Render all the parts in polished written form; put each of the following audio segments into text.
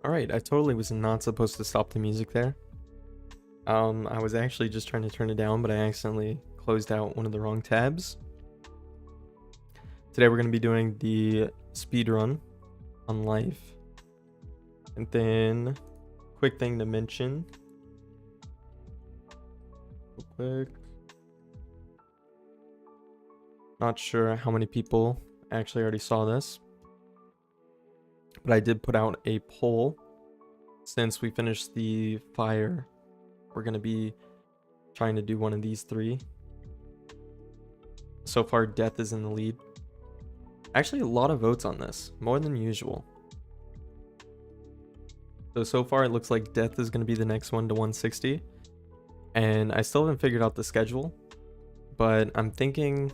Alright, I totally was not supposed to stop the music there. I was actually just trying to turn it down, but I accidentally closed out one of the wrong tabs. Today we're going to be doing the speed run on life. And then, quick thing to mention. Real quick. Not sure how many people actually already saw this, but I did put out a poll. Since we finished the fire, we're going to be trying to do one of these three. So far, Death is in the lead. Actually, a lot of votes on this, more than usual. So far it looks like Death is going to be the next one to 160. And I still haven't figured out the schedule, but I'm thinking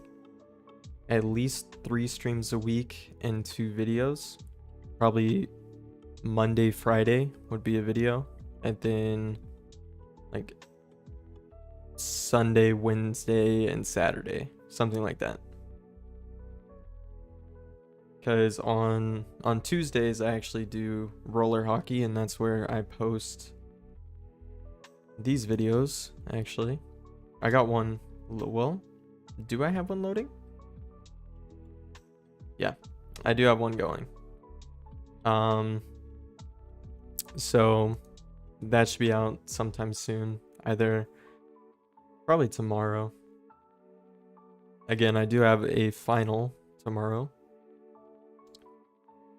at least 3 streams a week and 2 videos. Probably Monday, Friday would be a video, and then like Sunday, Wednesday, and Saturday, something like that. Because on Tuesdays I actually do roller hockey, and that's where I post these videos. Actually, I got one. Well, do I have one loading? Yeah, I do have one going. So that should be out sometime soon, either probably tomorrow. Again, I do have a final tomorrow,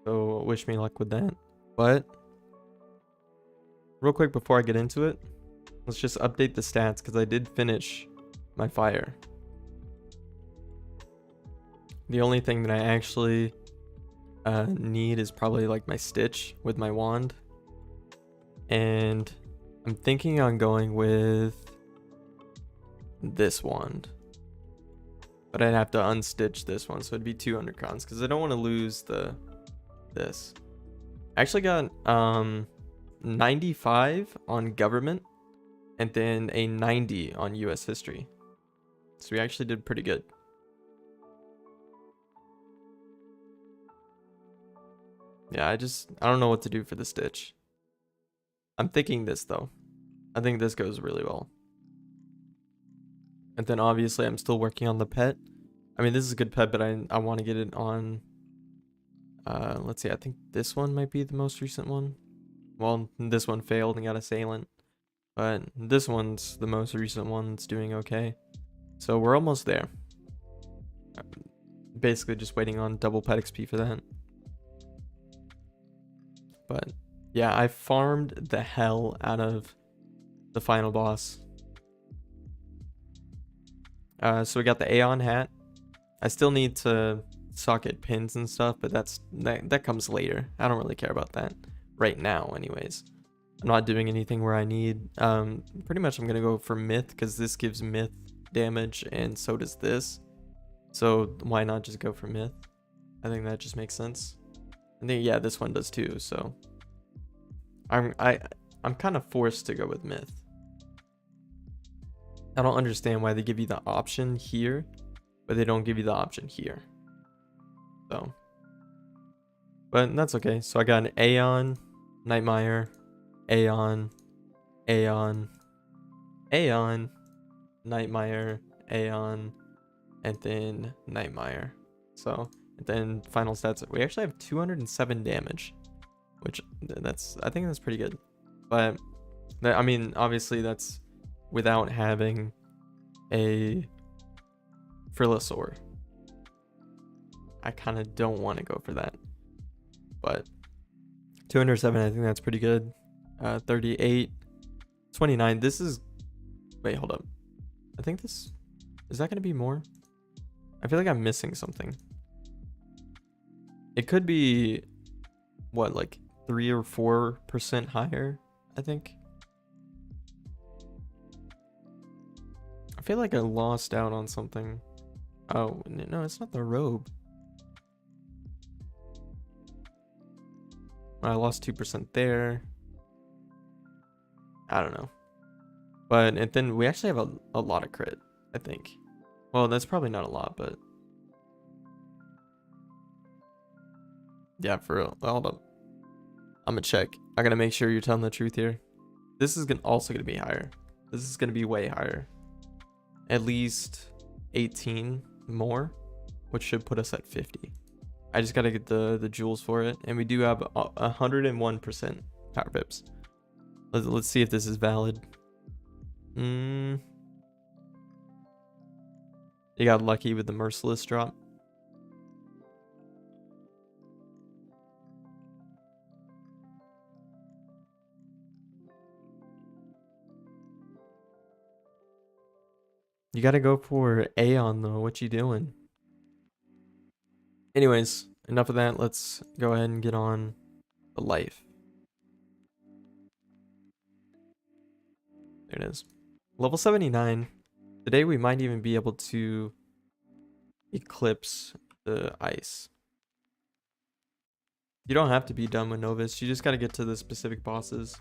so wish me luck with that. But real quick before I get into it, let's just update the stats because I did finish my fire. The only thing that I actually need is probably like my stitch with my wand, and I'm thinking on going with this wand, but I'd have to unstitch this one, so it'd be 200 crowns because I don't want to lose this. I actually got 95 on government and then a 90 on US history, so we actually did pretty good. Yeah, I don't know what to do for the stitch. I'm thinking this though. I think this goes really well. And then obviously I'm still working on the pet. I mean, this is a good pet, but I want to get it on, let's see, I think this one might be the most recent one. Well, this one failed and got assailant, but this one's the most recent one that's doing okay. So we're almost there. Basically just waiting on double pet XP for that. But yeah, I farmed the hell out of the final boss. So we got the Aeon hat. I still need to socket pins and stuff, but that comes later. I don't really care about that right now anyways. I'm not doing anything where I need, pretty much I'm gonna go for myth because this gives myth damage and so does this. So why not just go for myth? I think that just makes sense. I think, yeah, this one does too, so I'm kind of forced to go with myth. I don't understand why they give you the option here, but they don't give you the option here. So, but that's okay. So I got an Aeon, Nightmare, Aeon, Aeon, Aeon, Nightmare, Aeon, and then Nightmare. So, and then final stats, we actually have 207 damage, which I think that's pretty good. But I mean, obviously that's without having a Frillasaur. I kind of don't want to go for that, but 207, I think that's pretty good. 38, 29. This is, wait, hold up. I think this, is that going to be more? I feel like I'm missing something. It could be, what, like 3 or 4% higher, I think. I feel like I lost out on something. Oh, no, it's not the robe. I lost 2% there. I don't know. But and then we actually have a lot of crit, I think. Well, that's probably not a lot, but yeah, for real. Hold up. I'm gonna check. I gotta make sure you're telling the truth here. This is also gonna be higher. This is gonna be way higher. At least 18 more, which should put us at 50. I just gotta get the jewels for it, and we do have 101% power pips. Let's see if this is valid. You got lucky with the merciless drop. You gotta go for Aeon though. What you doing? Anyways, enough of that. Let's go ahead and get on the life. There it is. Level 79. Today we might even be able to eclipse the ice. You don't have to be done with Novus. You just gotta get to the specific bosses.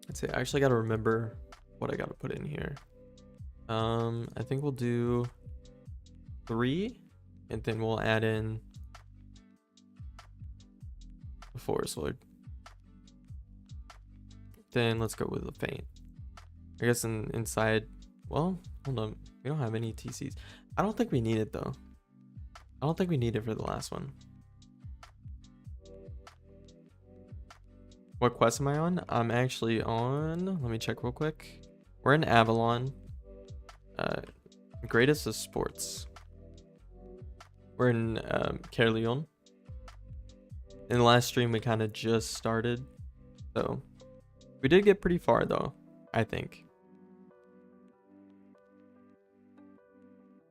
Let's see. I actually gotta remember what I gotta put in here. I think we'll do 3, and then we'll add in the Forest Lord. Then let's go with the Feint. I guess inside. Well, hold on. We don't have any TCs. I don't think we need it though. I don't think we need it for the last one. What quest am I on? I'm actually on. Let me check real quick. We're in Avalon. Greatest of Sports. We're in Caerleon. In the last stream, we kind of just started. So we did get pretty far though, I think.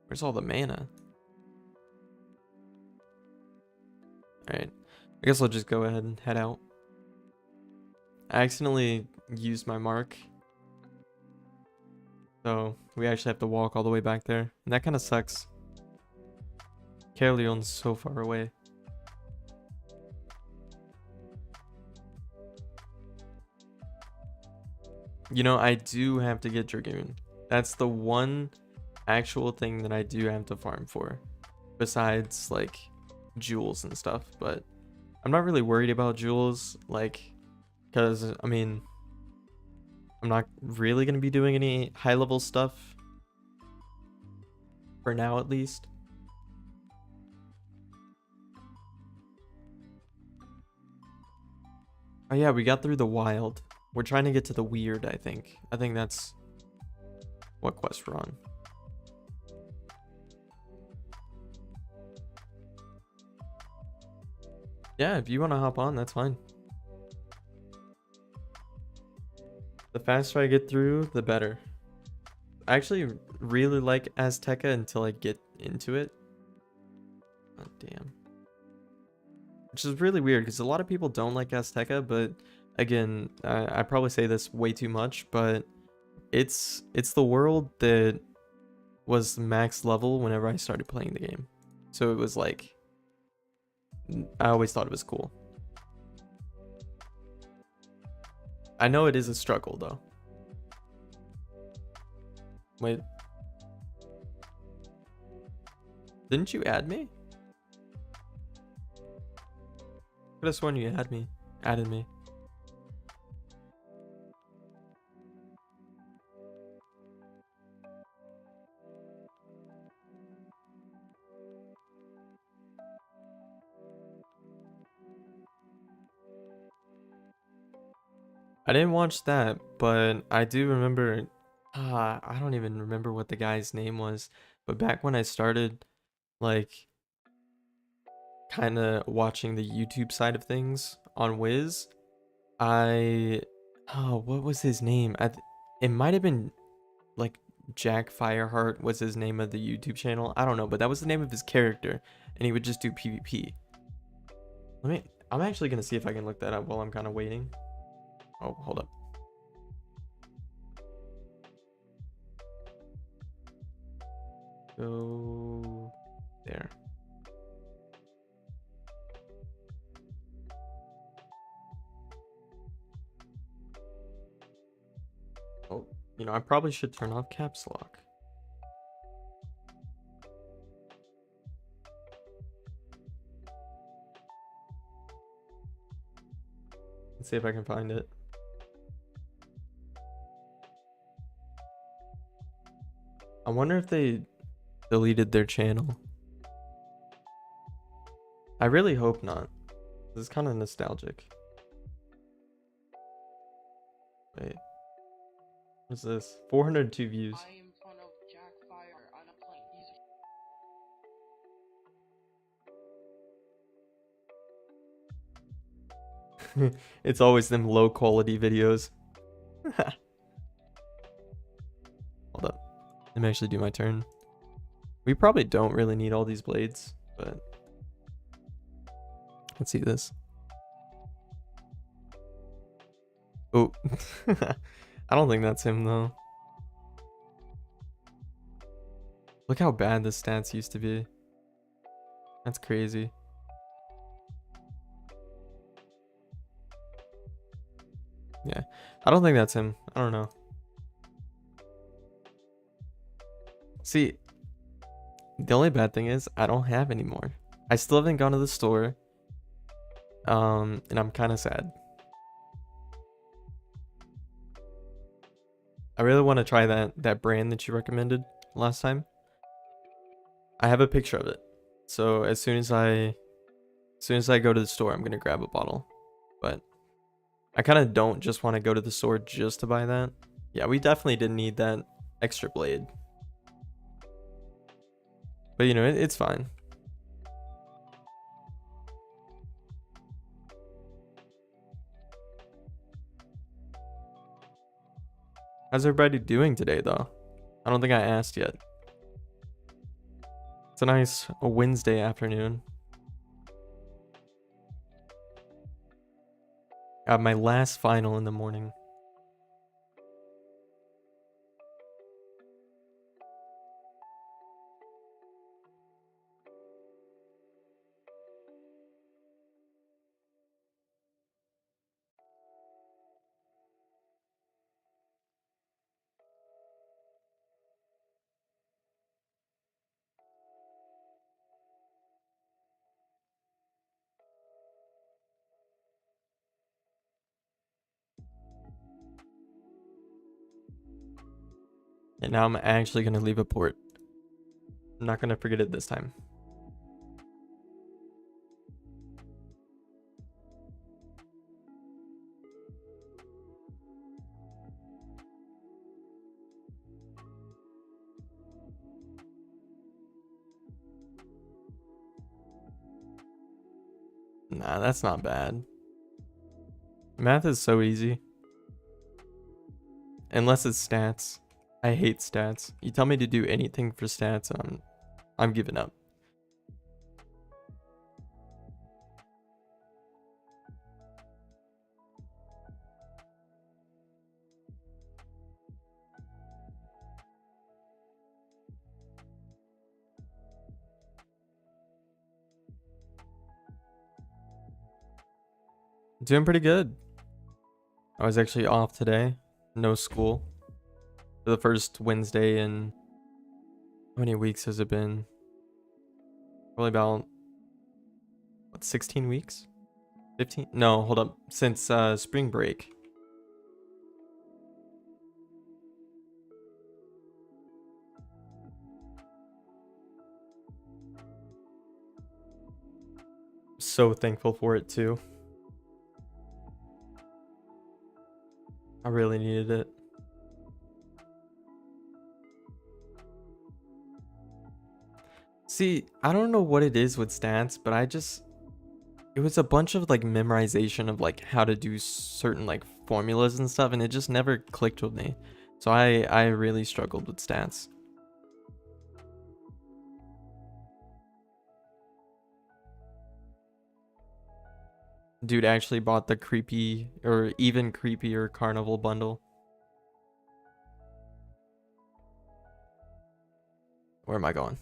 Where's all the mana? Alright. I guess I'll just go ahead and head out. I accidentally used my mark. So we actually have to walk all the way back there. And that kind of sucks. Caerleon's so far away. You know, I do have to get Dragoon. That's the one actual thing that I do have to farm for. Besides, like, jewels and stuff. But I'm not really worried about jewels. Like, because, I mean, I'm not really going to be doing any high-level stuff. For now, at least. Oh yeah, we got through the wild. We're trying to get to the weird, I think. I think that's what quest we're on. Yeah, if you want to hop on, that's fine. The faster I get through, the better. I actually really like Azteca until I get into it. Oh, damn. Which is really weird because a lot of people don't like Azteca, but again, I probably say this way too much, but it's the world that was max level whenever I started playing the game. So it was like, I always thought it was cool. I know it is a struggle though. Wait. Didn't you add me? I could have sworn you added me. I didn't watch that, but I do remember. I don't even remember what the guy's name was. But back when I started, like, kind of watching the YouTube side of things on Wiz, what was his name? It might have been like Jack Fireheart was his name of the YouTube channel. I don't know, but that was the name of his character, and he would just do PvP. I'm actually gonna see if I can look that up while I'm kind of waiting. Oh, hold up. Go there. Oh, You know, I probably should turn off caps lock. Let's see if I can find it. I wonder if they deleted their channel. I really hope not. This is kind of nostalgic. Wait. What's this? 402 views. I am fun of Jack Fire on a plane. It's always them low quality videos. Hold up. Let me actually do my turn. We probably don't really need all these blades, but let's see this. Oh, I don't think that's him though. Look how bad the stats used to be. That's crazy. Yeah, I don't think that's him. I don't know. See, the only bad thing is I don't have any more. I still haven't gone to the store. And I'm kind of sad. I really want to try that brand that you recommended last time. I have a picture of it. So as soon as I go to the store, I'm gonna grab a bottle. But I kind of don't just want to go to the store just to buy that. Yeah, we definitely didn't need that extra blade. But you know, it's fine. How's everybody doing today though? I don't think I asked yet. It's a nice Wednesday afternoon. I have my last final in the morning. And now I'm actually gonna leave a port. I'm not gonna forget it this time. Nah, that's not bad. Math is so easy. Unless it's stats. I hate stats. You tell me to do anything for stats, I'm giving up. Doing pretty good. I was actually off today. No school. For the first Wednesday in how many weeks has it been? Probably about what, 16 weeks? 15? No, hold up. Since spring break. So thankful for it too. I really needed it. See, I don't know what it is with stats, but it was a bunch of like memorization of like how to do certain like formulas and stuff, and it just never clicked with me. So I really struggled with stats. Dude actually bought the creepy or even creepier carnival bundle. Where am I going?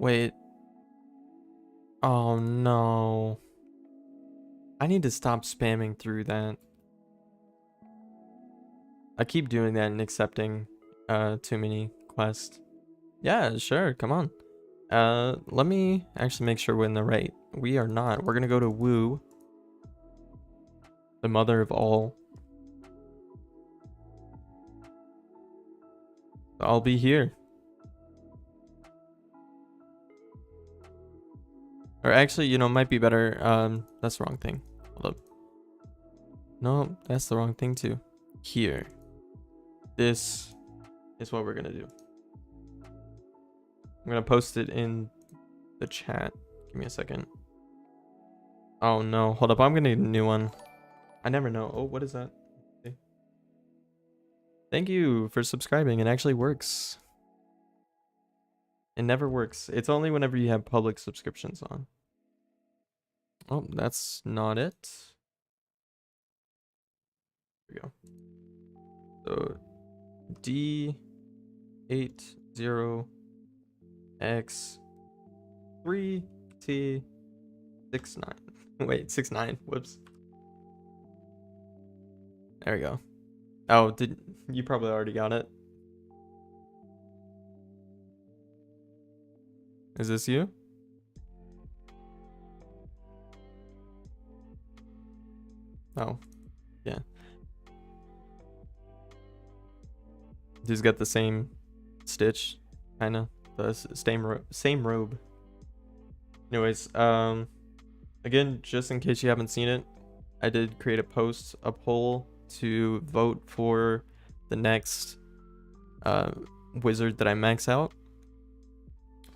Wait. Oh no. I need to stop spamming through that. I keep doing that and accepting too many quests. Yeah, sure, come on. Let me actually make sure we're in the right. We are not. We're gonna go to Woo, the mother of all. I'll be here. Or actually, you know, might be better. That's the wrong thing. Hold up. No, that's the wrong thing too. Here. This is what we're gonna do. I'm gonna post it in the chat. Give me a second. Oh no, hold up. I'm gonna need a new one. I never know. Oh, what is that? Okay. Thank you for subscribing. It actually works. It never works. It's only whenever you have public subscriptions on. Oh, that's not it. Here we go. So D80X3T69. Wait, 69. Whoops. There we go. Oh, did you probably already got it? Is this you? Oh, yeah. He's got the same stitch, kind of the same robe. Anyways, again, just in case you haven't seen it, I did create a poll to vote for the next wizard that I max out.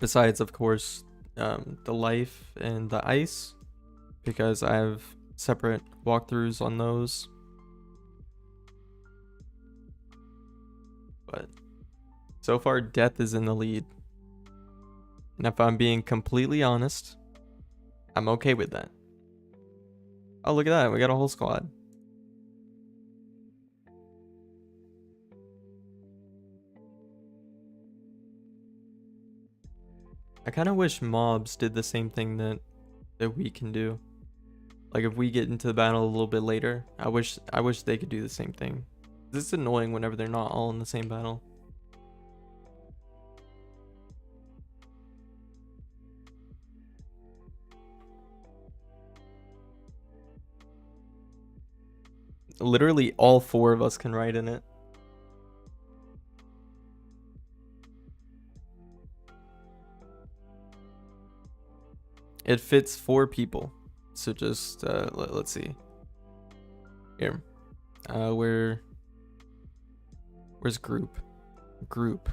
Besides, of course, the life and the ice, because I have separate walkthroughs on those. But so far, death is in the lead. And if I'm being completely honest, I'm okay with that. Oh, look at that. We got a whole squad. I kind of wish mobs did the same thing that we can do. Like if we get into the battle a little bit later, I wish they could do the same thing. This is annoying whenever they're not all in the same battle. Literally all 4 of us can ride in it. It fits 4 people. So just let's see. Here. Where's group? Group.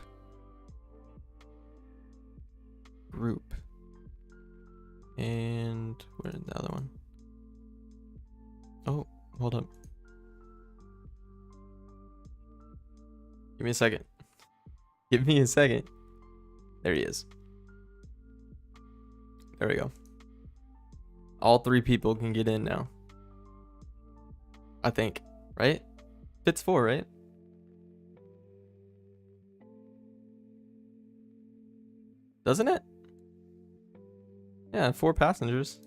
And where's the other one? Oh, hold up. Give me a second. Give me a second. There he is. There we go. All 3 people can get in now. I think, right? Fits 4, right? Doesn't it? Yeah, 4 passengers.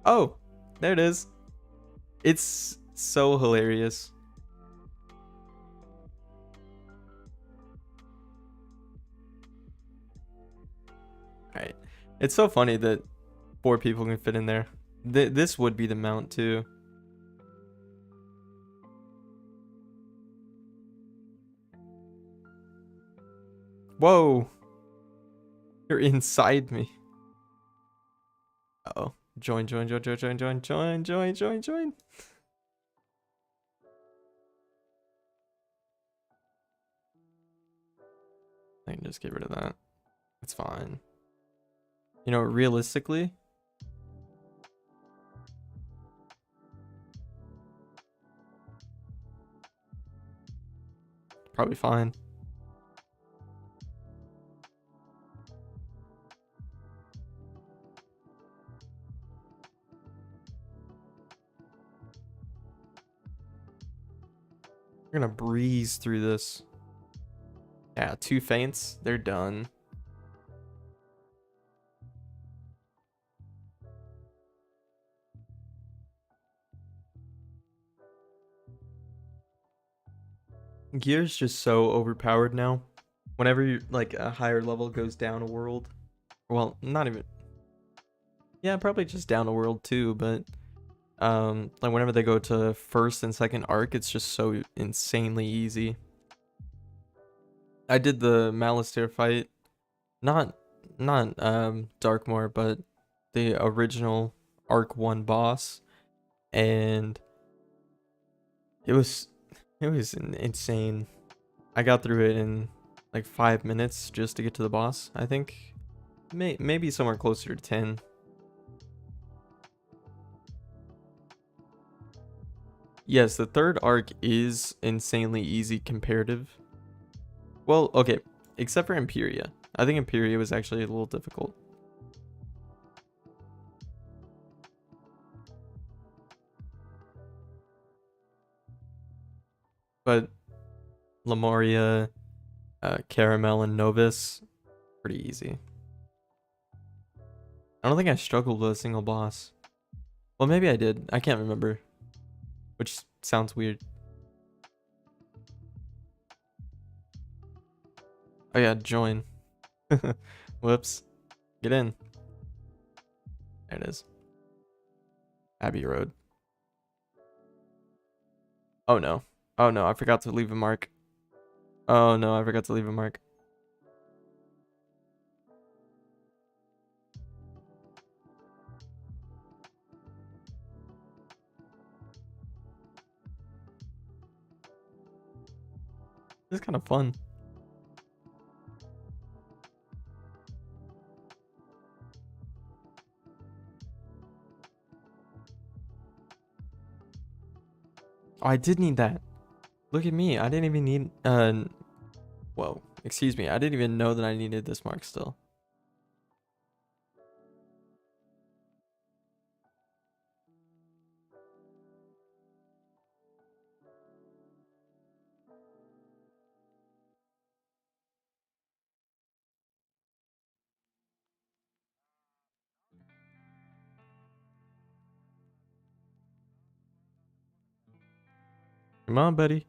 Oh, there it is. It's so hilarious. Alright. It's so funny that 4 people can fit in there. This would be the mount too. Whoa. You're inside me. Uh-oh. Join. I can just get rid of that. It's fine. You know, realistically, probably fine. We're gonna breeze through this. Yeah, 2 feints, they're done. Gear's just so overpowered now. Whenever you like a higher level goes down a world, well, not even. Yeah, probably just down a world too, but like whenever they go to first and second arc, it's just so insanely easy. I did the Malistaire fight, not Darkmoor, but the original Arc 1 boss, and it was insane. I got through it in like 5 minutes just to get to the boss. I think maybe somewhere closer to 10. Yes, the third arc is insanely easy comparative. Well, okay, except for Imperia. I think Imperia was actually a little difficult. But Lemuria, Caramel, and Novus, pretty easy. I don't think I struggled with a single boss. Well, maybe I did. I can't remember. Which sounds weird. Oh yeah, join. Whoops. Get in. There it is. Abbey Road. Oh no. Oh no, I forgot to leave a mark. Oh no, I forgot to leave a mark. This is kind of fun. Oh, I did need that. Look at me. I didn't even need whoa. Excuse me. I didn't even know that I needed this mark still. Come on, buddy.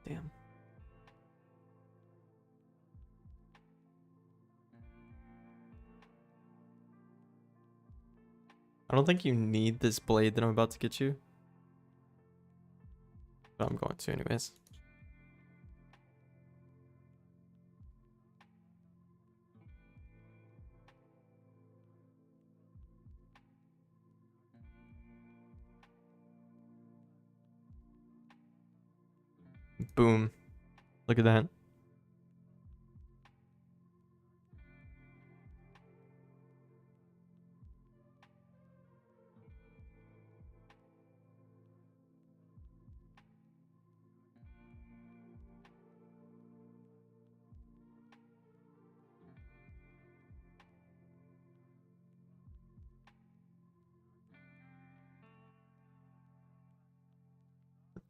Damn. I don't think you need this blade that I'm about to get you. But I'm going to anyways. Boom. Look at that.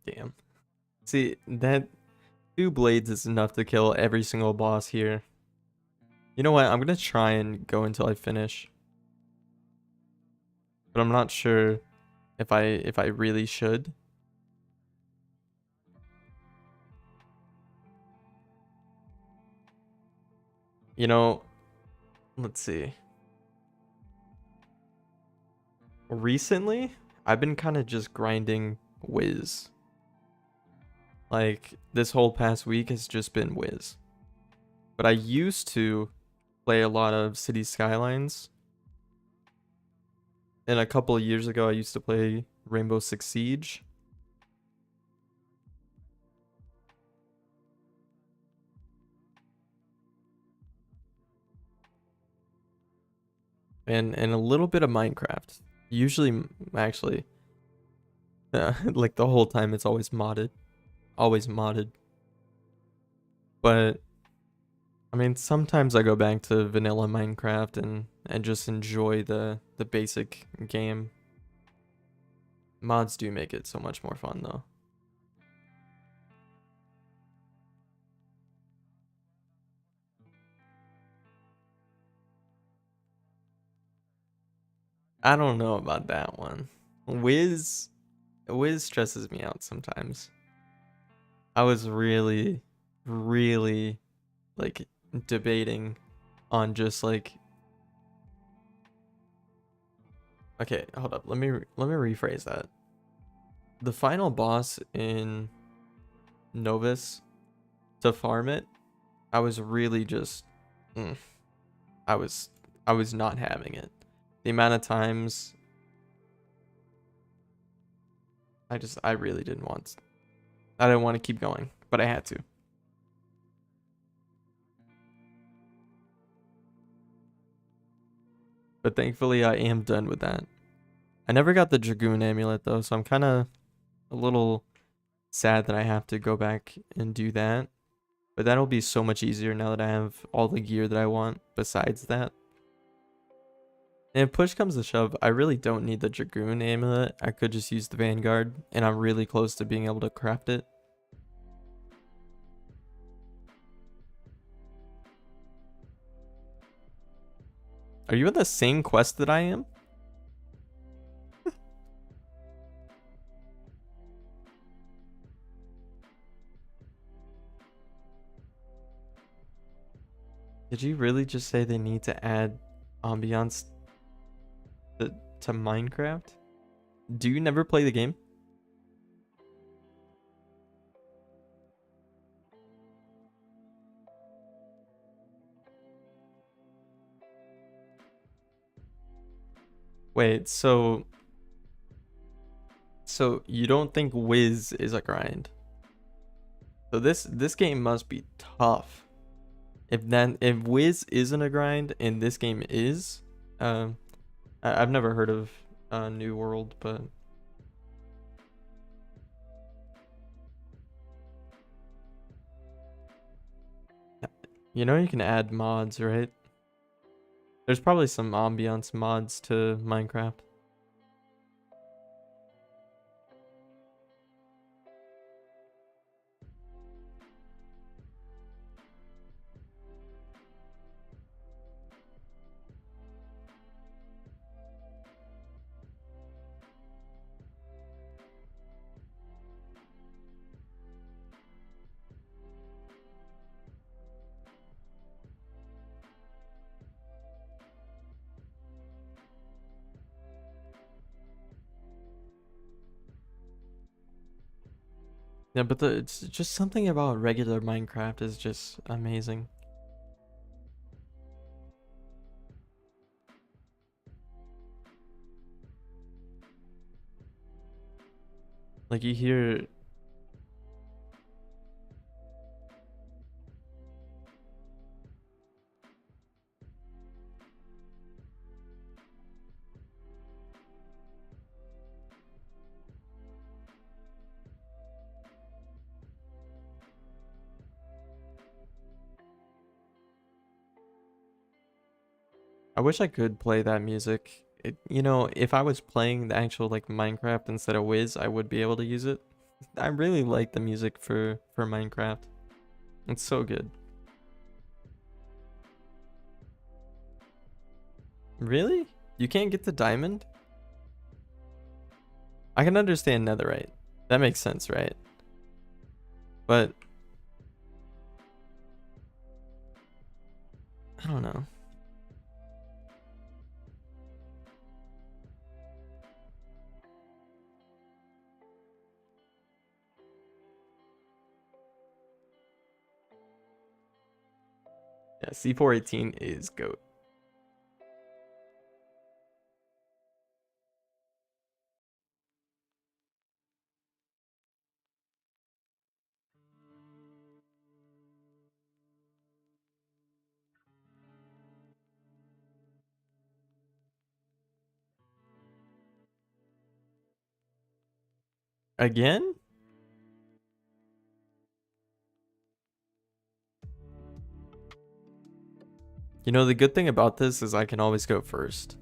Damn. See, that 2 blades is enough to kill every single boss here. You know what? I'm gonna try and go until I finish. But I'm not sure if I really should. You know, let's see. Recently, I've been kind of just grinding Wiz. Like, this whole past week has just been Wiz. But I used to play a lot of City Skylines. And a couple of years ago, I used to play Rainbow Six Siege. And a little bit of Minecraft. Usually, actually, Like the whole time it's always modded. Always modded. But I mean, sometimes I go back to vanilla Minecraft and just enjoy the basic game. Mods do make it so much more fun though. I don't know about that one. Wiz stresses me out sometimes. I was really, really like debating on just like, okay, hold up. Let me rephrase that. The final boss in Novus, to farm it, I was really just mm, I was I was not having it. The amount of times I really didn't want, I didn't want to keep going, but I had to. But thankfully I am done with that. I never got the Dragoon amulet though, so I'm kind of a little sad that I have to go back and do that. But that'll be so much easier now that I have all the gear that I want besides that. And if push comes to shove, I really don't need the Dragoon amulet. I could just use the Vanguard, and I'm really close to being able to craft it. Are you in the same quest that I am? Did you really just say they need to add ambiance to Minecraft? Do you never play the game? Wait, so you don't think Wiz is a grind? So this game must be tough. If Wiz isn't a grind and this game is, um, I've never heard of New World, but you know you can add mods, right? There's probably some ambiance mods to Minecraft. Yeah, but it's just something about regular Minecraft is just amazing. Like you hear, I wish I could play that music. You know, if I was playing the actual like Minecraft instead of Wiz, I would be able to use it. I really like the music for Minecraft. It's so good. Really? You can't get the diamond? I can understand netherite. That makes sense, right? But I don't know. Yeah, C418 is GOAT. Again? You know, the good thing about this is I can always go first.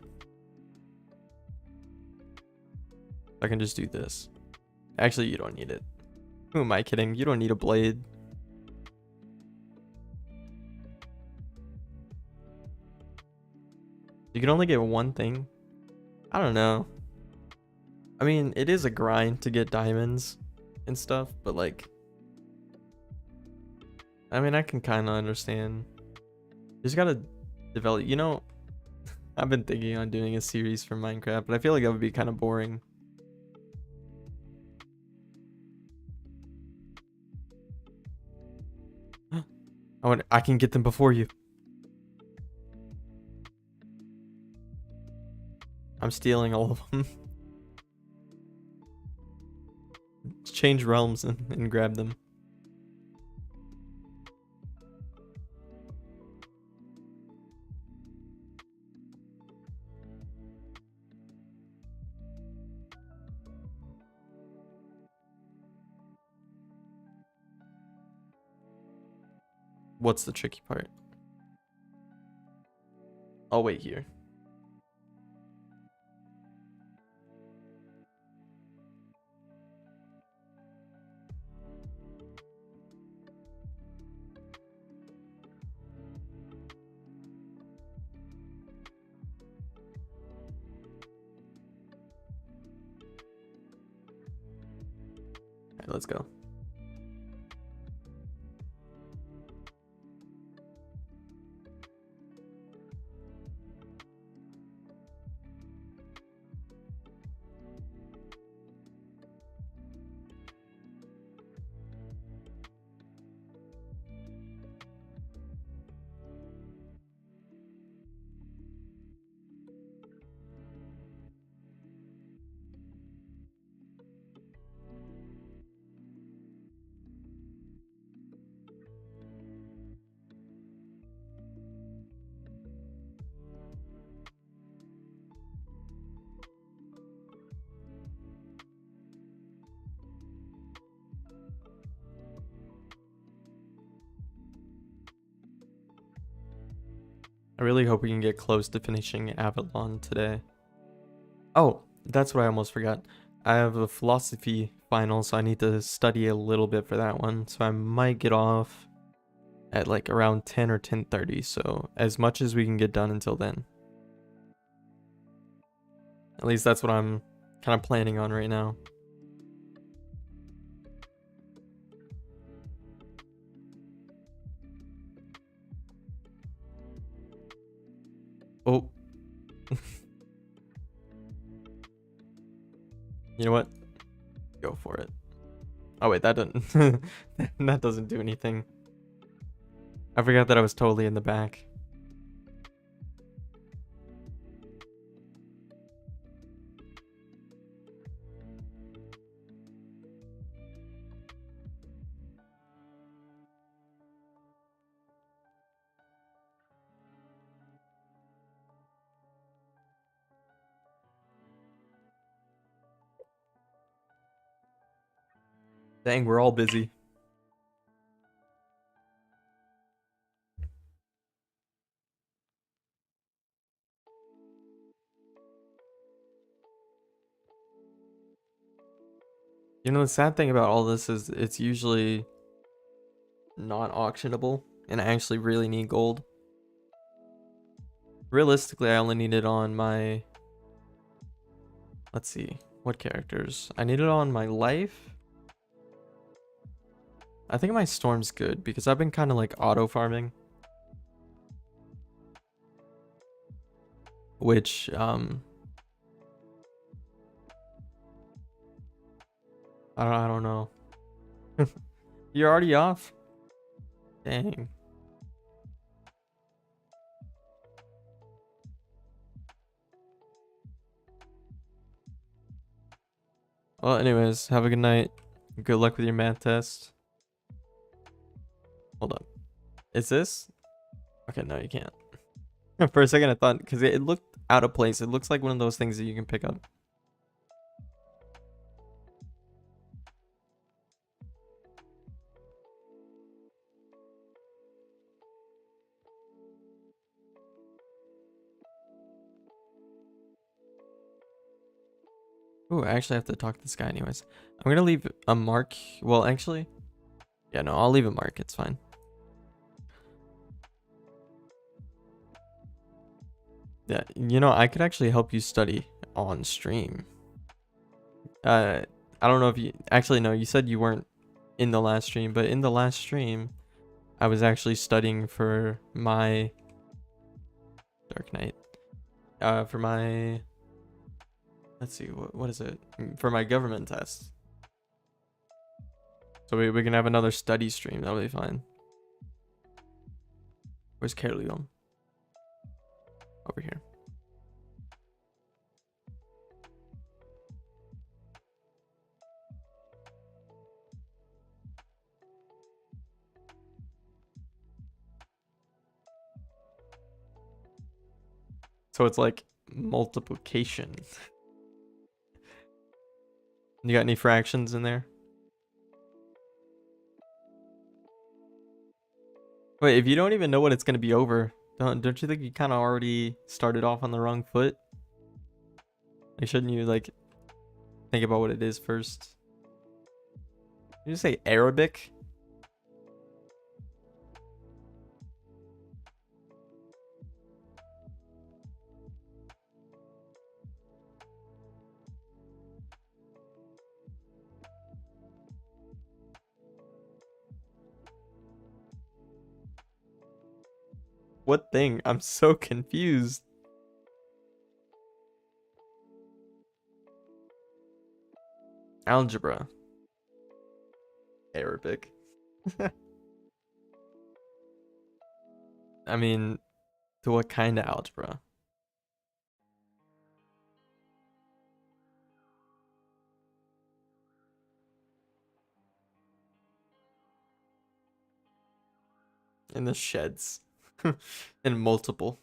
I can just do this. Actually, you don't need it. Who am I kidding? You don't need a blade. You can only get one thing. I don't know. I mean, it is a grind to get diamonds and stuff, but like, I mean, I can kind of understand. You just gotta develop, you know, I've been thinking on doing a series for Minecraft, but I feel like that would be kind of boring. I can get them before you. I'm stealing all of them. Change realms and grab them. What's the tricky part? I'll wait here. Alright, let's go. I really hope we can get close to finishing Avalon today. Oh, that's what I almost forgot. I have a philosophy final, so I need to study a little bit for that one. So I might get off at like around 10 or 10:30. So as much as we can get done until then. At least that's what I'm kind of planning on right now. Oh. You know what? Go for it. Oh wait, that doesn't that doesn't do anything. I forgot that I was totally in the back. Dang, we're all busy. You know, the sad thing about all this is it's usually not auctionable, and I actually really need gold. Realistically, I only need it on my... Let's see, what characters? I need it on my life. I think my storm's good because I've been kind of like auto farming. Which, I don't know. You're already off? Dang. Well, anyways, have a good night. Good luck with your math test. Hold up. Is this? Okay, no, you can't. For a second, I thought, because it looked out of place. It looks like one of those things that you can pick up. Ooh, I actually have to talk to this guy anyways. I'm gonna leave a mark. Well, actually, yeah, no, I'll leave a mark. It's fine. Yeah, you know, I could actually help you study on stream. I don't know if you actually no, you said you weren't in the last stream, but in the last stream, I was actually studying for my Dark Knight. For my let's see, what is it? For my government test. So we can have another study stream. That'll be fine. Where's Carleon? Over here. So it's like multiplication. You got any fractions in there? Wait, if you don't even know what it's gonna be over, don't you think you kind of already started off on the wrong foot? Like, shouldn't you like think about what it is first? Did you say Arabic? What thing? I'm so confused. Algebra. Arabic. I mean, to what kind of algebra? In the sheds. In multiple.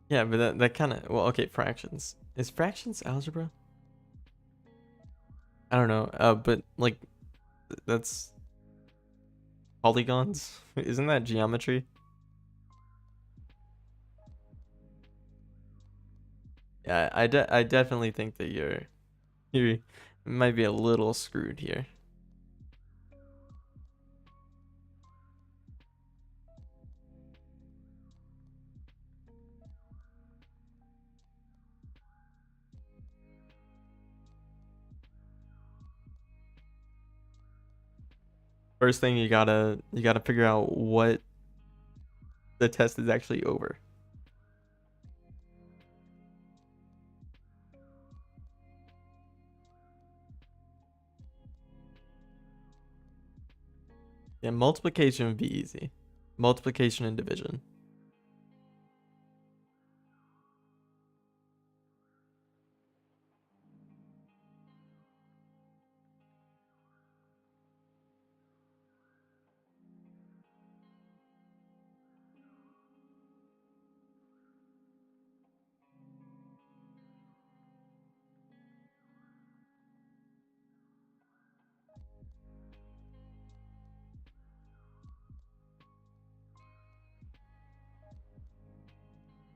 Yeah, but that kind of, well, okay, fractions. Is fractions algebra? I don't know. But like that's polygons. Isn't that geometry? Yeah, I definitely think that you might be a little screwed here. First thing you gotta figure out what the test is actually over. Yeah, multiplication would be easy. Multiplication and division.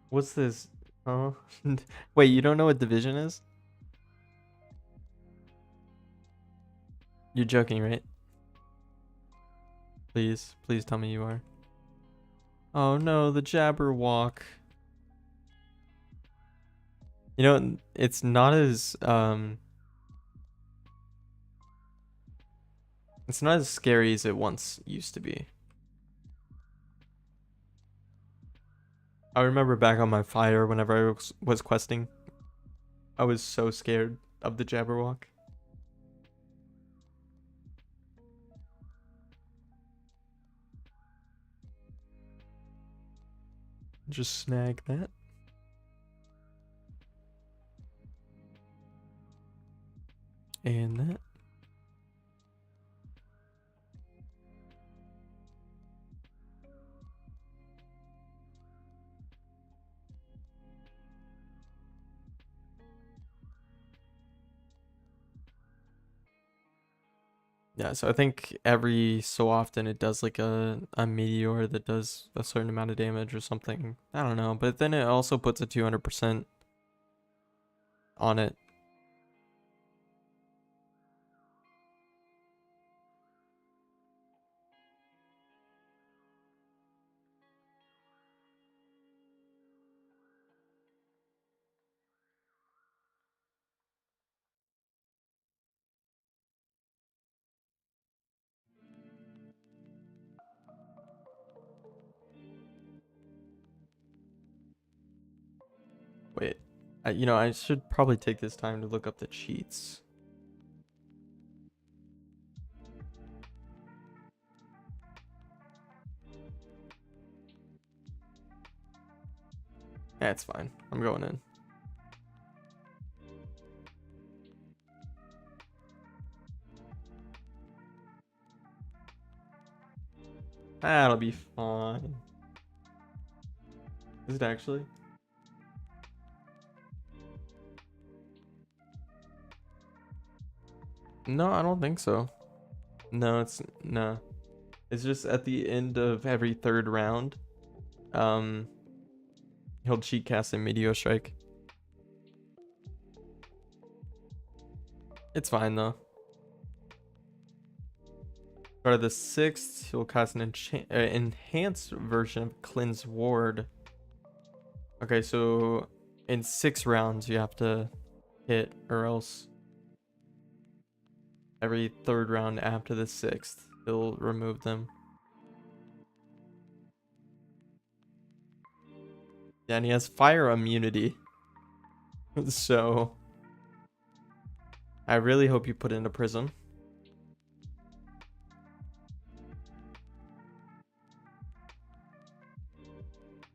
What's this? Oh, wait, you don't know what division is? You're joking, right? Please tell me you are. Oh no, the Jabberwock. You know, it's not as it's not as scary as it once used to be. I remember back on my fire whenever I was questing, I was so scared of the Jabberwock. Just snag that. And that. Yeah, so I think every so often it does like a meteor that does a certain amount of damage or something. I don't know, but then it also puts a 200% on it. Wait, I should probably take this time to look up the cheats. Yeah, it's fine. I'm going in. That'll be fine. Is it actually? No, I don't think so. No, no. It's just at the end of every third round. Um, he'll cheat cast a Meteor Strike. It's fine though. Start of the sixth, he'll cast an enhanced version of Cleanse Ward. Okay, so in 6 rounds you have to hit, or else every third round after the 6th, he'll remove them. Yeah, and he has fire immunity. So I really hope you put in a prism.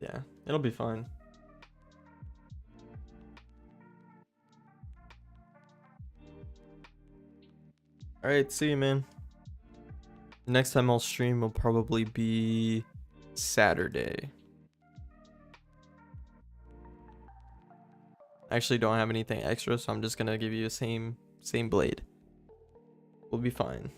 Yeah, it'll be fine. Alright, see you, man. Next time I'll stream will probably be Saturday. I actually don't have anything extra, so I'm just gonna give you the same blade. We'll be fine.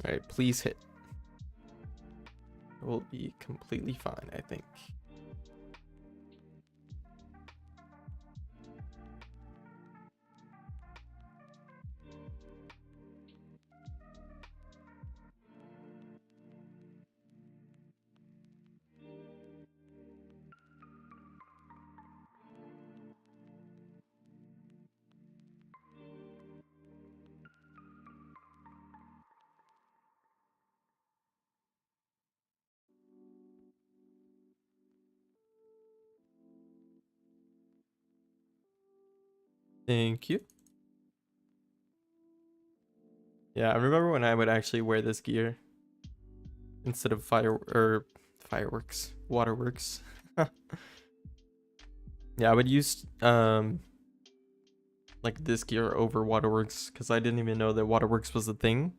Alright, please hit. It will be completely fine, I think. Thank you. Yeah, I remember when I would actually wear this gear instead of fireworks, waterworks. Yeah, I would use like this gear over waterworks because I didn't even know that waterworks was a thing.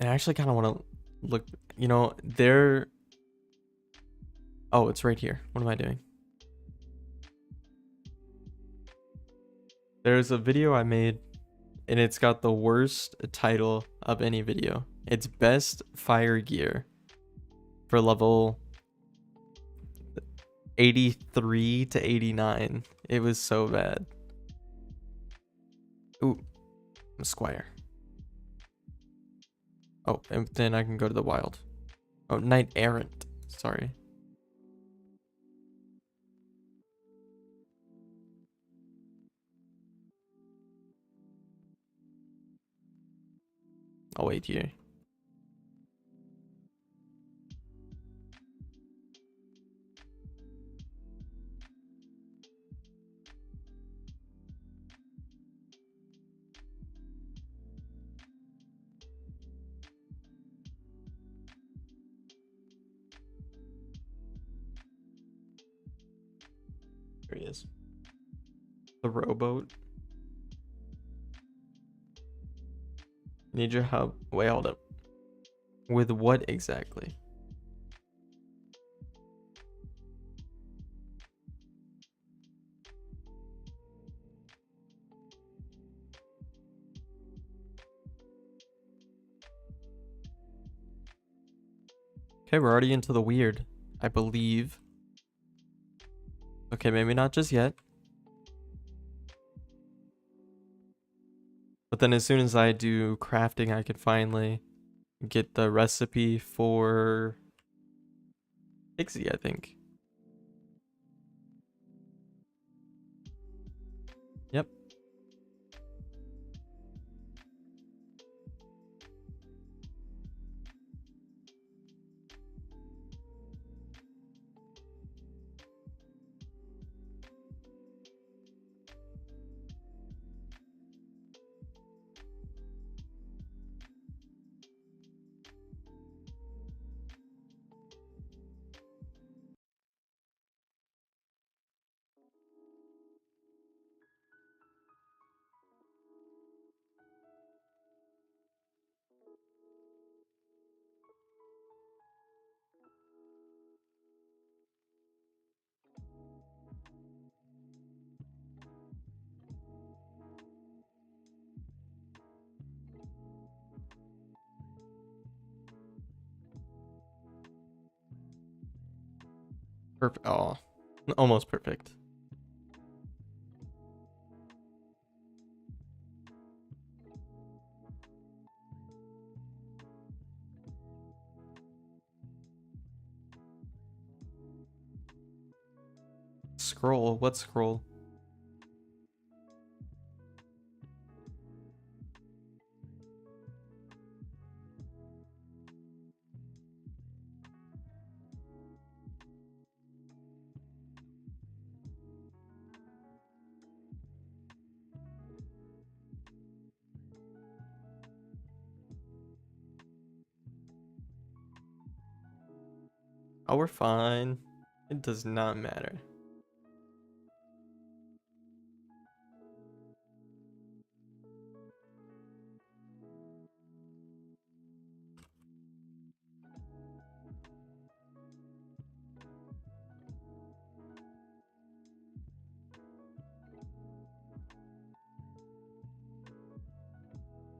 And I actually kind of want to look, there. Oh, it's right here. What am I doing? There's a video I made and it's got the worst title of any video. It's best fire gear for level 83 to 89. It was so bad. Ooh, I'm a squire. Oh, and then I can go to the wild. Oh, knight errant. Sorry. I'll wait here. There he is. The rowboat. Need your help. Wait, hold up. With what exactly? Okay, we're already into the weird, I believe. Okay, maybe not just yet. But then as soon as I do crafting, I can finally get the recipe for Pixie, I think. Yep. Perfect. Oh, almost perfect. Scroll. What scroll? Oh, we're fine. It does not matter.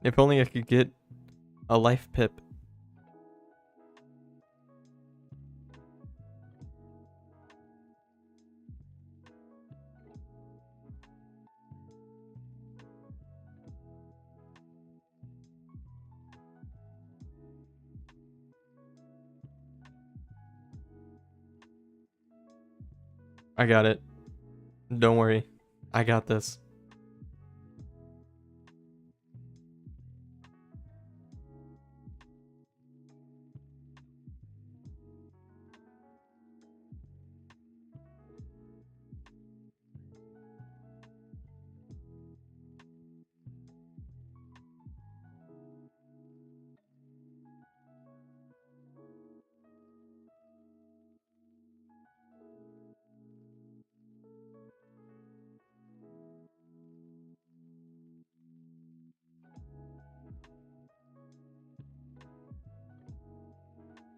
If only I could get a life pip. I got it. Don't worry. I got this.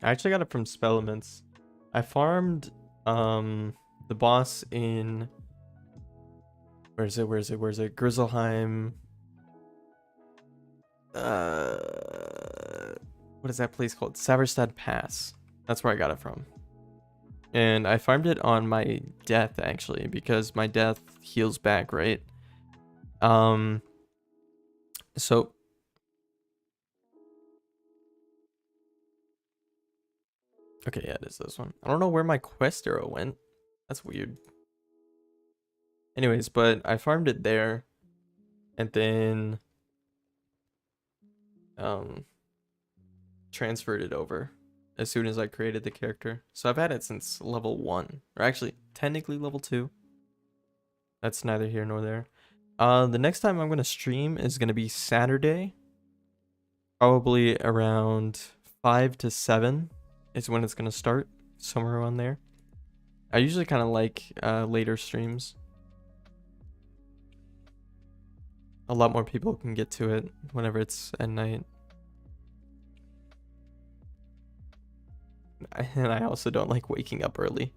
I actually got it from Spellements. I farmed the boss in where is it? Grizzleheim. What is that place called? Saverstad Pass. That's where I got it from. And I farmed it on my death actually, because my death heals back, right? So okay, yeah, it is this one. I don't know where my quest arrow went. That's weird. Anyways, but I farmed it there, and then transferred it over as soon as I created the character. So I've had it since level 1, or actually technically level 2. That's neither here nor there. The next time I'm going to stream is going to be Saturday. Probably around 5 to 7 is when it's going to start, somewhere around there. I usually kind of like later streams. A lot more people can get to it whenever it's at night. And I also don't like waking up early.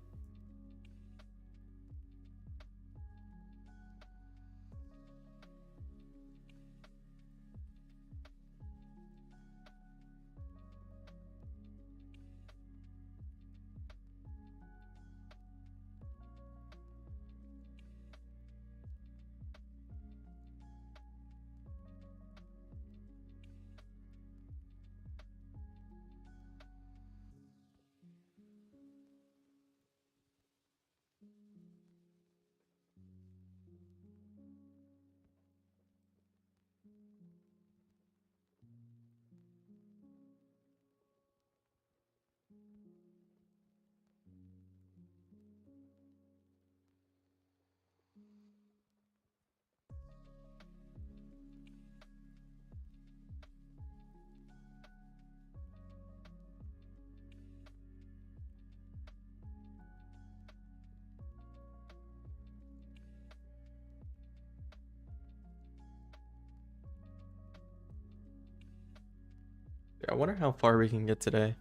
I wonder how far we can get today.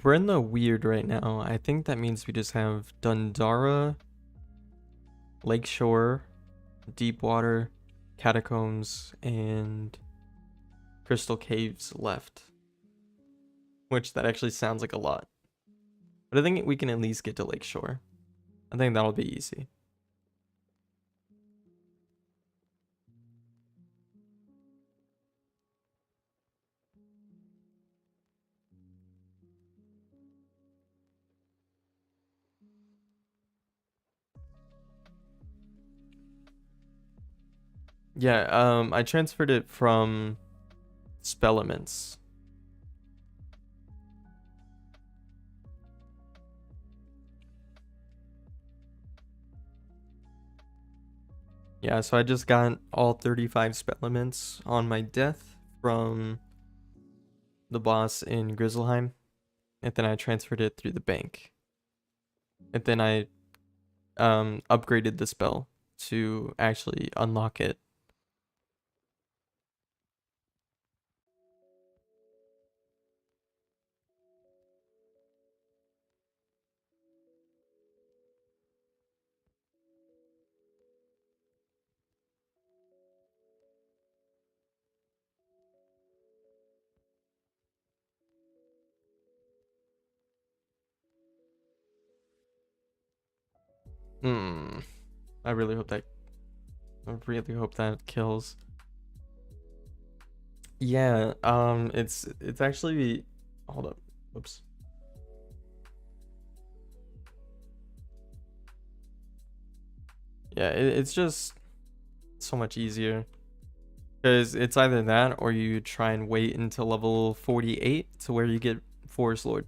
We're in the weird right now. I think that means we just have Dundara, Lakeshore, Deepwater, Catacombs, and Crystal Caves left. Which that actually sounds like a lot. But I think we can at least get to Lakeshore. I think that'll be easy. Yeah, I transferred it from Spellements. Yeah, so I just got all 35 Spellements on my death from the boss in Grizzleheim. And then I transferred it through the bank. And then I upgraded the spell to actually unlock it. I really hope that kills. Yeah, it's actually, hold up. Whoops. Yeah, it's just so much easier. Because it's either that or you try and wait until level 48 to where you get Forest Lord.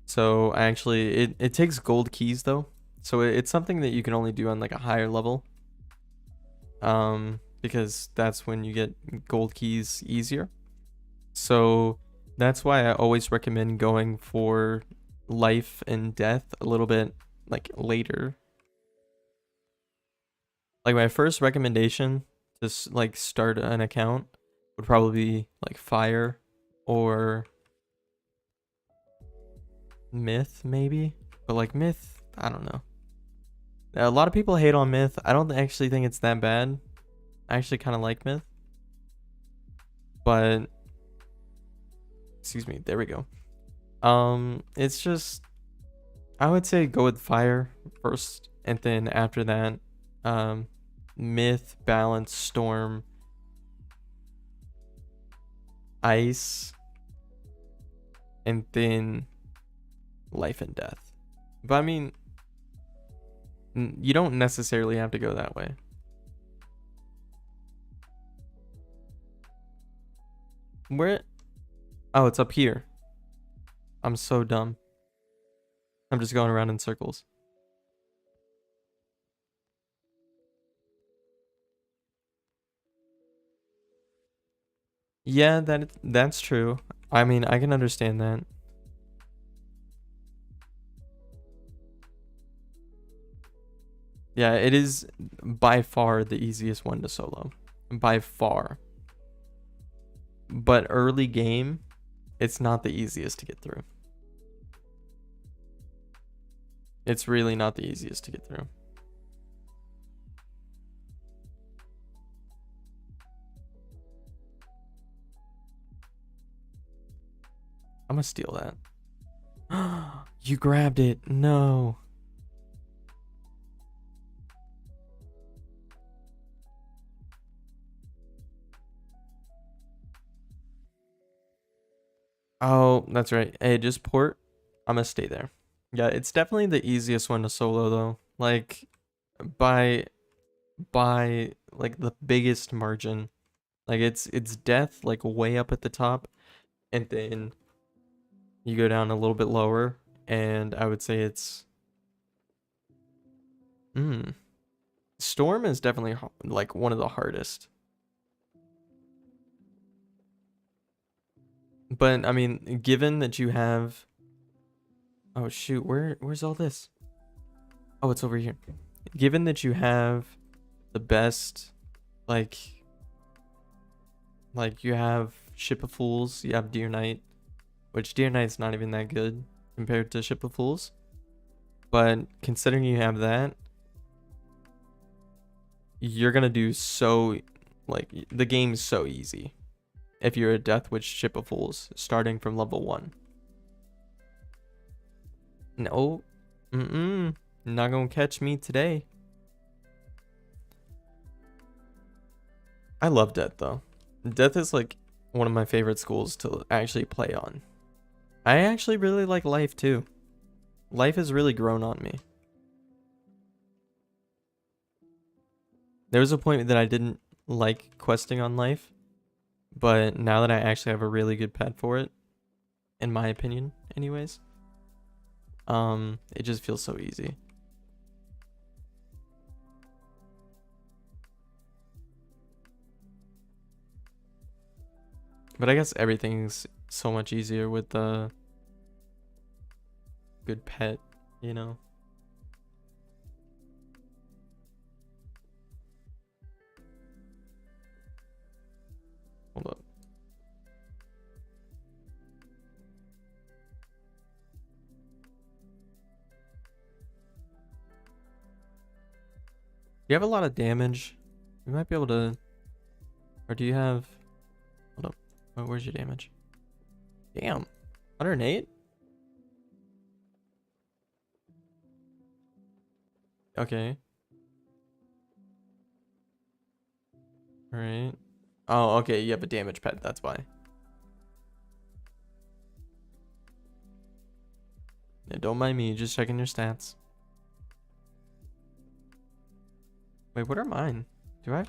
So actually, it takes gold keys though. So it's something that you can only do on like a higher level. Because that's when you get gold keys easier. So that's why I always recommend going for life and death a little bit like later. Like my first recommendation to like start an account would probably be like fire or myth maybe, but like myth, I don't know. A lot of people hate on myth. I don't actually think it's that bad. I actually kind of like myth, but excuse me, there we go. It's just, I would say go with fire first, and then after that, myth, balance, storm, ice, and then life and death. But I mean, you don't necessarily have to go that way. Where? Oh, it's up here. I'm so dumb. I'm just going around in circles. Yeah, that's true. I mean, I can understand that. Yeah, it is by far the easiest one to solo. By far. But early game, it's not the easiest to get through. It's really not the easiest to get through. I'm gonna steal that. You grabbed it. No. Oh, that's right. Hey, just port. I'm gonna stay there. Yeah, it's definitely the easiest one to solo though. Like by like the biggest margin. Like it's death like way up at the top, and then you go down a little bit lower, and I would say it's Storm is definitely like one of the hardest. But I mean, given that you have, oh shoot, where's all this? Oh, it's over here. Given that you have the best, like you have Ship of Fools, you have Deer Knight, which Deer Knight's not even that good compared to Ship of Fools. But considering you have that, you're gonna do so, like, the game's so easy if you're a Death Witch Ship of Fools starting from level 1. No, not gonna catch me today. I love Death though. Death is like one of my favorite schools to actually play on. I actually really like Life too. Life has really grown on me. There was a point that I didn't like questing on Life, but now that I actually have a really good pet for it, in my opinion, anyways, it just feels so easy. But I guess everything's so much easier with the good pet, you know? Hold up. You have a lot of damage. You might be able to, or do you have, hold up. Oh, where's your damage? Damn, 108? Okay. All right. Oh, okay, you have a damage pet, that's why. Yeah, don't mind me, just checking your stats. Wait, what are mine? Do I?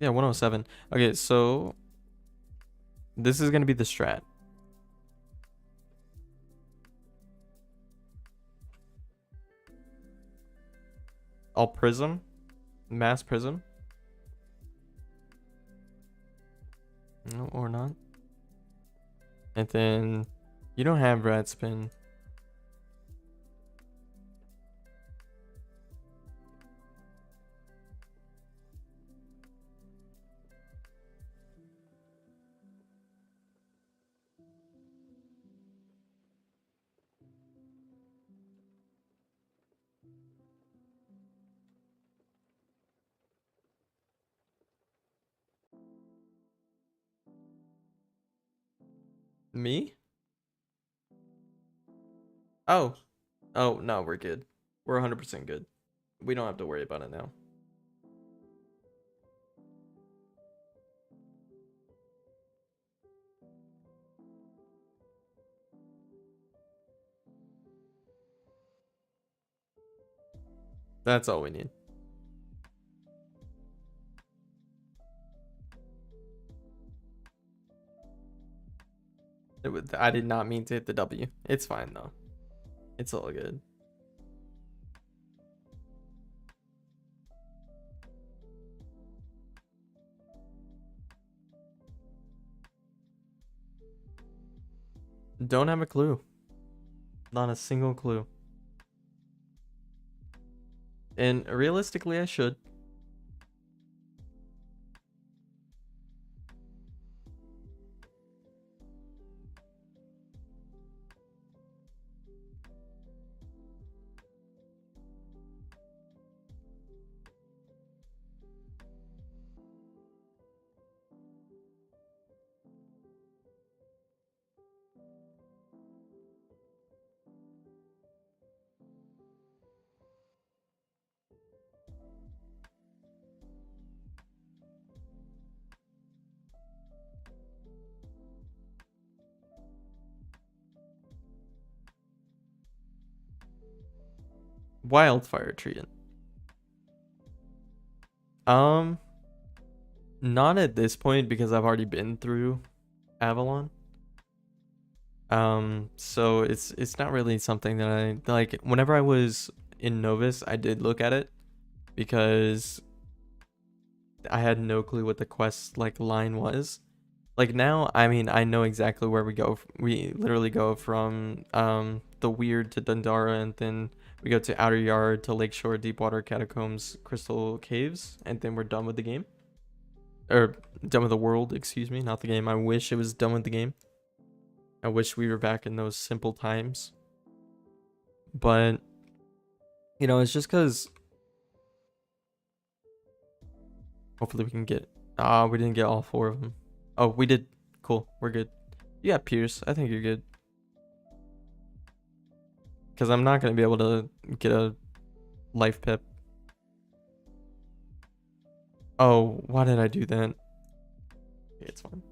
Yeah, 107. Okay, so this is gonna be the strat. I'll prism, mass prism. No, or not. And then you don't have rat spin. Me? Oh. Oh, no, we're good. We're 100% good. We don't have to worry about it now. That's all we need. I did not mean to hit the W. It's fine though. It's all good. Don't have a clue. Not a single clue. And realistically, I should. Wildfire treant. Not at this point because I've already been through Avalon. So it's not really something that I like. Whenever I was in Novus, I did look at it because I had no clue what the quest like line was. Like now, I mean, I know exactly where we go. We literally go from the Weird to Dundara, and then we go to Outer Yard to Lakeshore, Deepwater Catacombs, Crystal Caves, and then we're done with the game. Or done with the world, excuse me, not the game. I wish it was done with the game. I wish we were back in those simple times. But you know, it's just because hopefully we can get we didn't get all 4 of them. Oh, we did. Cool, we're good. Yeah, Pierce, I think you're good. Because I'm not going to be able to get a life pip. Oh, why did I do that? It's fine.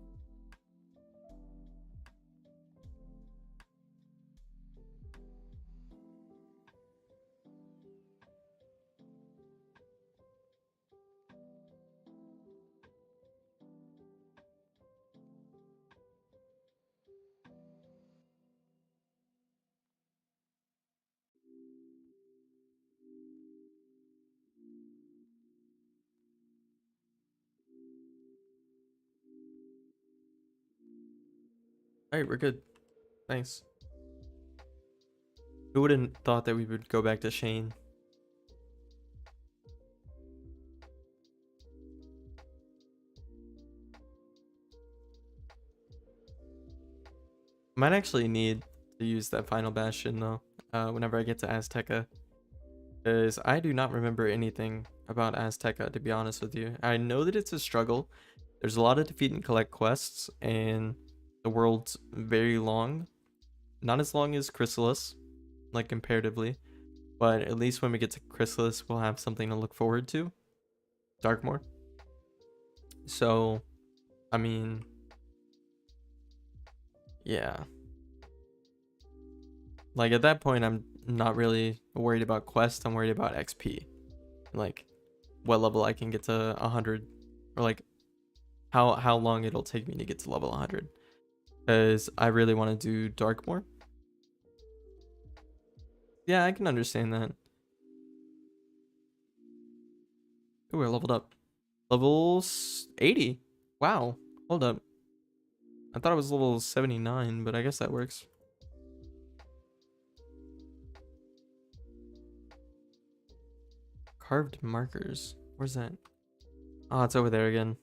Alright, we're good. Thanks. Who would have thought that we would go back to Shane? Might actually need to use that final bastion though, whenever I get to Azteca. Because I do not remember anything about Azteca, to be honest with you. I know that it's a struggle. There's a lot of defeat and collect quests, and the world's very long. Not as long as Chrysalis, like comparatively, but at least when we get to Chrysalis, we'll have something to look forward to. Darkmoor. So, I mean, yeah. Like at that point, I'm not really worried about quest. I'm worried about XP, like what level I can get to 100, or like how long it'll take me to get to level 100. Because I really want to do Darkmoor. Yeah, I can understand that. Ooh, we're leveled up. Level 80. Wow. Hold up. I thought it was level 79, but I guess that works. Carved markers. Where's that? Oh, it's over there again.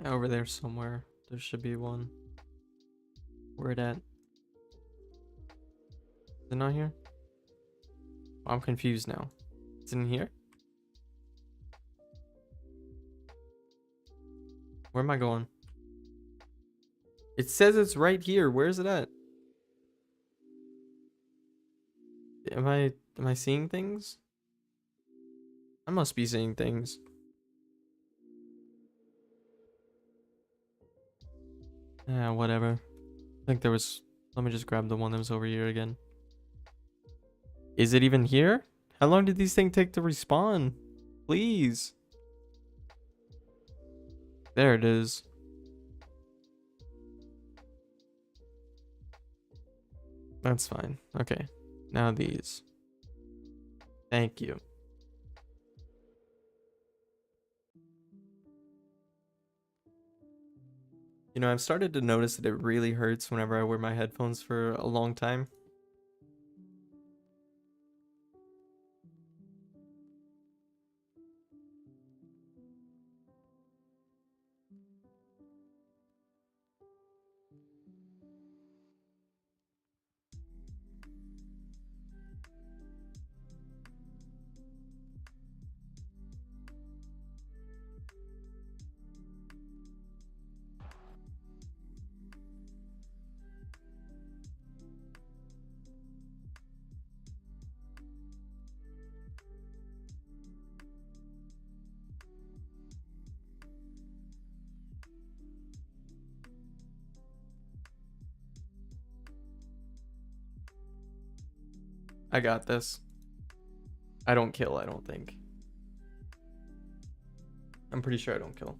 Over there somewhere. There should be one. Where it at? Is it not here? I'm confused now. It's in here? Where am I going? It says it's right here. Where is it at? Am I seeing things? I must be seeing things. Yeah, whatever. I think there was... Let me just grab the one that was over here again. Is it even here? How long did these things take to respawn? Please. There it is. That's fine. Okay. Now these. Thank you. You know, I've started to notice that it really hurts whenever I wear my headphones for a long time. I got this. I don't kill, I don't think. I'm pretty sure I don't kill.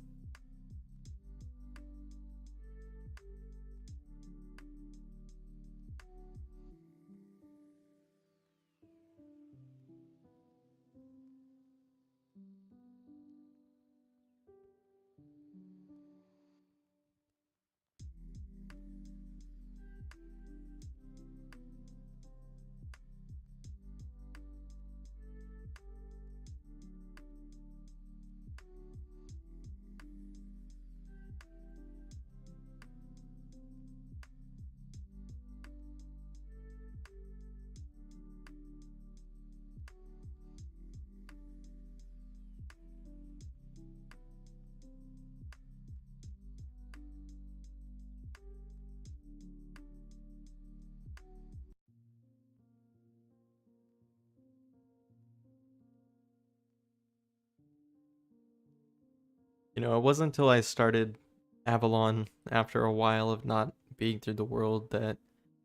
You know, it wasn't until I started Avalon after a while of not being through the world that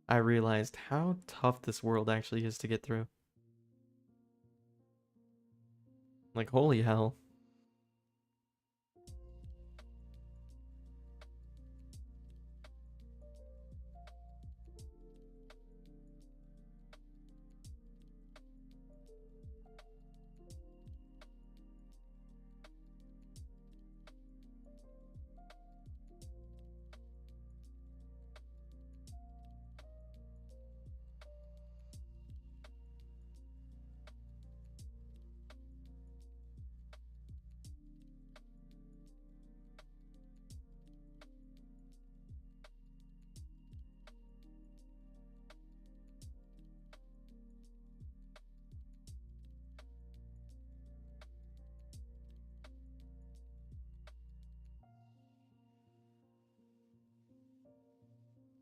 I realized how tough this world actually is to get through. Like, holy hell.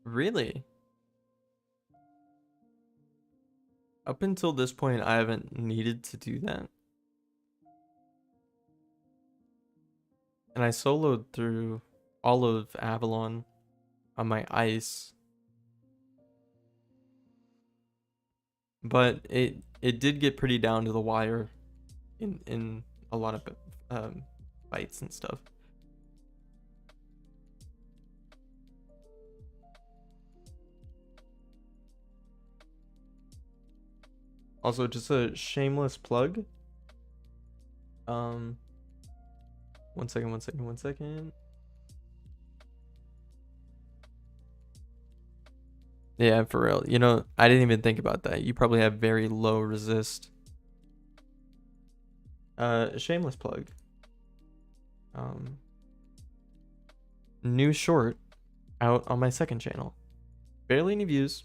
Really? Up until this point, I haven't needed to do that. And I soloed through all of Avalon on my ice. But it did get pretty down to the wire in a lot of fights and stuff. Also, just a shameless plug. One second. Yeah, for real. You know, I didn't even think about that. You probably have very low resist. Shameless plug. New short out on my second channel. Barely any views.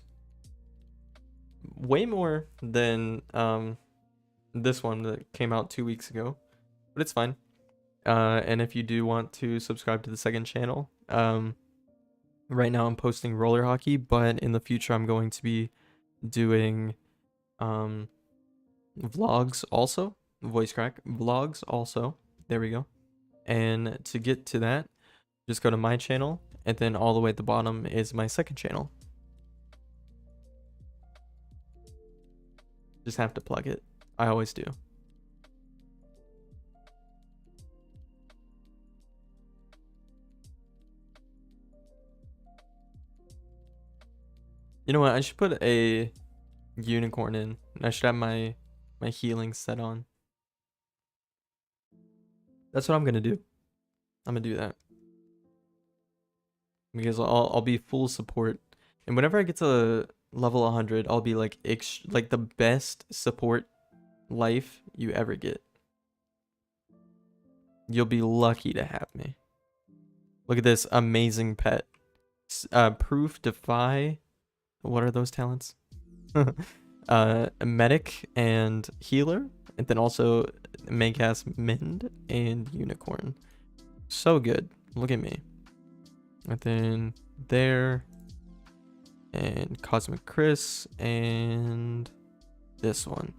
way more than this one that came out 2 weeks ago, but it's fine. And if you do want to subscribe to the second channel, right now I'm posting roller hockey, but in the future I'm going to be doing vlogs also, voice crack vlogs also. There we go. And to get to that, just go to my channel, and then all the way at the bottom is my second channel. Just have to plug it. I always do. You know what? I should put a unicorn in. I should have my healing set on. That's what I'm gonna do. I'm gonna do that because I'll be full support, and whenever I get to level 100, I'll be like the best support life you ever get. You'll be lucky to have me. Look at this amazing pet. Proof, defy. What are those talents? A medic and healer, and then also maincast mend and unicorn. So good. Look at me. And then there, and Cosmic Chris, and this one.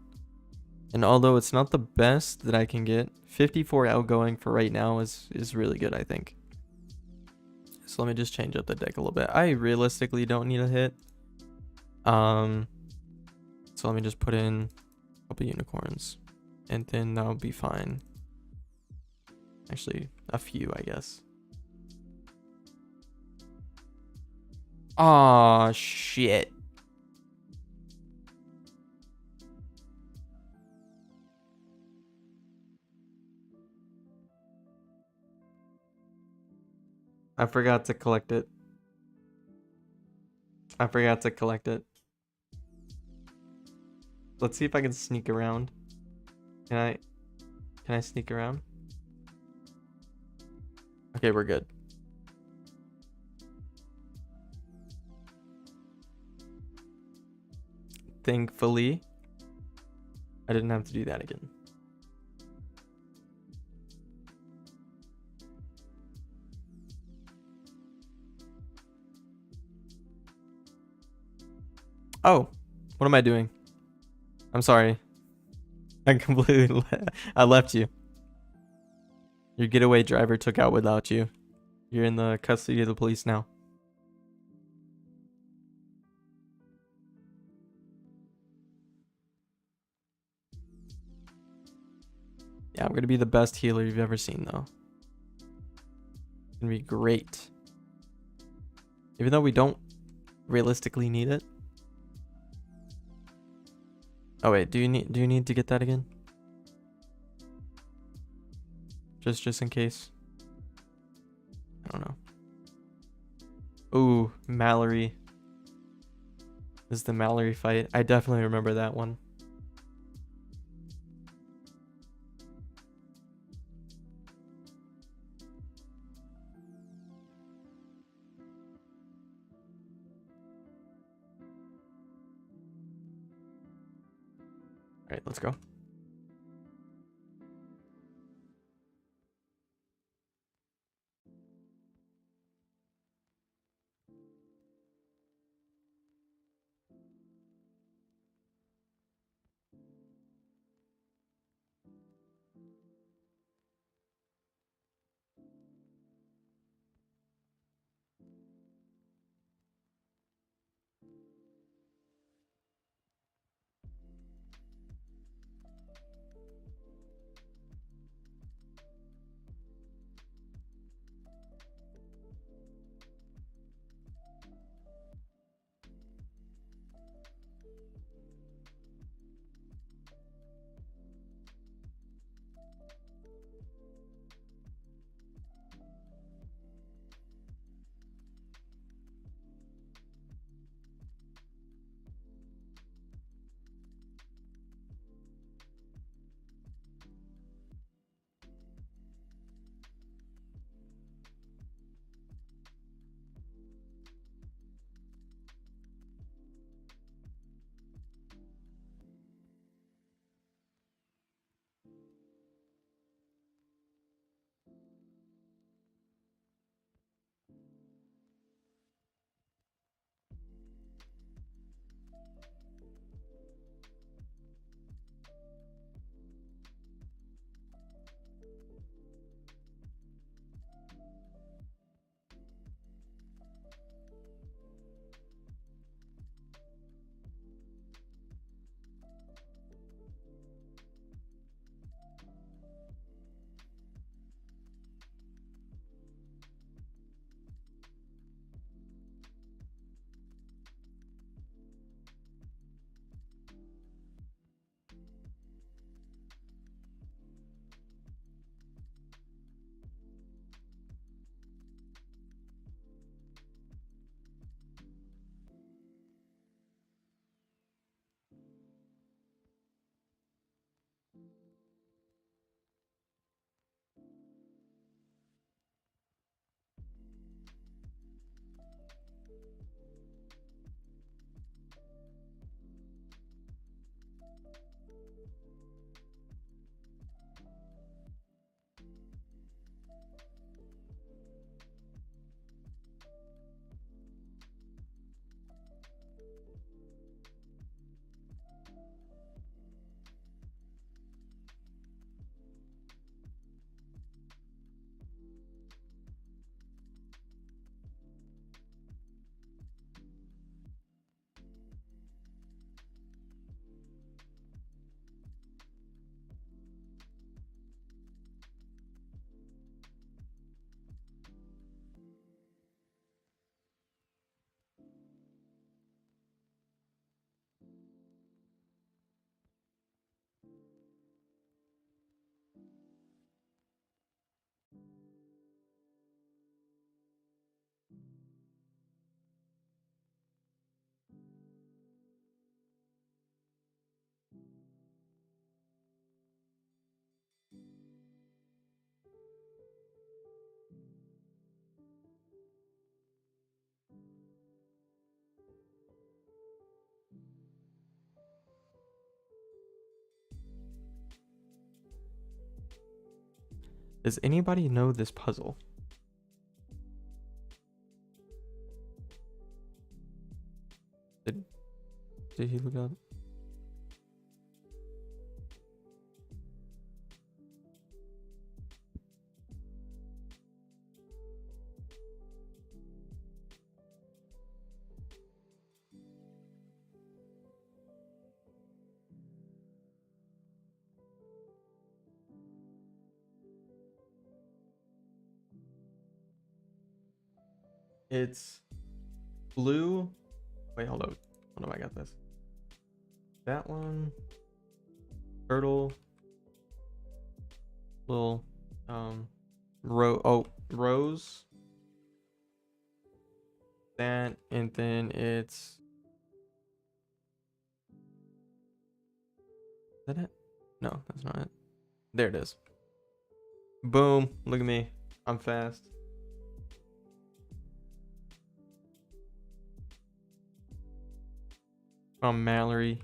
And although it's not the best that I can get, 54 outgoing for right now is really good, I think. So let me just change up the deck a little bit. I realistically don't need a hit. So let me just put in a couple unicorns, and then that'll be fine. Actually, a few, I guess. Aw, shit. I forgot to collect it. I forgot to collect it. Let's see if I can sneak around. Can I sneak around? Okay, we're good. Thankfully, I didn't have to do that again. Oh, what am I doing? I'm sorry. I completely I left you. Your getaway driver took out without you. You're in the custody of the police now. Yeah, I'm gonna be the best healer you've ever seen, though. It's gonna be great. Even though we don't realistically need it. Oh wait, do you need to get that again? Just in case. I don't know. Ooh, Mallory. This is the Mallory fight. I definitely remember that one. All right, let's go. Does anybody know this puzzle? Did he look up? It's blue. Wait, hold up. Hold up, I got this. That one. Turtle. Little rose. That, and then it's, is that it? No, that's not it. There it is. Boom. Look at me. I'm fast. From Mallory.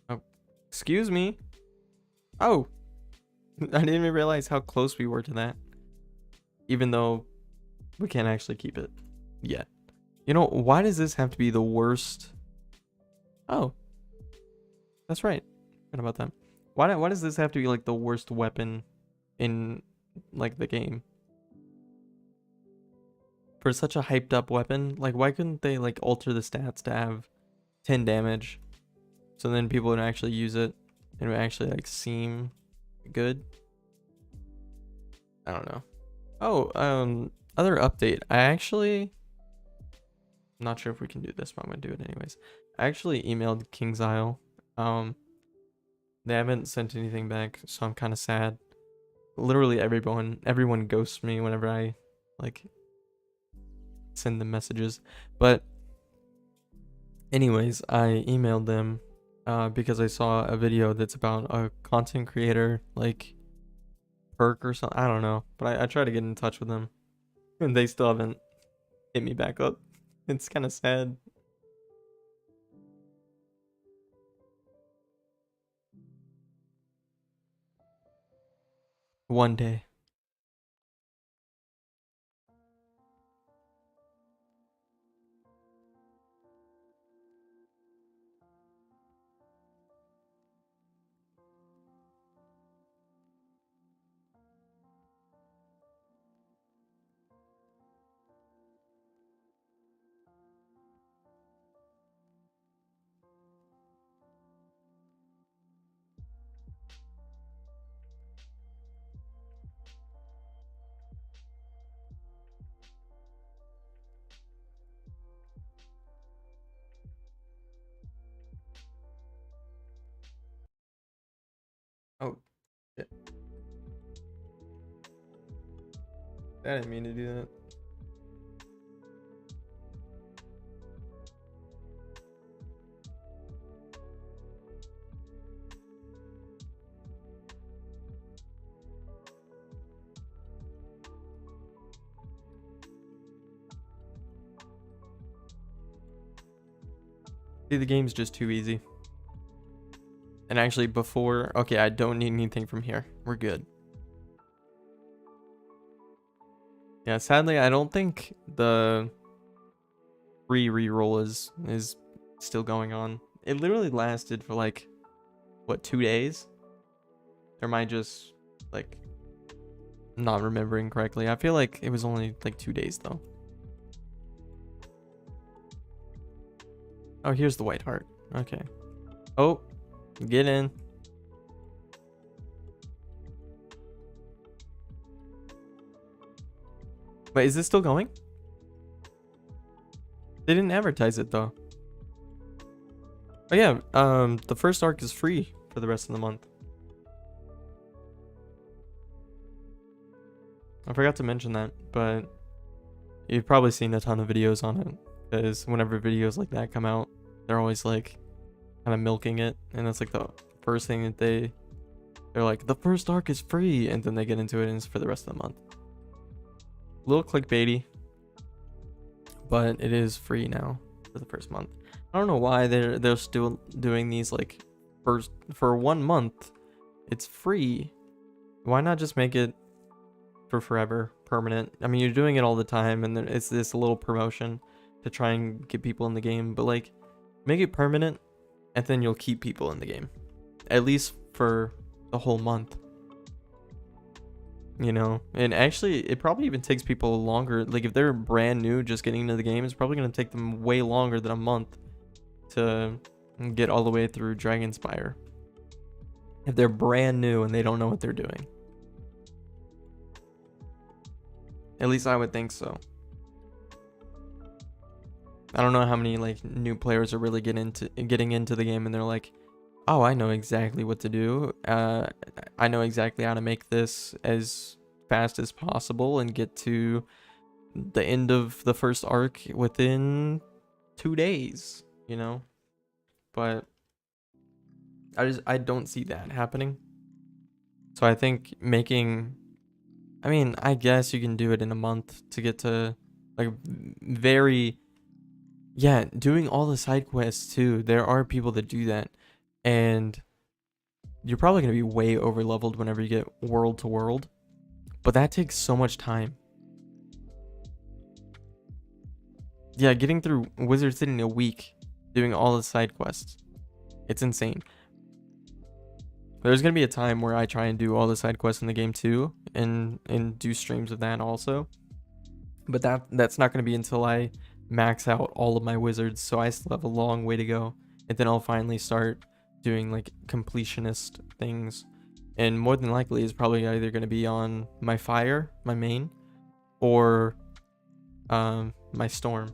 Oh, excuse me. Oh, I didn't even realize how close we were to that. Even though we can't actually keep it yet. You know, why does this have to be the worst? Oh, that's right. Forgot about that. Why does this have to be like the worst weapon in like the game? For such a hyped up weapon, like why couldn't they like alter the stats to have 10 damage so then people would actually use it and it would actually like seem good? I don't know. Oh, other update. I'm not sure if we can do this, but I'm gonna do it anyways. I actually emailed King's Isle. They haven't sent anything back, so I'm kind of sad. Literally everyone ghosts me whenever I like send them messages. But anyways, I emailed them because I saw a video that's about a content creator like perk or something. I don't know, but I tried to get in touch with them and they still haven't hit me back up. It's kind of sad. One day. Oh, shit. I didn't mean to do that. See, the game's just too easy. And actually before, okay, I don't need anything from here. We're good. Yeah, sadly, I don't think the free reroll is still going on. It literally lasted for like, what, 2 days? Or am I just like not remembering correctly? I feel like it was only like 2 days though. Oh, here's the white heart. Okay. Oh, get in. Wait, is this still going? They didn't advertise it though. Oh yeah, the first arc is free for the rest of the month. I forgot to mention that, but you've probably seen a ton of videos on it. Because whenever videos like that come out, they're always like kind of milking it, and that's like the first thing that they're like, the first arc is free, and then they get into it and it's for the rest of the month. A little clickbaity, but it is free now for the first month. I don't know why they're still doing these like for 1 month. It's free, Why not just make it for forever, permanent? I mean, you're doing it all the time, and then it's this little promotion to try and get people in the game, but like, make it permanent, and then you'll keep people in the game, at least for the whole month. You know, and actually, it probably even takes people longer. Like, if they're brand new, just getting into the game, it's probably gonna take them way longer than a month to get all the way through Dragonspire. If they're brand new and they don't know what they're doing. At least I would think so. I don't know how many like new players are really getting into the game and they're like, oh, I know exactly what to do. I know exactly how to make this as fast as possible and get to the end of the first arc within 2 days, you know? But I don't see that happening. So I think I mean, I guess you can do it in a month to get to like yeah, doing all the side quests too. There are people that do that, and you're probably going to be way over leveled whenever you get world to world, but that takes so much time. Yeah, getting through Wizard City in a week, doing all the side quests, it's insane. There's going to be a time where I try and do all the side quests in the game too, and do streams of that also, but that's not going to be until I max out all of my wizards, so I still have a long way to go, and then I'll finally start doing like completionist things, and more than likely it's probably either going to be on my fire, my main, or my storm,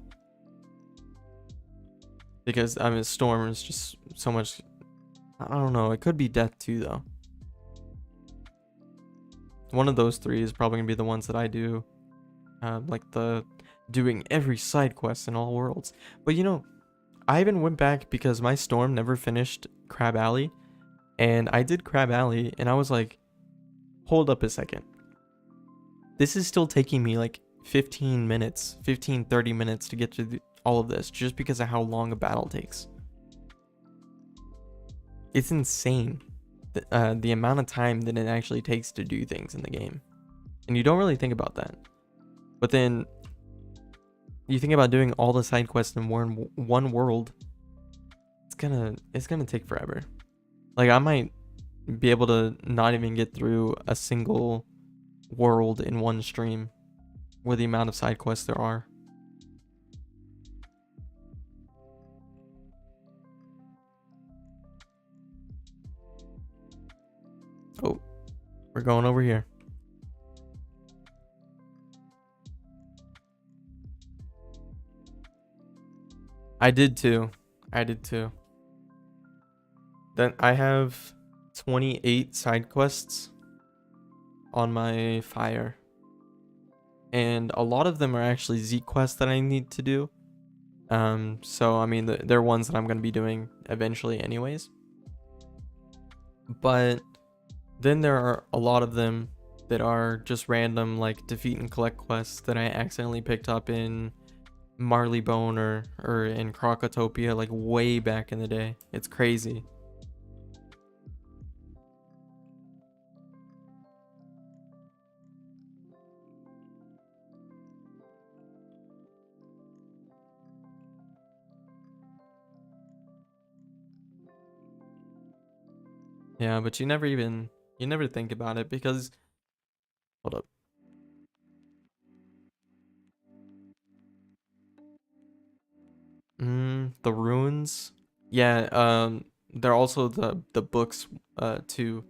because I mean storm is just so much. I don't know, it could be death too though. One of those three is probably gonna be the ones that I do, like the doing every side quest in all worlds. But you know, I even went back because my storm never finished Crab Alley, and I did Crab Alley and I was like, hold up a second, this is still taking me like 30 minutes to get to all of this just because of how long a battle takes. It's insane, the amount of time that it actually takes to do things in the game, and you don't really think about that. But then you think about doing all the side quests in one world, it's gonna take forever. Like, I might be able to not even get through a single world in one stream with the amount of side quests there are. Oh, we're going over here. I did too. Then I have 28 side quests on my fire, and a lot of them are actually Z quests that I need to do. So I mean, they're ones that I'm gonna be doing eventually anyways. But then there are a lot of them that are just random, like defeat and collect quests that I accidentally picked up in Marleybone or in Crocotopia, like way back in the day. It's crazy. Yeah, but you never think about it because, hold up. The runes. Yeah, there are also the books too.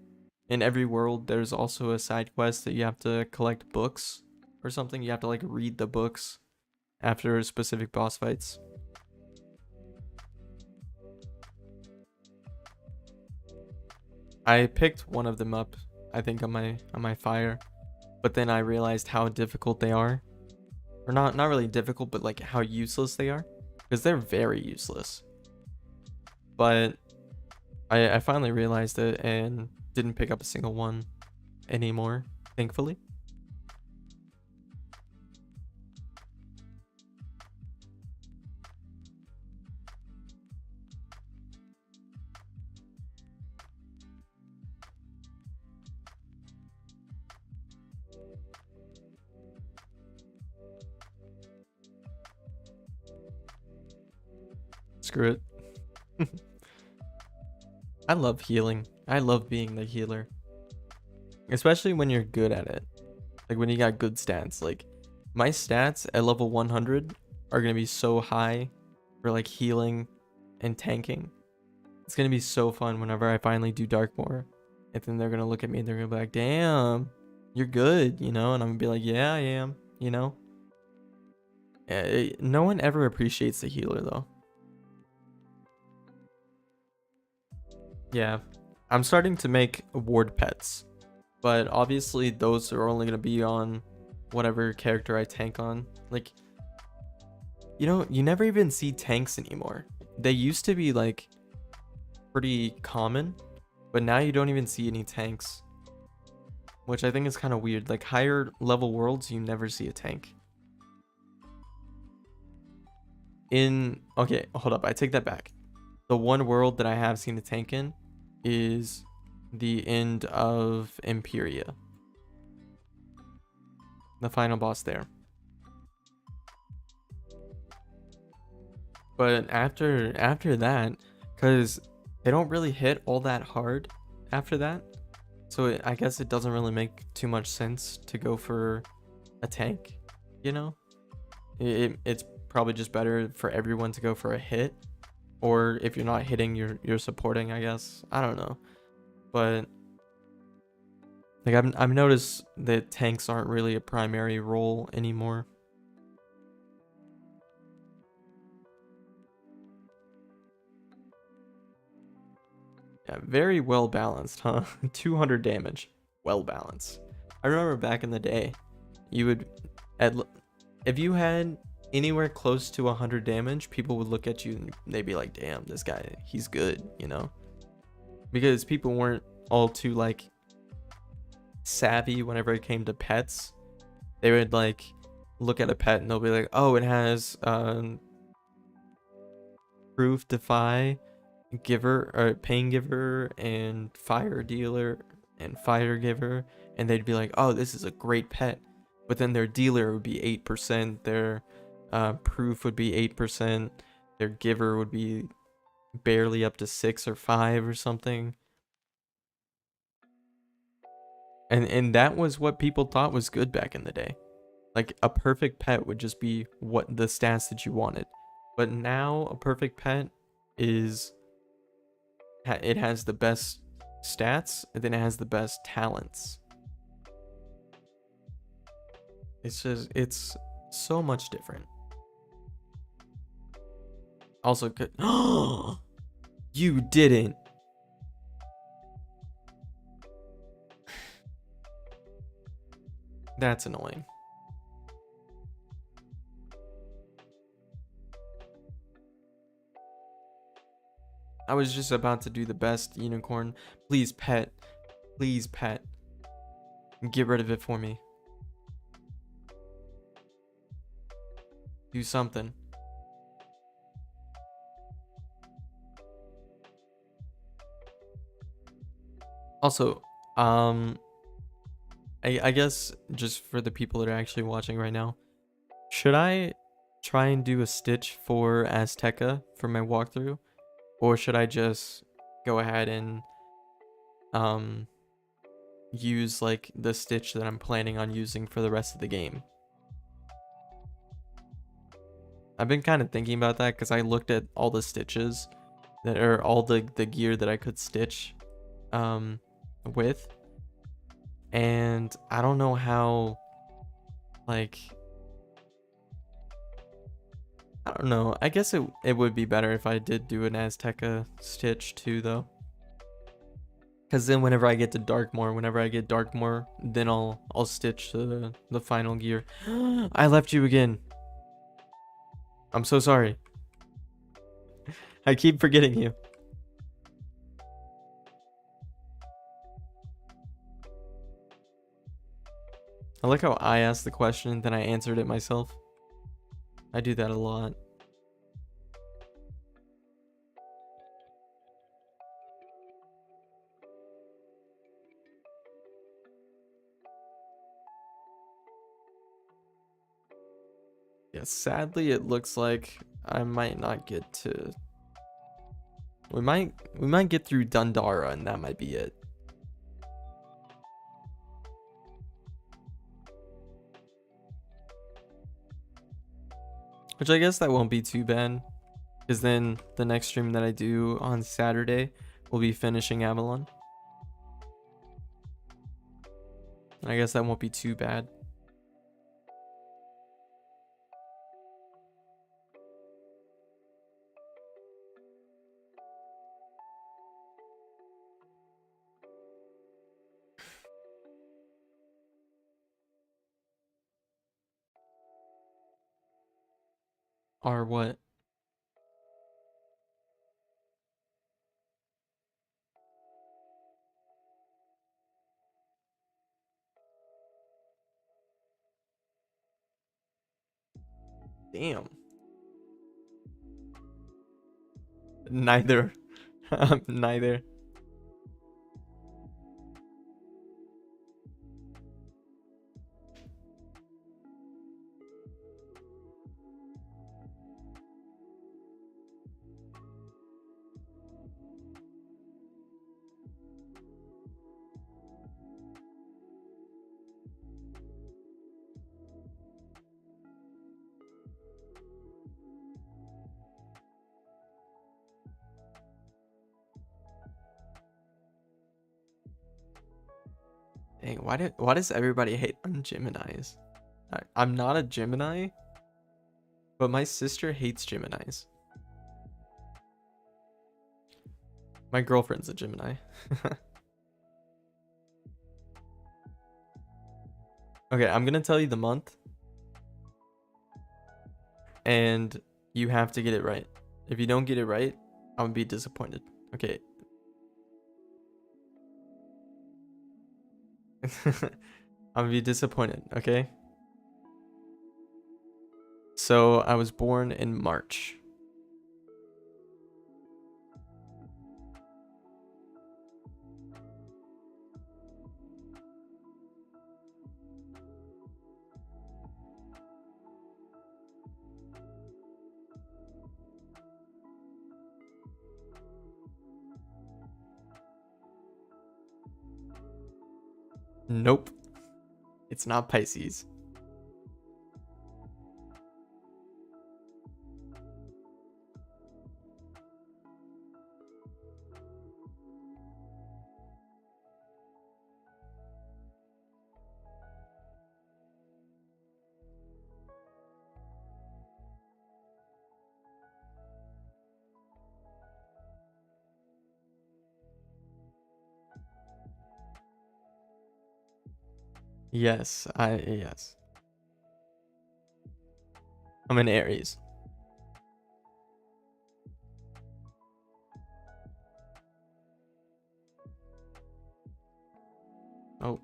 In every world there's also a side quest that you have to collect books or something. You have to like read the books after specific boss fights. I picked one of them up, I think on my fire, but then I realized how difficult they are. Or not really difficult, but like how useless they are, because they're very useless. But I finally realized it and didn't pick up a single one anymore, thankfully. screw it. I love healing. I love being the healer. Especially when you're good at it. Like when you got good stats. Like my stats at level 100 are going to be so high for like healing and tanking. It's going to be so fun whenever I finally do Darkmoor. And then they're going to look at me and they're going to be like, damn, you're good, you know? And I'm going to be like, yeah, I am, you know? No one ever appreciates the healer though. Yeah, I'm starting to make ward pets, but obviously those are only gonna be on whatever character I tank on. Like, you know, you never even see tanks anymore. They used to be like pretty common, but now you don't even see any tanks, which I think is kind of weird. Like higher level worlds, you never see a tank. Okay, hold up, I take that back. The one world that I have seen a tank in is the end of Imperia. The final boss there. But after that, because they don't really hit all that hard after that, so I guess it doesn't really make too much sense to go for a tank, you know? It's probably just better for everyone to go for a hit. Or if you're not hitting, you're supporting, I guess. I don't know. But like I've noticed that tanks aren't really a primary role anymore. Yeah, very well balanced, huh? 200 damage. Well balanced. I remember back in the day, you would if you had anywhere close to 100 damage, people would look at you and they'd be like, damn, this guy, he's good, you know? Because people weren't all too like savvy whenever it came to pets. They would like look at a pet and they'll be like, oh, it has proof defy, giver, or pain giver, and fire dealer and fire giver, and they'd be like, oh, this is a great pet. But then their dealer would be 8%, their proof would be 8%, their giver would be barely up to 6 or 5 or something. And that was what people thought was good back in the day. Like a perfect pet would just be what the stats that you wanted. But now a perfect pet is it has the best stats and then it has the best talents. It's so much different. Also good. You didn't. That's annoying. I was just about to do the best unicorn. Please pet. Please pet. Get rid of it for me. Do something. Also, I guess just for the people that are actually watching right now, should I try and do a stitch for Azteca for my walkthrough? Or should I just go ahead and use like the stitch that I'm planning on using for the rest of the game? I've been kind of thinking about that because I looked at all the stitches that are all the gear that I could stitch with, and I don't know how, like, I don't know. I guess it would be better if I did do an Azteca stitch too, though. Because then whenever I get to Darkmoor, then I'll stitch the final gear. I left you again. I'm so sorry. I keep forgetting you. I like how I asked the question, then I answered it myself. I do that a lot. Yeah, sadly, it looks like I might not get to We might get through Dundara and that might be it. Which I guess that won't be too bad, because then the next stream that I do on Saturday will be finishing Avalon. I guess that won't be too bad. Or what? Damn. Neither. Neither. Dang, why does everybody hate on Geminis? I'm not a Gemini, but my sister hates Geminis. My girlfriend's a Gemini. Okay, I'm gonna tell you the month, and you have to get it right. If you don't get it right, I'm gonna be disappointed. Okay. I'm gonna be disappointed, okay? So I was born in March. Nope. It's not Pisces. Yes. I'm an Aries. Oh.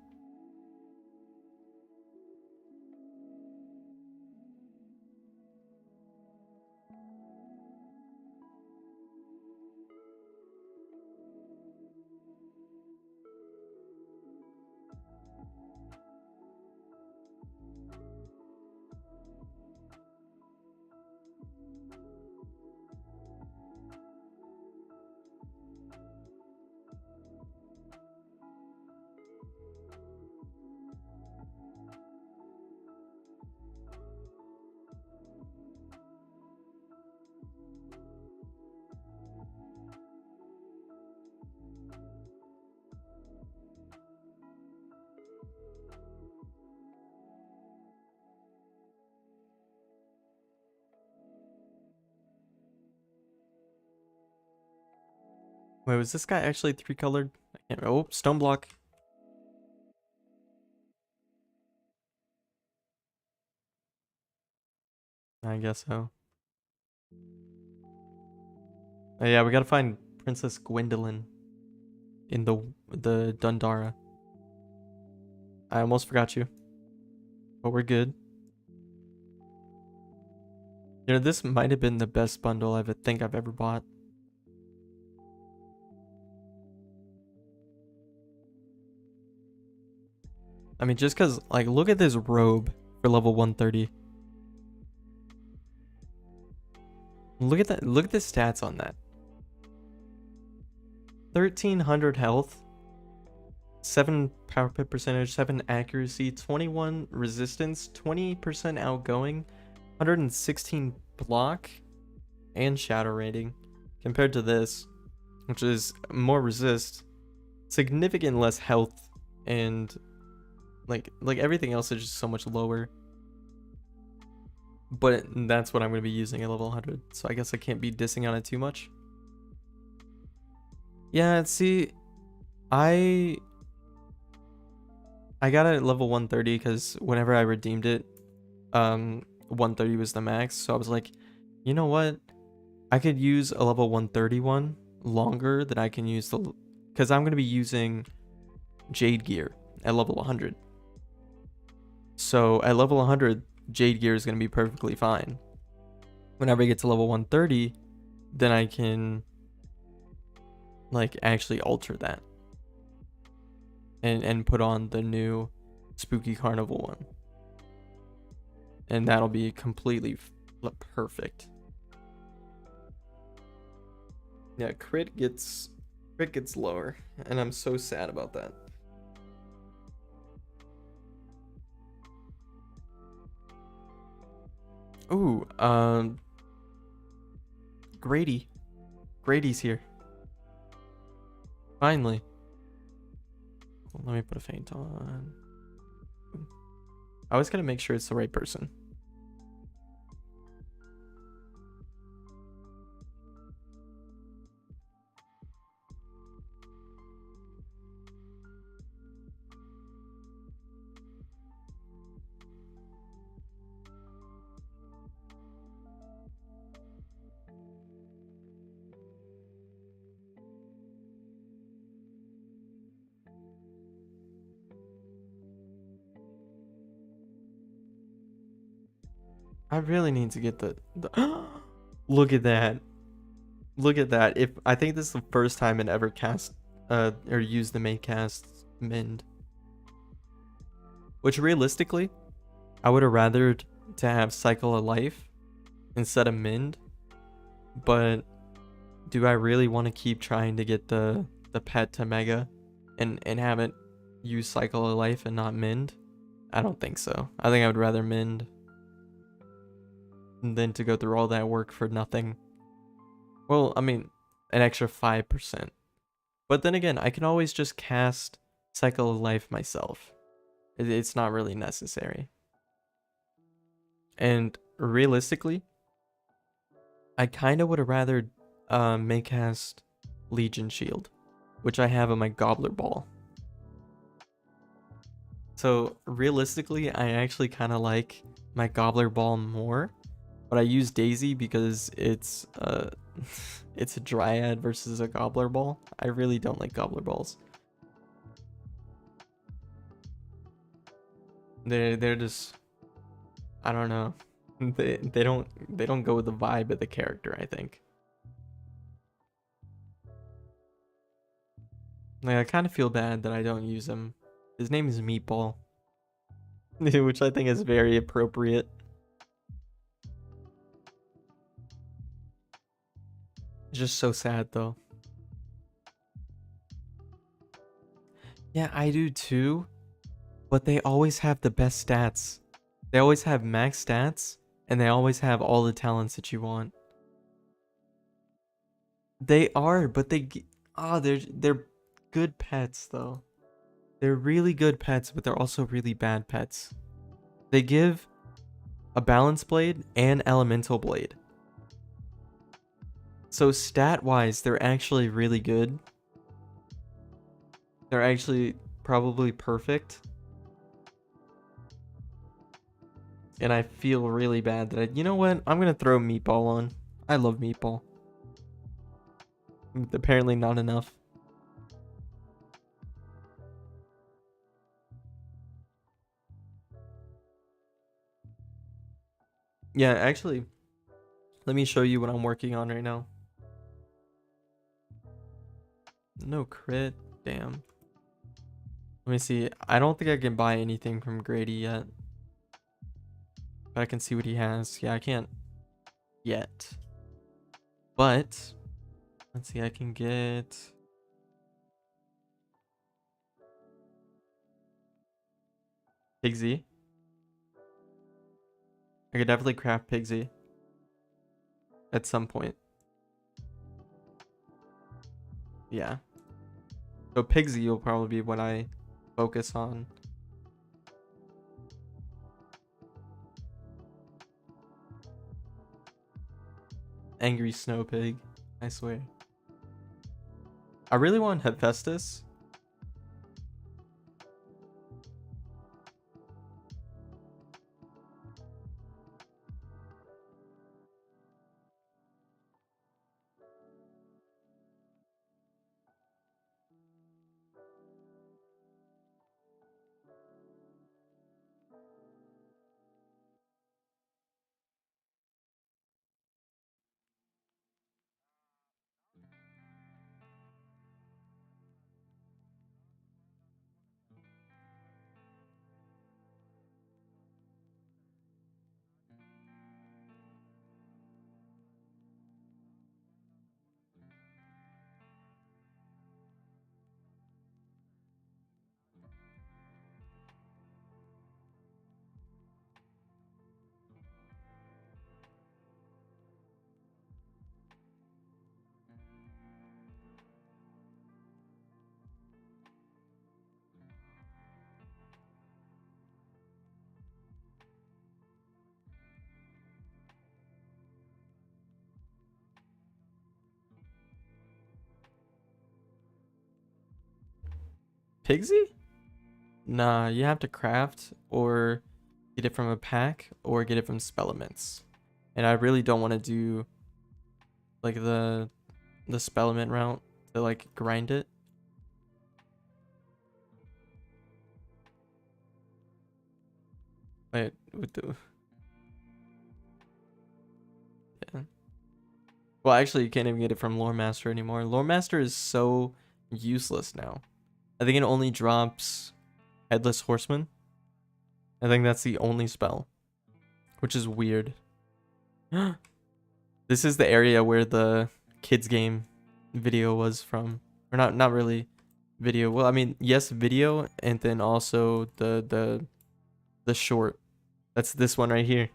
Wait, was this guy actually 3-colored? I can't remember. Oh, stone block. I guess so. Oh, yeah, we gotta find Princess Gwendolyn in the Dundara. I almost forgot you, but we're good. You know, this might have been the best bundle I think I've ever bought. I mean, just because, like, look at this robe for level 130. Look at that. Look at the stats on that. 1300 health, 7 power pit percentage, 7 accuracy, 21 resistance, 20% outgoing, 116 block, and shadow rating. Compared to this, which is more resist, significant less health, and like everything else is just so much lower. But that's what I'm going to be using at level 100, so I guess I can't be dissing on it too much. Yeah, see, I got it at level 130 because whenever I redeemed it, 130 was the max. So I was like, you know what? I could use a level 131 longer than I can use the... Because I'm going to be using Jade Gear at level 100. So at level 100, Jade Gear is going to be perfectly fine. Whenever I get to level 130, then I can like actually alter that and put on the new Spooky Carnival one, and that'll be completely perfect. Yeah, crit gets lower, and I'm so sad about that. Ooh, Grady's here. Finally. Let me put a feint on. I always gotta make sure it's the right person. I really need to get the look at that. Look at that. If I think this is the first time it ever cast or used the main cast Mind. Which realistically, I would have rathered to have Cycle of Life instead of Mind. But do I really want to keep trying to get the pet to Mega and have it use Cycle of Life and not Mind? I don't think so. I think I would rather Mind than to go through all that work for nothing. Well, I mean, an extra 5%. But then again, I can always just cast Cycle of Life myself. It's not really necessary. And realistically, I kind of would have rather make cast Legion Shield, which I have on my Gobbler Ball. So realistically, I actually kind of like my Gobbler Ball more. But I use Daisy because it's it's a Dryad versus a Gobbler Ball. I really don't like Gobbler Balls. They're just, I don't know. They don't go with the vibe of the character, I think. Like, I kind of feel bad that I don't use him. His name is Meatball, which I think is very appropriate. It's just so sad though. Yeah, I do too. But they always have the best stats. They always have max stats, and they always have all the talents that you want. They are, but they're good pets though. They're really good pets, but they're also really bad pets. They give a Balance Blade and Elemental Blade. So stat-wise, they're actually really good. They're actually probably perfect. And I feel really bad that you know what? I'm going to throw Meatball on. I love Meatball. Apparently not enough. Yeah, actually, let me show you what I'm working on right now. No crit. Damn. Let me see. I don't think I can buy anything from Grady yet. But I can see what he has. Yeah, I can't yet. But let's see. I can get Pigsy. I could definitely craft Pigsy at some point. Yeah. So Pigsy will probably be what I focus on. Angry snow pig, I swear. I really want Hephaestus. Pigsy? Nah, you have to craft or get it from a pack or get it from Spellements. And I really don't want to do like the Spellament route to like grind it. Wait, with the yeah. Well, actually, you can't even get it from Lore Master anymore. Lore Master is so useless now. I think it only drops Headless Horseman. I think that's the only spell, which is weird. This is the area where the kids game video was from, or not really video. Well, I mean, yes, video, and then also the short. That's this one right here.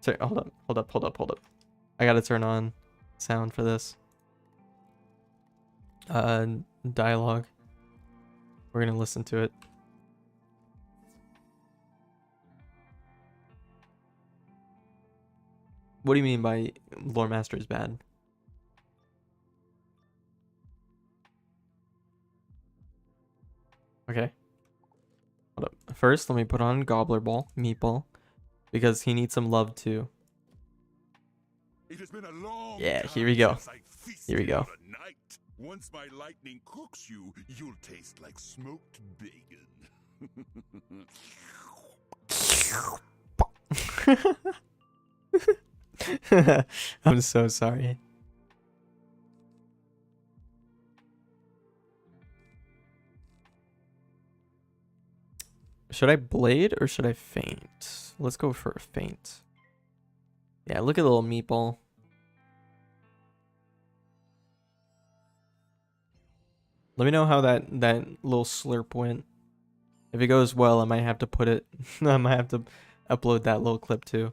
Sorry, hold up. I gotta turn on sound for this. Dialogue. We're gonna listen to it. What do you mean by Lore Master is bad? Okay. Hold up. First, let me put on Gobbler Ball, Meatball, because he needs some love too. It has been a long Yeah, here we go. time since I Here we feasted go. on a night. Once my lightning cooks you, you'll taste like smoked bacon. I'm so sorry. Should I blade or should I faint? Let's go for a faint. Yeah, look at the little meatball. Let me know how that little slurp went. If it goes well, I might have to put it. I might have to upload that little clip too.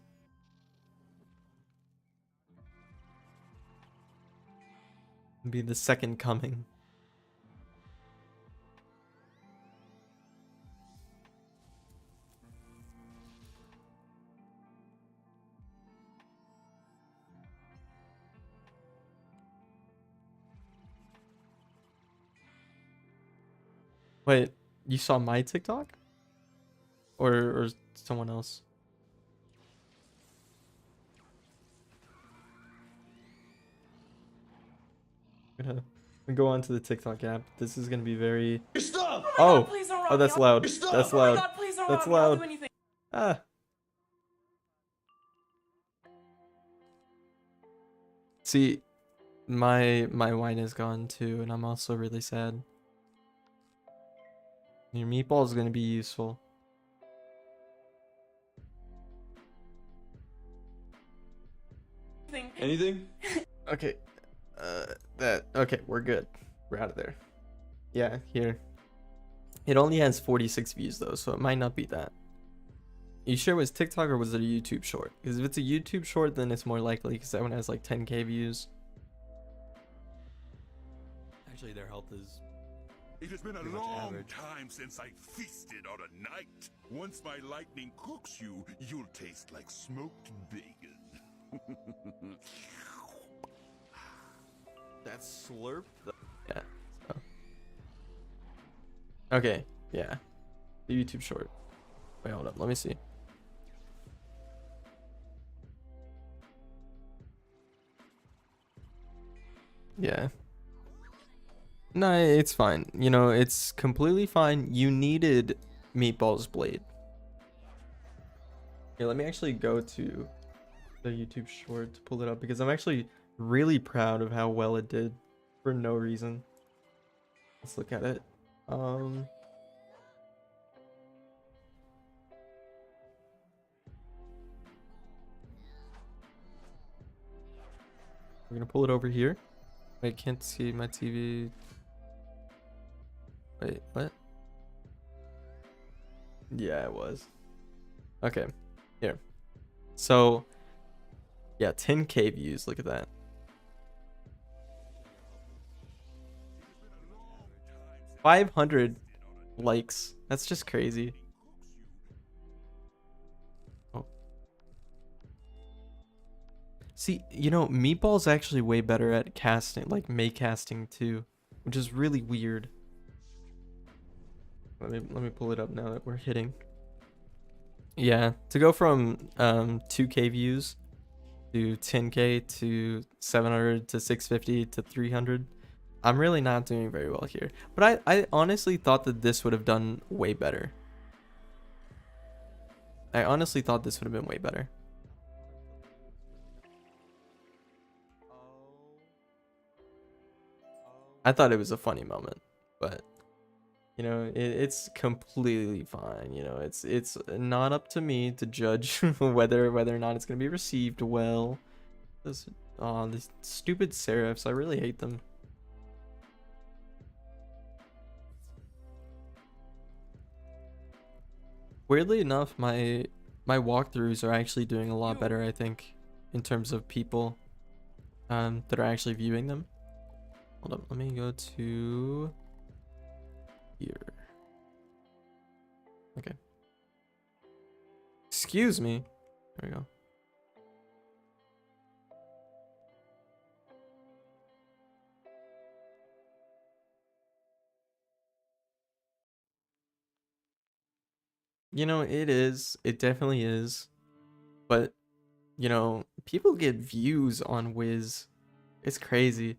Be the second coming. Wait, you saw my TikTok? Or someone else? I'm gonna go on to the TikTok app. This is gonna be very. Stop! Oh, Please don't rob oh, that's me. loud. Stop! That's Oh my loud. God, please don't That's rob me. I'll loud. do anything. Ah. See, my wine is gone too, and I'm also really sad. Your meatball is gonna be useful. Anything? Okay. Okay, we're good. We're out of there. Yeah, here. It only has 46 views though, so it might not be that. You sure it was TikTok or was it a YouTube short? Because if it's a YouTube short, then it's more likely because that one has like 10k views. Actually, their health is... It has been a Pretty much long average. time since I feasted on a knight. Once my lightning cooks you, you'll taste like smoked bacon. That's slurp? Yeah. So. Okay, yeah. The YouTube short. Wait, hold up. Let me see. Yeah. No, it's fine. You know, it's completely fine. You needed Meatball's Blade. Here, let me actually go to the YouTube short to pull it up because I'm actually really proud of how well it did for no reason. Let's look at it. We're gonna pull it over here. I can't see my TV. Wait, what? Yeah, it was. Okay, here. So, yeah, 10k views. Look at that. 500 likes. That's just crazy. Oh. See, you know, Meatball's actually way better at casting, like May casting too, which is really weird. Let me pull it up now that we're hitting. Yeah, to go from 2k views to 10k to 700 to 650 to 300. I'm really not doing very well here. But I honestly thought that this would have done way better. I honestly thought this would have been way better. I thought it was a funny moment, but you know, it's completely fine. You know, it's not up to me to judge whether or not it's gonna be received well. These stupid serifs, I really hate them. Weirdly enough, my walkthroughs are actually doing a lot better, I think, in terms of people that are actually viewing them. Hold up, let me go to here. Okay. Excuse me. There we go. You know, it is. It definitely is. But, you know, people get views on Wiz. It's crazy.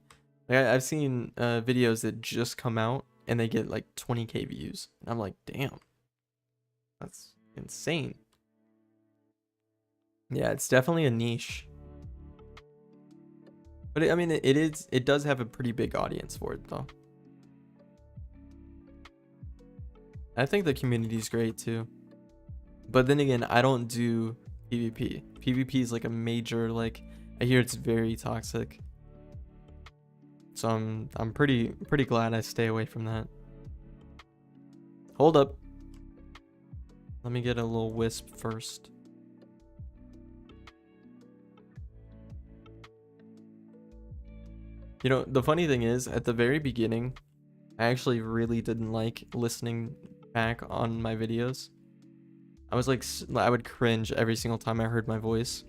Like, I've seen videos that just come out and they get like 20k views. And I'm like, damn. That's insane. Yeah, it's definitely a niche. But I mean, it does have a pretty big audience for it though. I think the community is great too. But then again, I don't do PvP. PvP is like a major, like, I hear it's very toxic. So I'm pretty glad I stay away from that. Hold up. Let me get a little wisp first. You know, the funny thing is, at the very beginning, I actually really didn't like listening back on my videos. I was like, I would cringe every single time I heard my voice.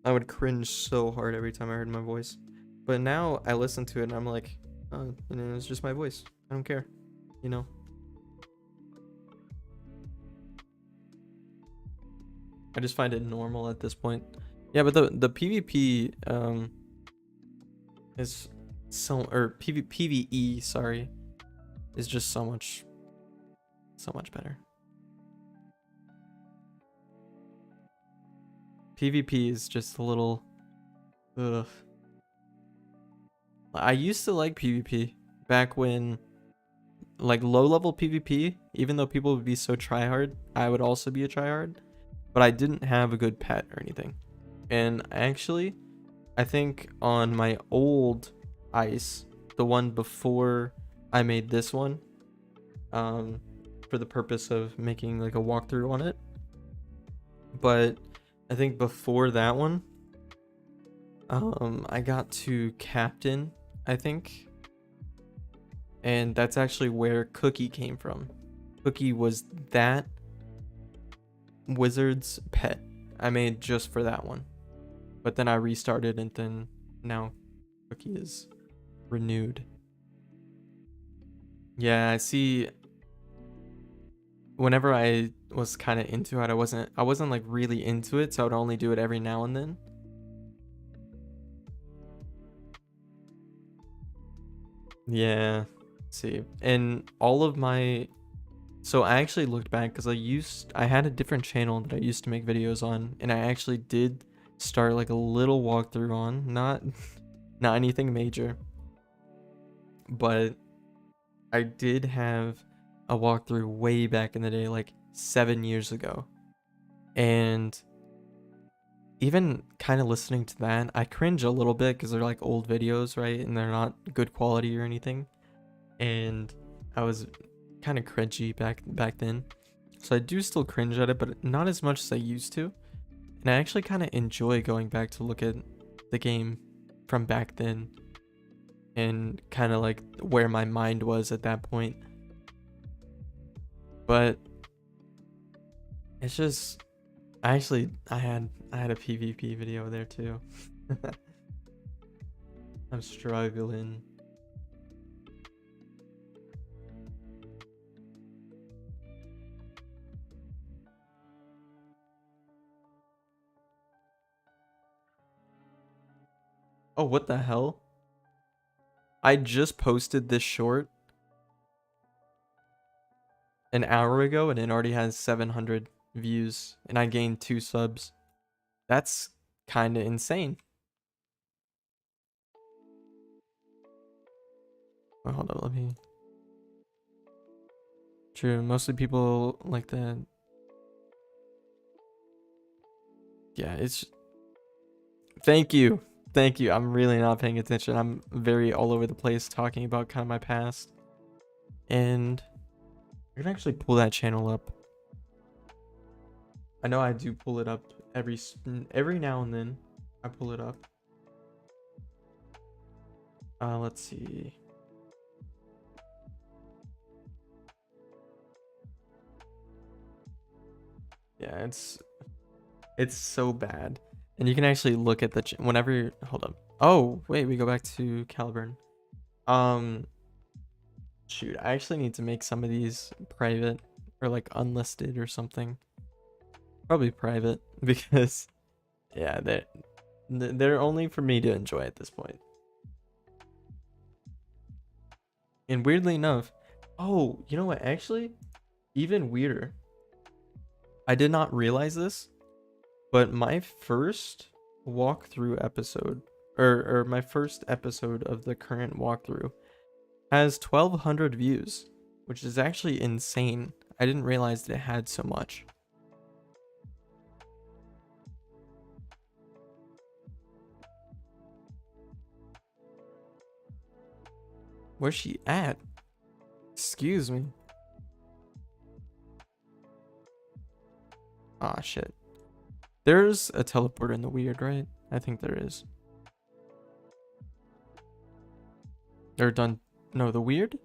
I would cringe so hard every time I heard my voice. But now I listen to it and I'm like, oh, you know, it's just my voice. I don't care, you know. I just find it normal at this point. Yeah, but the PvP is so, or PvE, sorry, is just so much better. PvP is just a little, ugh. I used to like PvP back when, like, low level PvP, even though people would be so tryhard, I would also be a tryhard, but I didn't have a good pet or anything. And actually, I think on my old ice, the one before I made this one for the purpose of making like a walkthrough on it. But I think before that one, I got to Captain, I think. And that's actually where Cookie came from. Cookie was that wizard's pet I made just for that one. But then I restarted, and then now Cookie is renewed. Yeah, I see. Whenever I was kind of into it, I wasn't like really into it, so I would only do it every now and then. Yeah, let's see. And all of my, so I actually looked back because I had a different channel that I used to make videos on, and I actually did start like a little walkthrough on, not not anything major, but I did have a walkthrough way back in the day, like 7 years ago. And even kind of listening to that, I cringe a little bit because they're like old videos, right? And they're not good quality or anything. And I was kind of cringy back then. So I do still cringe at it, but not as much as I used to. And I actually kind of enjoy going back to look at the game from back then and kind of like where my mind was at that point. But it's just, I had a PvP video there too. I'm struggling. Oh, what the hell? I just posted this short an hour ago and it already has 700 views and I gained 2 subs. That's kind of insane. Oh, hold on, let me. True, mostly people like that. Yeah, it's. Thank you. Thank you. I'm really not paying attention. I'm very all over the place talking about kind of my past. And I can actually pull that channel up. I know I do pull it up every now and then. I pull it up. Let's see. Yeah, it's so bad. And you can actually look at the whenever hold up. Oh, wait, we go back to Caliburn. Shoot, I actually need to make some of these private or like unlisted or something. Probably private because yeah, they're only for me to enjoy at this point. And weirdly enough, oh, you know what? Actually, even weirder. I did not realize this, but my first walkthrough episode, or my first episode of the current walkthrough, has 1,200 views, which is actually insane. I didn't realize that it had so much. Where's she at? Excuse me. Ah, shit. There's a teleporter in the weird, right? I think there is. They're done. No, the weird?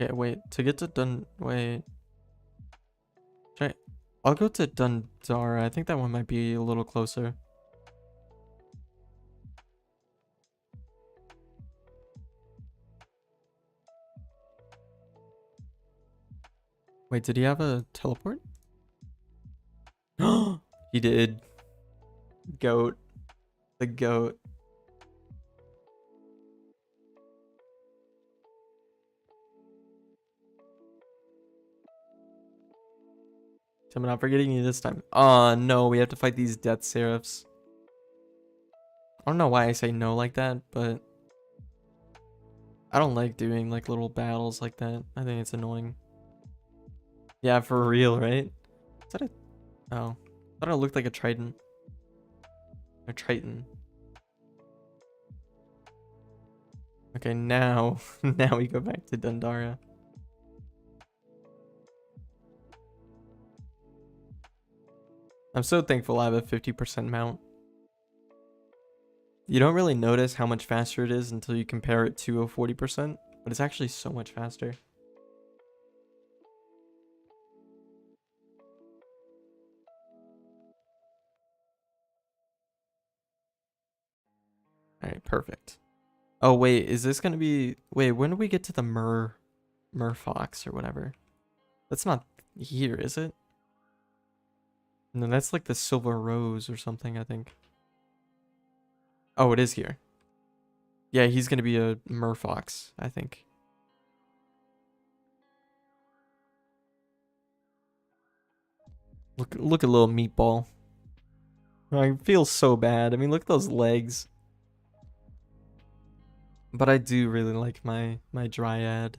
Okay, wait. To get to wait. I'll go to Dundara. I think that one might be a little closer. Wait, did he have a teleport? He did. Goat. The goat. I'm not forgetting you this time. Oh no, we have to fight these death seraphs. I don't know why I say no like that, but I don't like doing like little battles like that. I think it's annoying. Yeah, for real, right? Is that a... Oh. I thought it looked like a trident. A triton. Okay, now now we go back to Dundara. I'm so thankful I have a 50% mount. You don't really notice how much faster it is until you compare it to a 40%, but it's actually so much faster. All right, perfect. Oh wait, is this gonna be? Wait, when do we get to the Merfox or whatever? That's not here, is it? No, that's like the Silver Rose or something, I think. Oh, it is here. Yeah, he's gonna be a Merfox, I think. Look at little meatball. I feel so bad. I mean, look at those legs. But I do really like my Dryad.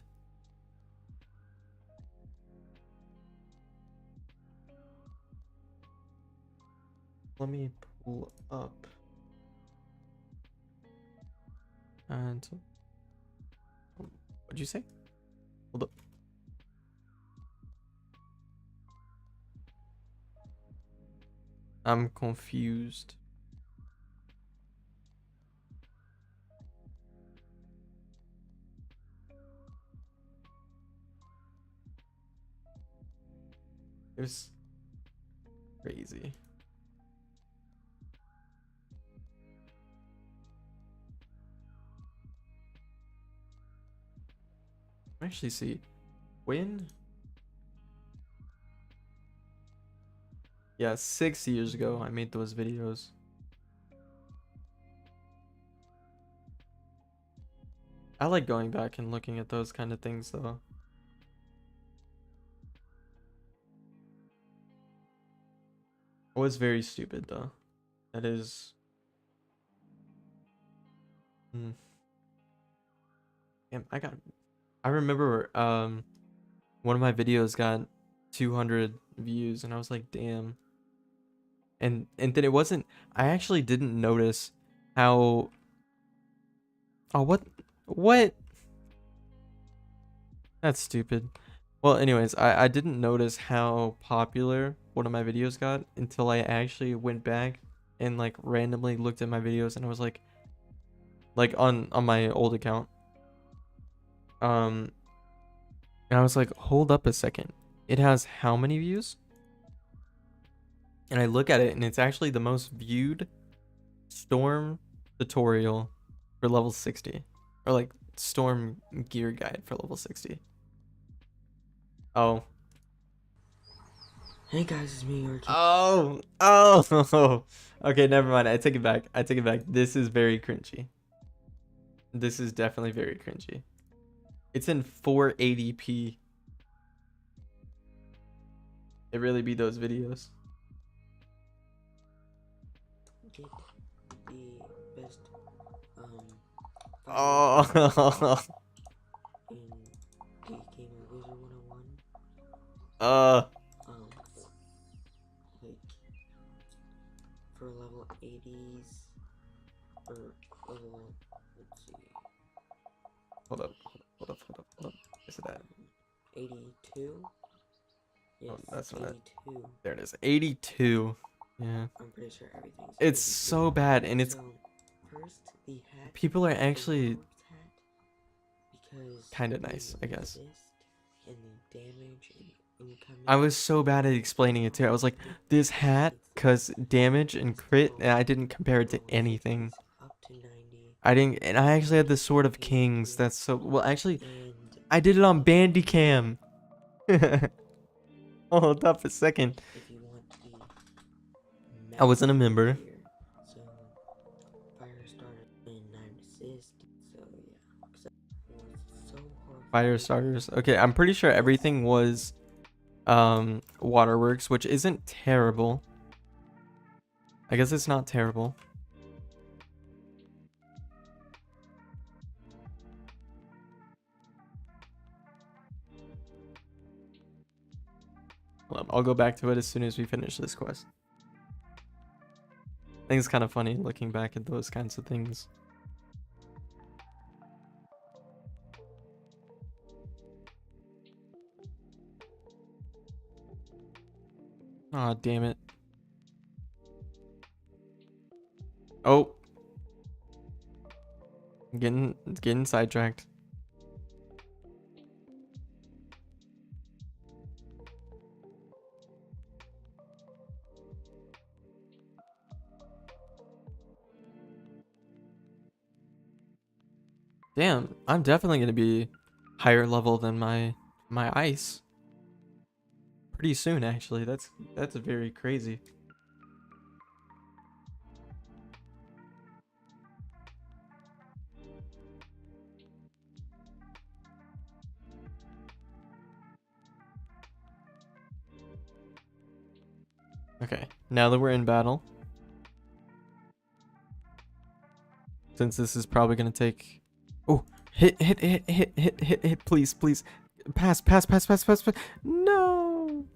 Let me pull up. And what'd you say? Hold up. I'm confused. It was crazy. Actually, see when. Yeah, 6 years ago I made those videos. I like going back and looking at those kind of things though. It was very stupid though. That is. Damn, I remember one of my videos got 200 views and I was like, damn. And then it wasn't, I actually didn't notice how. Oh, what? That's stupid. Well, anyways, I didn't notice how popular one of my videos got until I actually went back and like randomly looked at my videos and I was like on my old account. And I was like, hold up a second. It has how many views? And I look at it and it's actually the most viewed storm tutorial for level 60. Or like storm gear guide for level 60. Oh. Hey guys, it's me, Yorkie. Oh. Okay, never mind. I take it back. This is very cringy. This is definitely very cringy. It's in 480p. It really be those videos. Get the best Oh. in the game of Wizard101. Like for level 80s or level, let's see. Hold up. Is it that? 82? Yes, Oh, that's what 82. There it is. 82. Yeah. I'm pretty sure everything's It's 82. so bad and it's So, first, the hat people are is the actually warped hat because kind of the nice, I guess. resist and the damage and incoming. I was so bad at explaining it too. I was like, this hat, cause damage and crit, and I didn't compare it to anything. Up to 90. And I actually had the Sword of Kings. That's so, well, actually, And I did it on Bandicam. Hold up a second. if you want to be I wasn't a member. here, so fire starter and 9 resist. So yeah, 'cause it was so hard. Fire starters. Okay, I'm pretty sure everything was Waterworks, which isn't terrible. I guess it's not terrible. Hold up, I'll go back to it as soon as we finish this quest. I think it's kind of funny looking back at those kinds of things. Aw, damn it. Oh. Getting sidetracked. Damn, I'm definitely gonna be higher level than my ice. Pretty soon, actually. That's very crazy. Okay, now that we're in battle, since this is probably gonna take. Oh, hit, please, please, pass. No.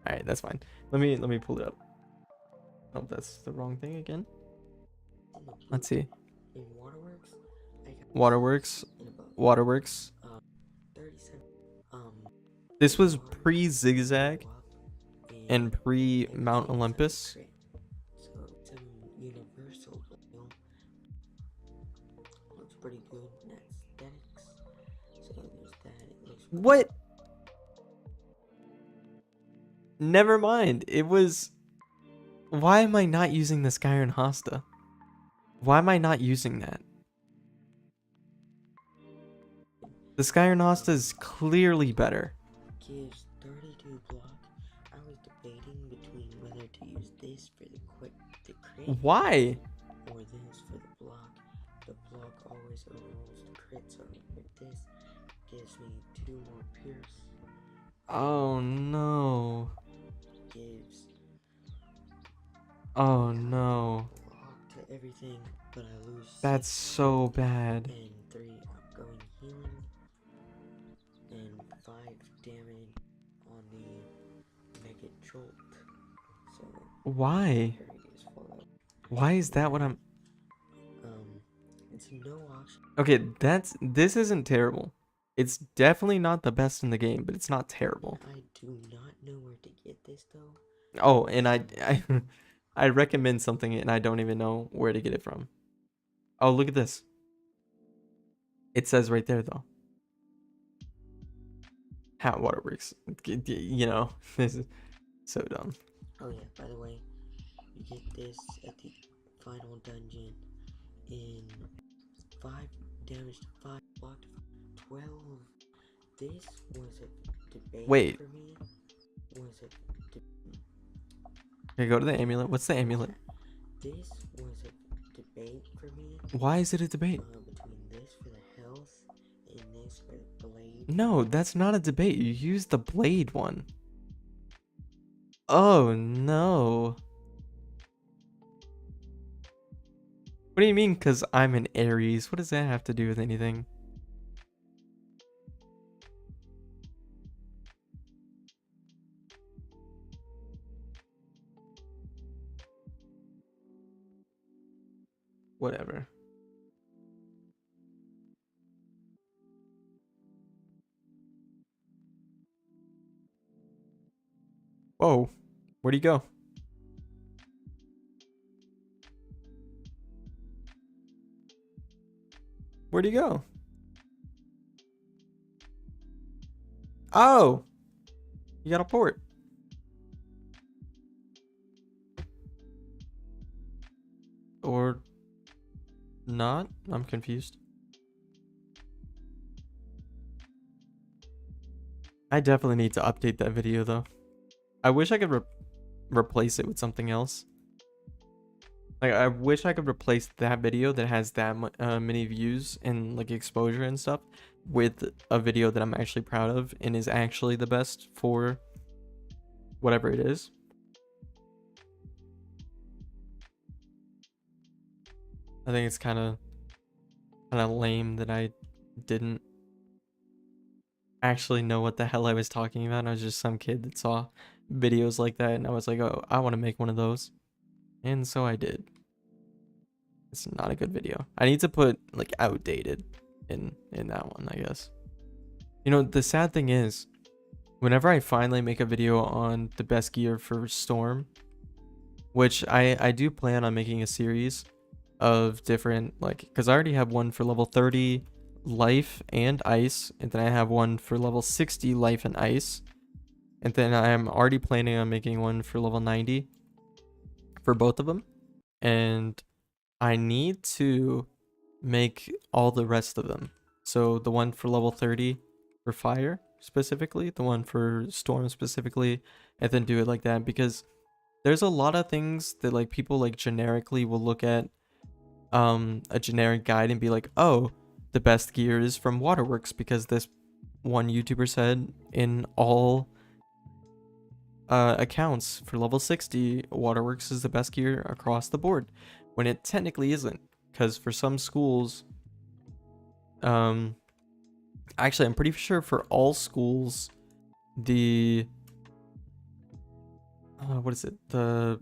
All right, that's fine. Let me pull it up. Oh, that's the wrong thing again. Let's see. In Waterworks, I got Waterworks, in about Waterworks. 37. This was Water pre-zigzag go up and pre-Mount everything's like a Olympus. crit. So it's universal, but, looks pretty good in aesthetics. So there's that. It looks What? Never mind. It was. Why am I not using the Skyrim Hosta? Why am I not using that? The Skyrim Hosta is clearly better. gives 32 block. I was debating between whether to use this for the crit Why? or this for the block. The block always overrolls the crit, so with this gives me 2 more pierce. Oh no. Gives Oh no. block to everything, but I lose That's 6 so bad. and 3 outgoing healing and 5 damage on the Mega Jolt. So Why? parry is full up. Why is that what I'm. It's no option. Okay, this isn't terrible. It's definitely not the best in the game, but it's not terrible. I do not know where to get this though. Oh, and I recommend something and I don't even know where to get it from. Oh, look at this. It says right there though. How Waterworks. You know, this is so dumb. Oh yeah, by the way, you get this at the final dungeon in 5 damage to 5 block to 12. This was a debate Wait. for me. Was a Okay, go to the amulet. What's the amulet? This was a debate for me. Why is it a debate? Between this for the health and this for the blade. No, that's not a debate. You use the blade one. Oh no. What do you mean? Because I'm an Aries. What does that have to do with anything? Whatever. Whoa. Where'd he go? Where'd he go? Oh! You got a port. Or not? I'm confused. I definitely need to update that video though. I wish I could replace it with something else. Like, I wish I could replace that video that has that many views and like exposure and stuff with a video that I'm actually proud of and is actually the best for whatever it is. I think it's kind of lame that I didn't actually know what the hell I was talking about. I was just some kid that saw videos like that and I was like, oh, I want to make one of those. And so I did. It's not a good video. I need to put like outdated in that one, I guess. You know, the sad thing is whenever I finally make a video on the best gear for Storm, which I do plan on making a series of different, like, because I already have one for level 30 life and ice, and then I have one for level 60 life and ice, and then I'm already planning on making one for level 90 for both of them, and I need to make all the rest of them. So the one for level 30 for fire specifically, the one for storm specifically, and then do it like that, because there's a lot of things that like people like generically will look at a generic guide and be like, oh, the best gear is from Waterworks because this one YouTuber said in all accounts for level 60 Waterworks is the best gear across the board, when it technically isn't, because for some schools, actually I'm pretty sure for all schools the what is it, the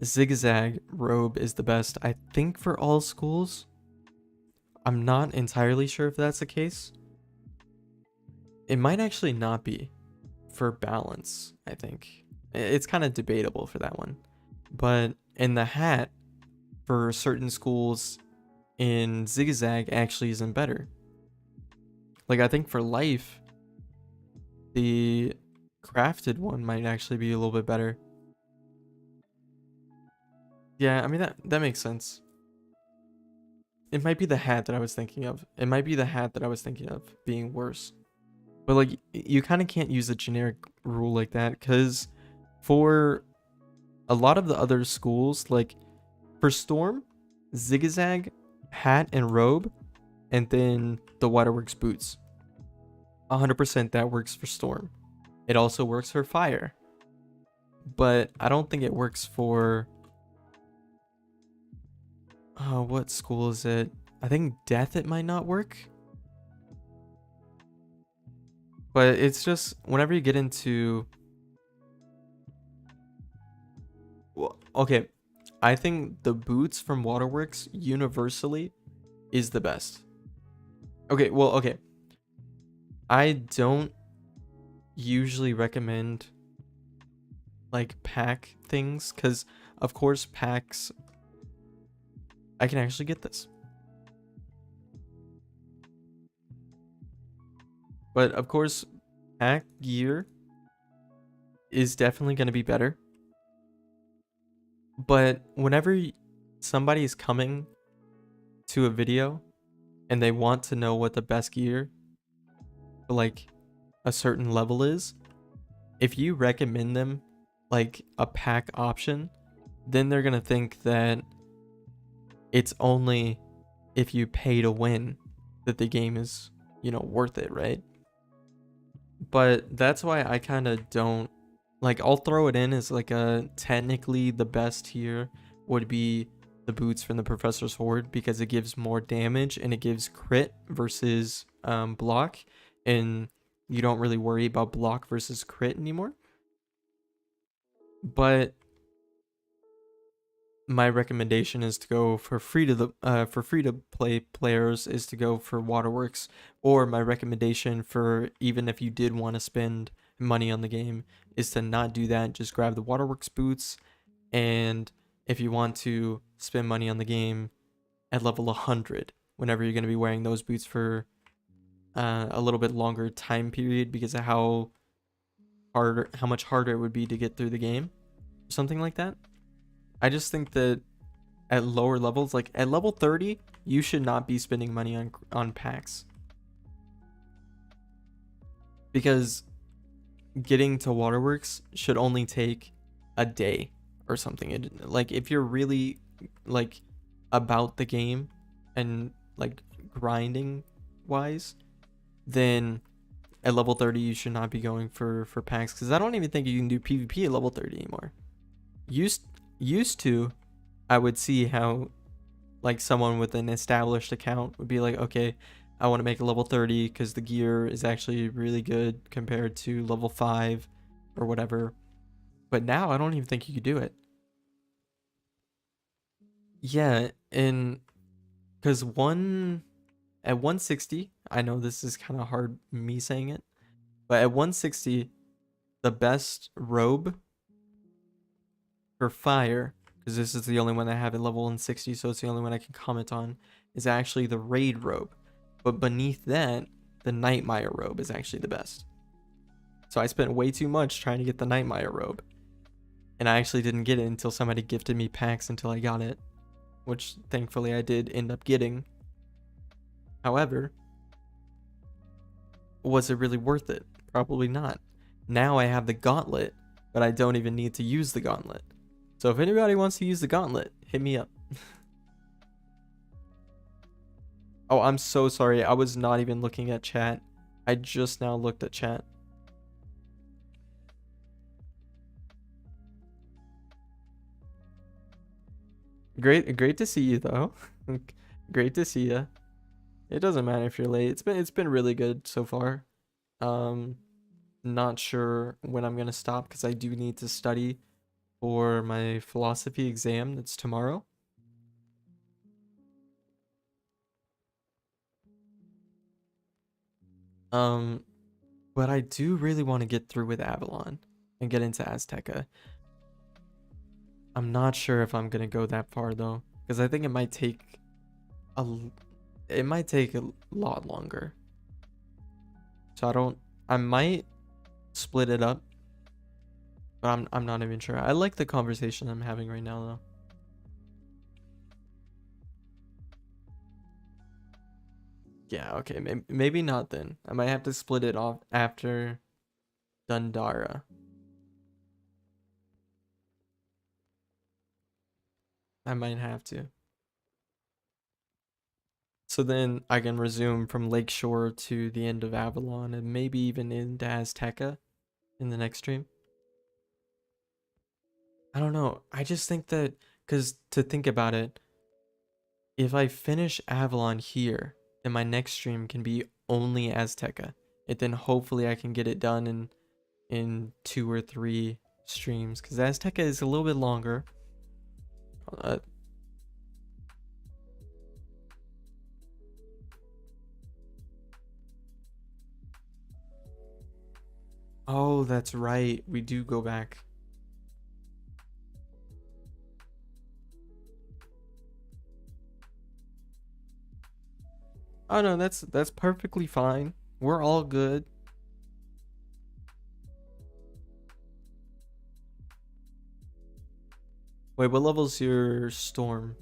zigzag robe is the best, I think, for all schools. I'm not entirely sure if that's the case. It might actually not be for balance, I think. It's kind of debatable for that one. But in the hat, for certain schools in zigzag actually isn't better. Like, I think for life, the crafted one might actually be a little bit better. Yeah, I mean, that makes sense. It might be the hat that I was thinking of. It might be the hat that I was thinking of being worse. But like, you kind of can't use a generic rule like that, because for a lot of the other schools, like for Storm, zigzag, hat, and robe, and then the Waterworks boots. 100% that works for Storm. It also works for Fire. But I don't think it works for... what school is it? I think Death it might not work. But it's just, whenever you get into... Well, okay, I think the boots from Waterworks universally is the best. Okay, well, okay. I don't usually recommend like pack things, because of course packs... I can actually get this. But of course, pack gear is definitely going to be better. But whenever somebody is coming to a video and they want to know what the best gear for like a certain level is, if you recommend them like a pack option, then they're going to think that it's only if you pay to win that the game is, you know, worth it, right? But that's why I kind of don't, like, I'll throw it in as like a, technically the best here would be the boots from the Professor's Horde, because it gives more damage and it gives crit versus block, and you don't really worry about block versus crit anymore. But my recommendation is to go for free to play players is to go for Waterworks, or my recommendation for even if you did want to spend money on the game is to not do that, just grab the Waterworks boots. And if you want to spend money on the game at level 100, whenever you're going to be wearing those boots for a little bit longer time period, because of how much harder it would be to get through the game, something like that. I just think that at lower levels, like at level 30, you should not be spending money on packs, because getting to Waterworks should only take a day or something. Like, if you're really like about the game and like grinding wise, then at level 30 you should not be going for packs, because I don't even think you can do PvP at level 30 anymore. Used to, I would see how like someone with an established account would be like, okay, I want to make a level 30 because the gear is actually really good compared to level 5 or whatever. But now I don't even think you could do it. Yeah, and because at 160, I know this is kind of hard me saying it, But at 160, the best robe for fire, because this is the only one I have at level 160, so it's the only one I can comment on, is actually the raid robe. But beneath that, the Nightmare robe is actually the best. So I spent way too much trying to get the Nightmare robe. And I actually didn't get it until somebody gifted me packs until I got it. Which thankfully I did end up getting. However, was it really worth it? Probably not. Now I have the gauntlet, but I don't even need to use the gauntlet. So if anybody wants to use the gauntlet, hit me up. Oh, I'm so sorry. I was not even looking at chat. I just now looked at chat. Great to see you though. Great to see you. It doesn't matter if you're late. It's been really good so far. Not sure when I'm gonna stop because I do need to study for my philosophy exam that's tomorrow. But I do really want to get through with Avalon and get into Azteca. I'm not sure if I'm gonna go that far though, because I think it might take a lot longer. So I might split it up, but I'm not even sure. I like the conversation I'm having right now though. Yeah, okay, maybe not then. I might have to split it off after Dundara. I might have to. So then I can resume from Lakeshore to the end of Avalon and maybe even into Azteca in the next stream. I don't know. I just think that, because to think about it, if I finish Avalon here, then my next stream can be only Azteca. And then hopefully I can get it done in 2 or 3 streams, because Azteca is a little bit longer. Oh, that's right. We do go back. Oh no, that's perfectly fine. We're all good. Wait, what level's your storm?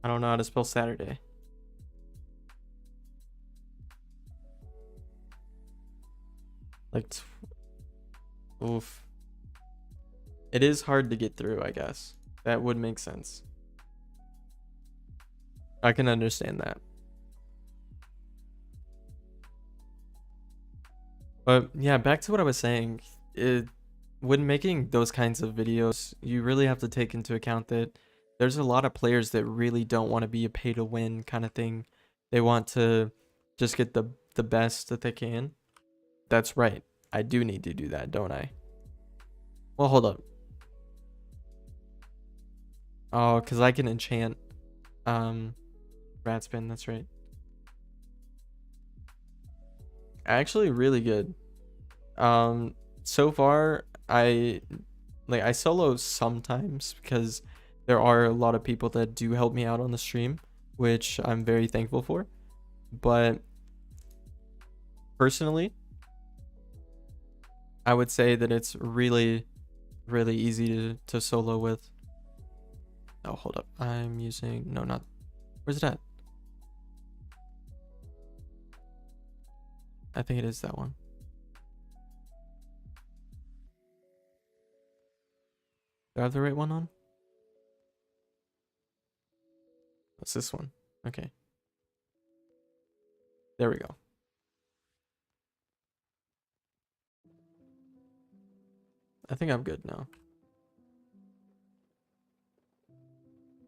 I don't know how to spell Saturday. Like, oof. It is hard to get through, I guess. That would make sense. I can understand that. But yeah, back to what I was saying. When making those kinds of videos, you really have to take into account that there's a lot of players that really don't want to be a pay to win kind of thing. They want to just get the best that they can. That's right. I do need to do that, don't I? Well, hold up. Oh, because I can enchant rat spin, that's right. Actually really good. So far I solo sometimes because there are a lot of people that do help me out on the stream, which I'm very thankful for. But personally, I would say that it's really easy to solo with. Oh, hold up. I'm using, no, not, where's it at? I think it is that one. Do I have the right one on? What's this one? Okay. There we go. I think I'm good now.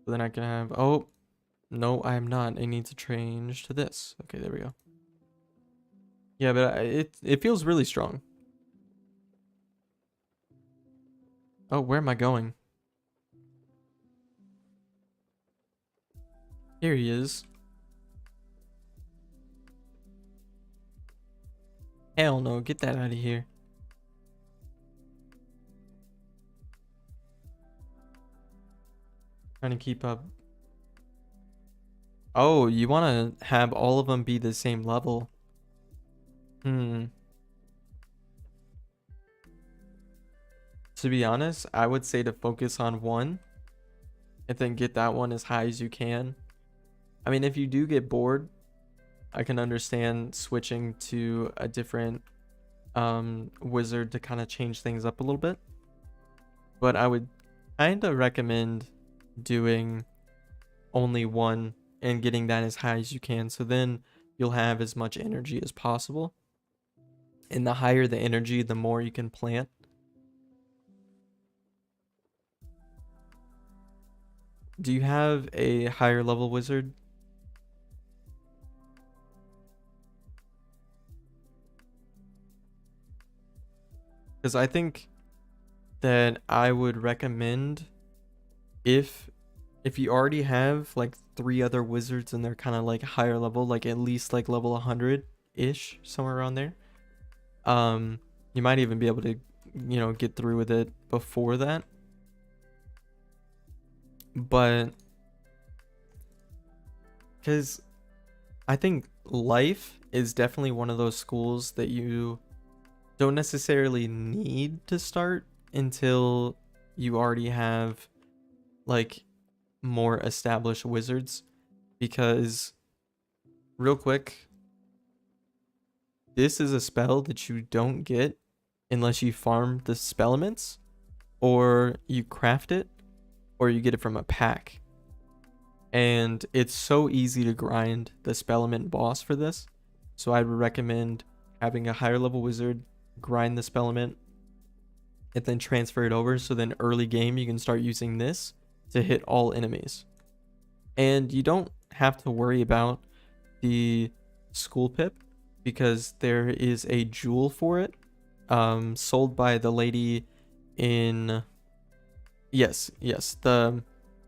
So then I can have, oh, no, I am not. I need to change to this. Okay, there we go. Yeah, but it feels really strong. Oh, where am I going? Here he is. Hell no, get that out of here. Trying to keep up. Oh, you want to have all of them be the same level. To be honest, I would say to focus on one and then get that one as high as you can. I mean, if you do get bored, I can understand switching to a different wizard to kind of change things up a little bit. But I would kind of recommend doing only one and getting that as high as you can. So then you'll have as much energy as possible. And the higher the energy, the more you can plant. Do you have a higher level wizard? Because I think that I would recommend if you already have like 3 other wizards and they're kind of like higher level, like at least like level 100-ish, somewhere around there. You might even be able to, you know, get through with it before that. But because I think life is definitely one of those schools that you don't necessarily need to start until you already have like more established wizards, because real quick, this is a spell that you don't get unless you farm the spell elements or you craft it or you get it from a pack. And it's so easy to grind the spell element boss for this, so I would recommend having a higher level wizard grind the spell element and then transfer it over, so then early game you can start using this to hit all enemies. And you don't have to worry about the school pip because there is a jewel for it, sold by the lady in the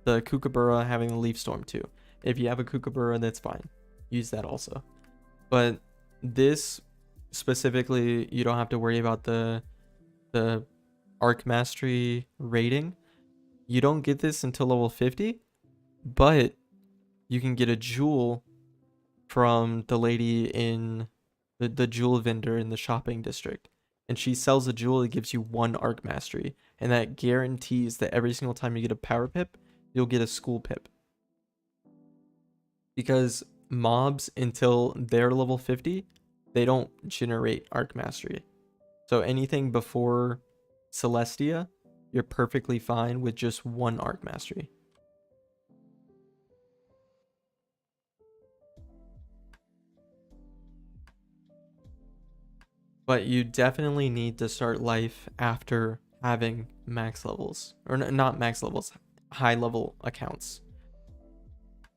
Kookaburra having the leaf storm too. If you have a Kookaburra, that's fine, use that also. But this specifically, you don't have to worry about the arc mastery rating. You don't get this until level 50, but you can get a jewel from the lady in the jewel vendor in the shopping district, and she sells a jewel that gives you 1 arc mastery, and that guarantees that every single time you get a power pip, you'll get a school pip. Because mobs, until they're level 50, they don't generate arc mastery. So anything before Celestia, you're perfectly fine with just 1 arc mastery. But you definitely need to start life after having max levels, or not max levels, high level accounts.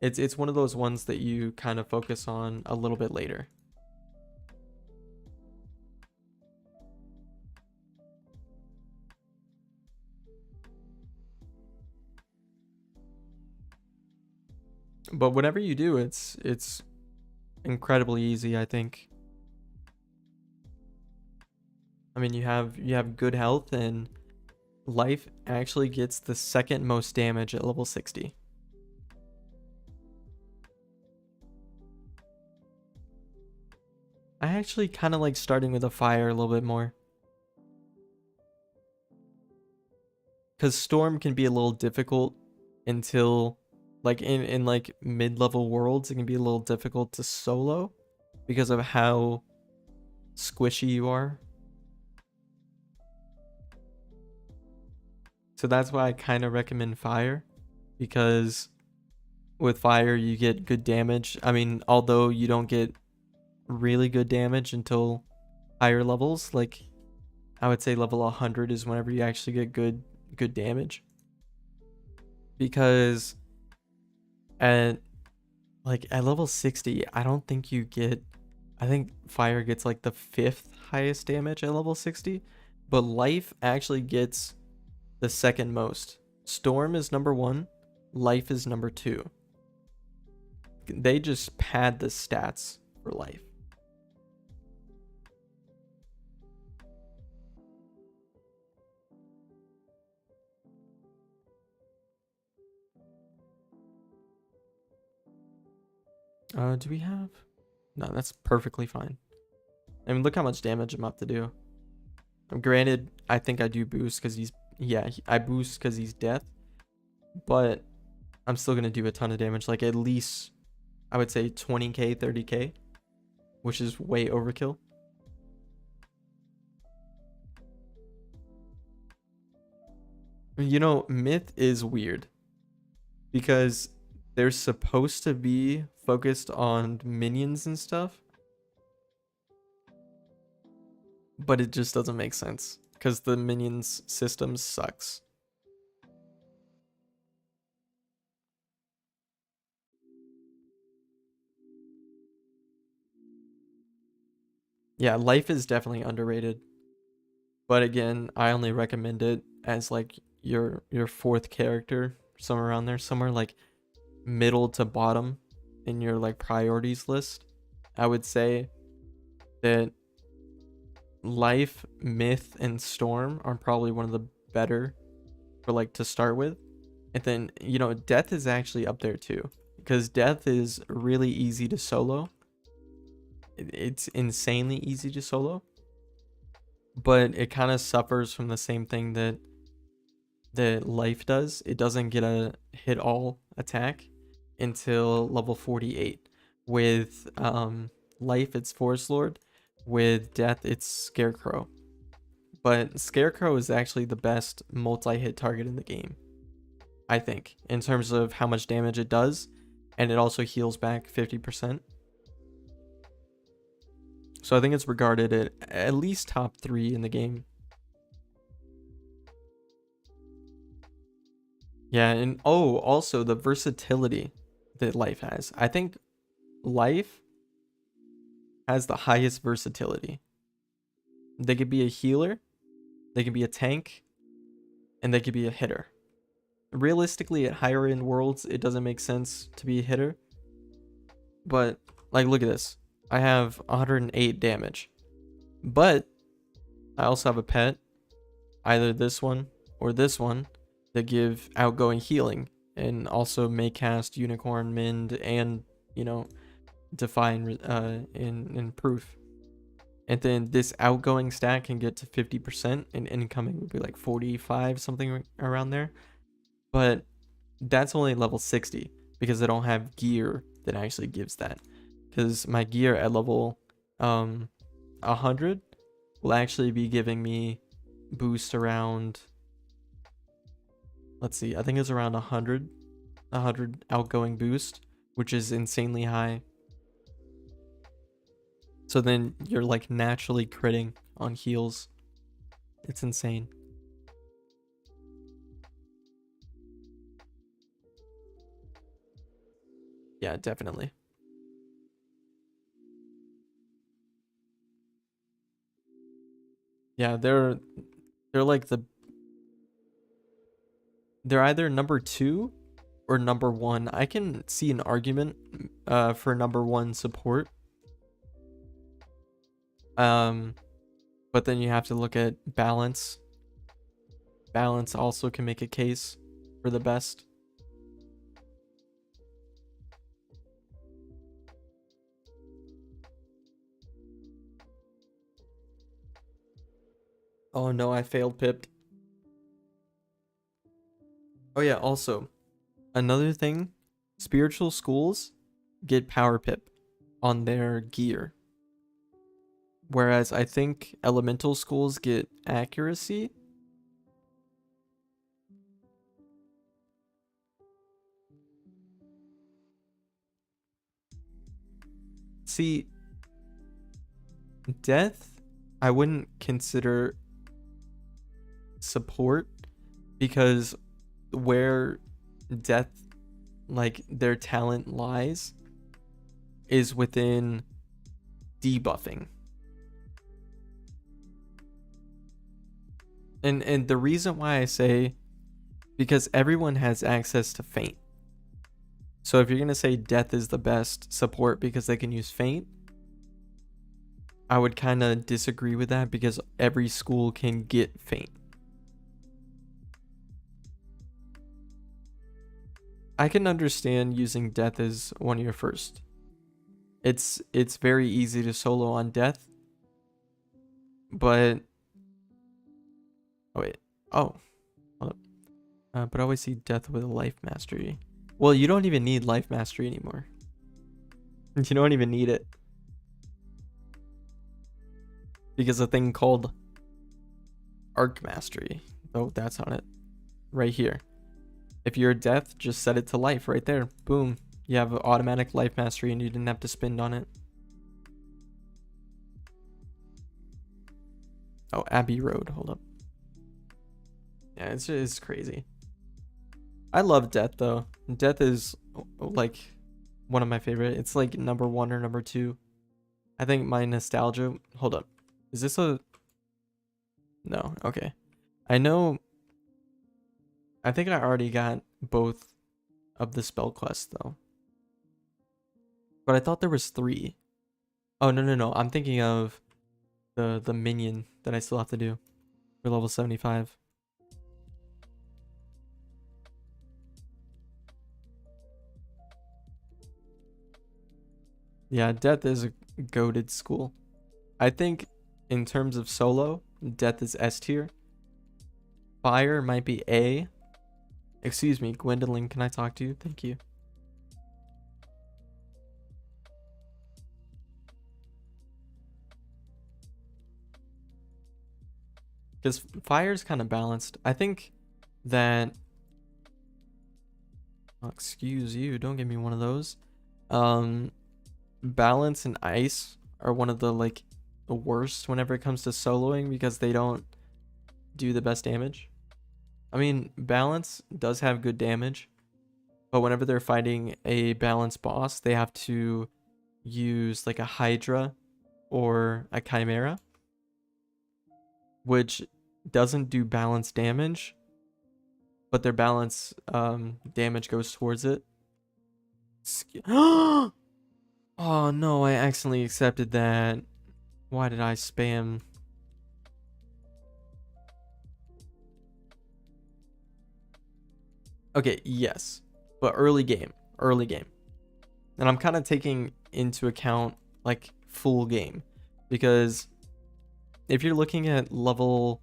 It's one of those ones that you kind of focus on a little bit later. But whatever you do, it's incredibly easy, I think. I mean, you have good health, and life actually gets the 2nd most damage at level 60. I actually kind of like starting with a fire a little bit more, because storm can be a little difficult until like in like mid-level worlds. It can be a little difficult to solo because of how squishy you are. So that's why I kind of recommend fire, because with fire, you get good damage. I mean, although you don't get really good damage until higher levels, like I would say level 100 is whenever you actually get good damage. Because at level 60, I don't think you get, I think fire gets like the 5th highest damage at level 60, but life actually gets the 2nd most. Storm is number 1, life is number 2. They just pad the stats for life. Do we have? No, that's perfectly fine. I mean, look how much damage I'm up to do. Granted, I think I do boost because he's, yeah, I boost because he's death, but I'm still going to do a ton of damage, like at least, I would say 20k, 30k, which is way overkill. You know, Myth is weird because they're supposed to be focused on minions and stuff, but it just doesn't make sense because the minions system sucks. Yeah, life is definitely underrated, but again, I only recommend it as like your 4th character, somewhere around there, somewhere like middle to bottom in your like priorities list. I would say that life, myth, and storm are probably one of the better for like to start with. And then, you know, death is actually up there too, because death is really easy to solo. It's insanely easy to solo, but it kind of suffers from the same thing that life does. It doesn't get a hit all attack until level 48. With life, it's Forest Lord. With death, it's Scarecrow. But Scarecrow is actually the best multi-hit target in the game, I think, in terms of how much damage it does, and it also heals back 50%. So I think it's regarded at least top 3 in the game. Yeah, and oh, also the versatility that life has. I think life has the highest versatility. They could be a healer, they could be a tank, and they could be a hitter. Realistically, at higher end worlds, it doesn't make sense to be a hitter. But like, look at this. I have 108 damage, but I also have a pet, either this one or this one, that give outgoing healing and also may cast Unicorn, Mend, and, you know, Define in Proof. And then this outgoing stat can get to 50%, and incoming would be like 45, something around there. But that's only level 60 because I don't have gear that actually gives that. Because my gear at level 100 will actually be giving me boost around, let's see, I think it's around 100 outgoing boost, which is insanely high. So then you're like naturally critting on heals. It's insane. Yeah, definitely. Yeah, they're like they're either number 2 or number 1. I can see an argument for number 1 support. But then you have to look at balance. Balance also can make a case for the best. Oh no, I failed pipped. Oh yeah, also, another thing, spiritual schools get power pip on their gear. Whereas I think elemental schools get accuracy. See, Death, I wouldn't consider support because where Death, like their talent lies, is within debuffing. And the reason why I say, because everyone has access to Feint. So if you're going to say Death is the best support because they can use Feint, I would kind of disagree with that because every school can get Feint. I can understand using Death as one of your first. It's very easy to solo on Death. But oh wait. Oh. Hold up. But I always see Death with a life mastery. Well, you don't even need life mastery anymore. You don't even need it. Because a thing called arc mastery. Oh, that's on it. Right here. If you're Death, just set it to life right there. Boom. You have automatic life mastery and you didn't have to spend on it. Oh, Abbey Road. Hold up. Yeah, it's crazy. I love Death though. Death is like one of my favorite. It's like number 1 or number 2. I think my nostalgia. Hold up. Is this a? No. Okay. I know. I think I already got both of the spell quests though. But I thought there was 3. Oh no. I'm thinking of the minion that I still have to do for level 75. Yeah, Death is a goated school. I think in terms of solo, Death is S tier. Fire might be A. Excuse me, Gwendolyn, can I talk to you? Thank you. Because Fire's kind of balanced. I think that... Oh, excuse you, don't give me one of those. Balance and Ice are one of the the worst whenever it comes to soloing because they don't do the best damage. I mean, Balance does have good damage, but whenever they're fighting a balanced boss, they have to use like a Hydra or a Chimera, which doesn't do balance damage, but their balance damage goes towards it. Oh no, I accidentally accepted that. Why did I spam? Okay, yes, but early game. And I'm kind of taking into account like full game, because if you're looking at level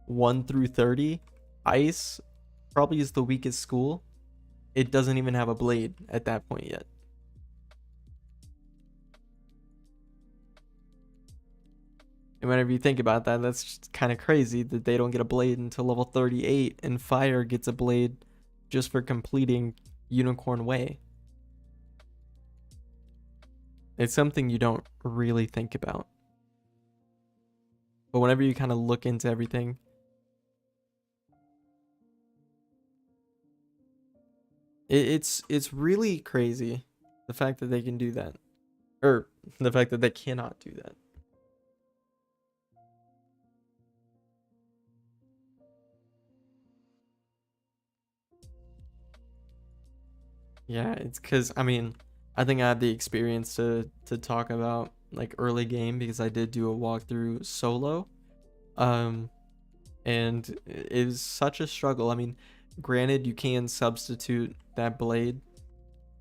1 through 30, Ice probably is the weakest school. It doesn't even have a blade at that point yet. And whenever you think about that, that's just kind of crazy that they don't get a blade until level 38, and Fire gets a blade just for completing Unicorn Way. It's something you don't really think about. But whenever you kind of look into everything, it's really crazy the fact that they can do that. Or the fact that they cannot do that. Yeah, it's because, I mean, I think I have the experience to talk about like early game because I did do a walkthrough solo. And it is such a struggle. I mean, granted, you can substitute that blade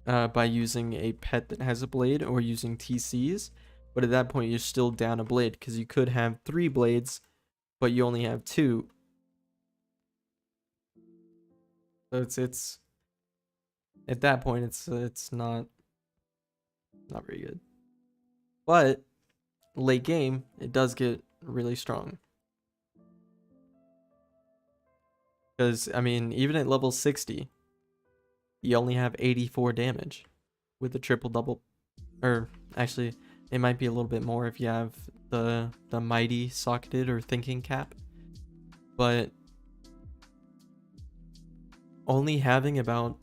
by using a pet that has a blade or using TCs, but at that point you're still down a blade because you could have 3 blades, but you only have 2. So it's at that point it's not very good. But late game, it does get really strong. Because, I mean, even at level 60, you only have 84 damage with the triple double Or actually, it might be a little bit more if you have the mighty socketed or thinking cap. But only having about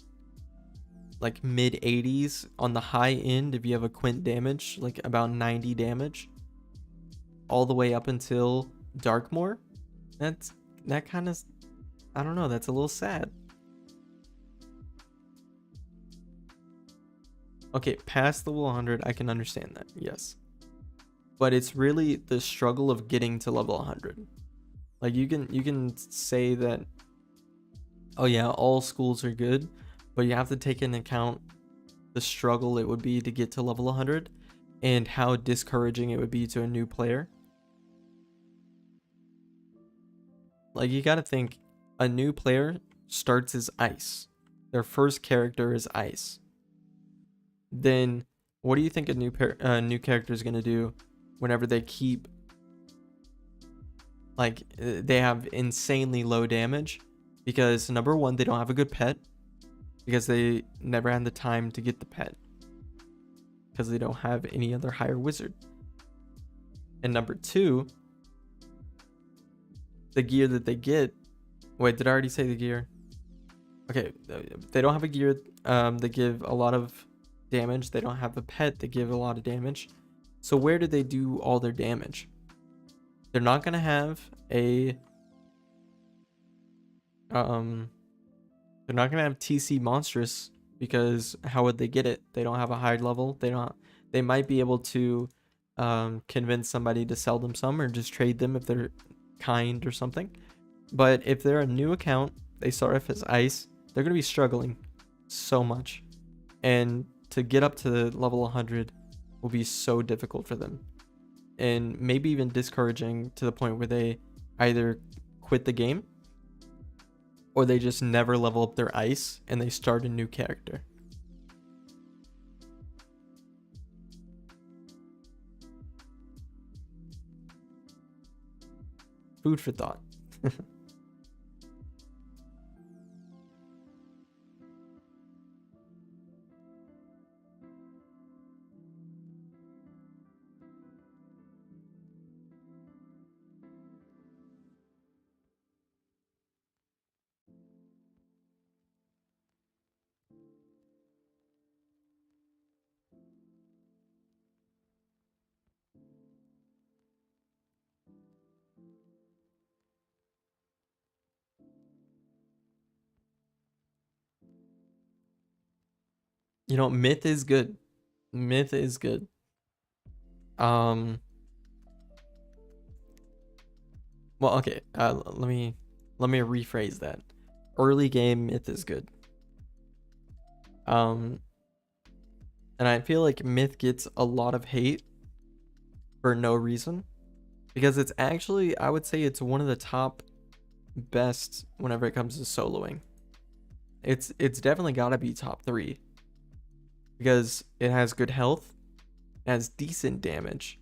like mid 80s on the high end if you have a quint damage, like about 90 damage, all the way up until Darkmoor, that kind of, I don't know, that's a little sad. Okay, past level 100, I can understand that, yes. But it's really the struggle of getting to level 100. Like you can say that, oh yeah, all schools are good, but you have to take into account the struggle it would be to get to level 100 and how discouraging it would be to a new player. Like you got to think, a new player starts as ice. Their first character is ice. Then what do you think a new character is going to do whenever they keep, like, they have insanely low damage? Because number one, they don't have a good pet, because they never had the time to get the pet, because they don't have any other higher wizard. And number two, the gear that they get, wait, did I already say the gear? Okay, they don't have a gear, they give a lot of damage. They don't have a pet, they give a lot of damage. So where do they do all their damage? They're not gonna have a they're not gonna have TC monstrous, because how would they get it? They don't have a high level. They might be able to convince somebody to sell them some, or just trade them if they're kind or something. But if they're a new account, they start off as ice, they're gonna be struggling so much, and to get up to level 100 will be so difficult for them, and maybe even discouraging to the point where they either quit the game or they just never level up their ice and they start a new character. Food for thought. You know, myth is good. Myth is good. Well, okay. Let me rephrase that. Early game myth is good. And I feel like myth gets a lot of hate for no reason, because it's actually, I would say it's one of the top best whenever it comes to soloing. It's definitely got to be top 3, because it has good health, it has decent damage,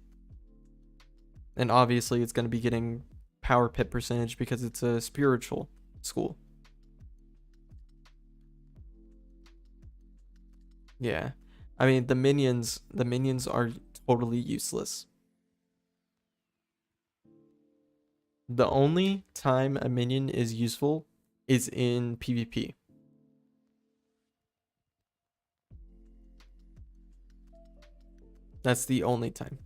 and obviously it's going to be getting power pit percentage because it's a spiritual school. Yeah, I mean, the minions are totally useless. The only time a minion is useful is in PvP. That's the only time,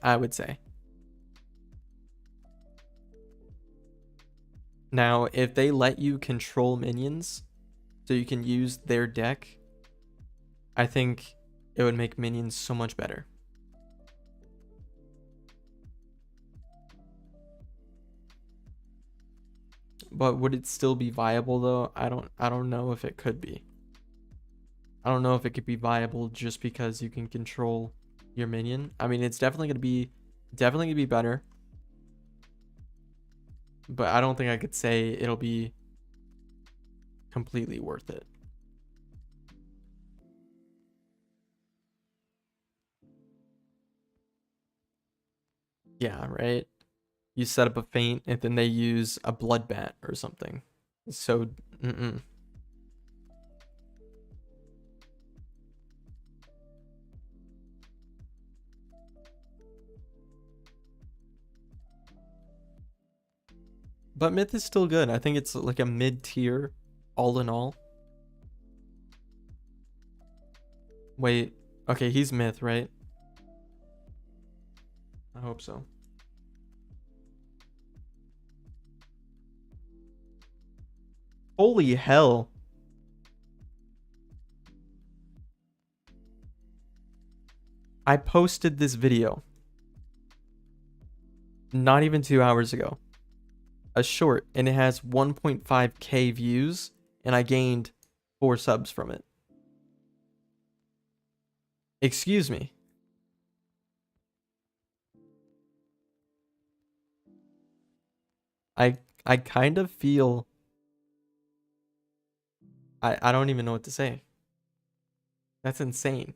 I would say. Now, if they let you control minions so you can use their deck, I think it would make minions so much better. But would it still be viable though? I don't know if it could be. I don't know if it could be viable just because you can control your minion. I mean, it's definitely gonna be better, but I don't think I could say it'll be completely worth it. Yeah, right. You set up a feint and then they use a bloodbat or something. So, But Myth is still good. I think it's like a mid-tier all in all. Wait, okay, he's Myth, right? I hope so. Holy hell. I posted this video not even 2 hours ago. A short, and it has 1.5k views, and I gained 4 subs from it. Excuse me. I kind of feel I don't even know what to say. That's insane.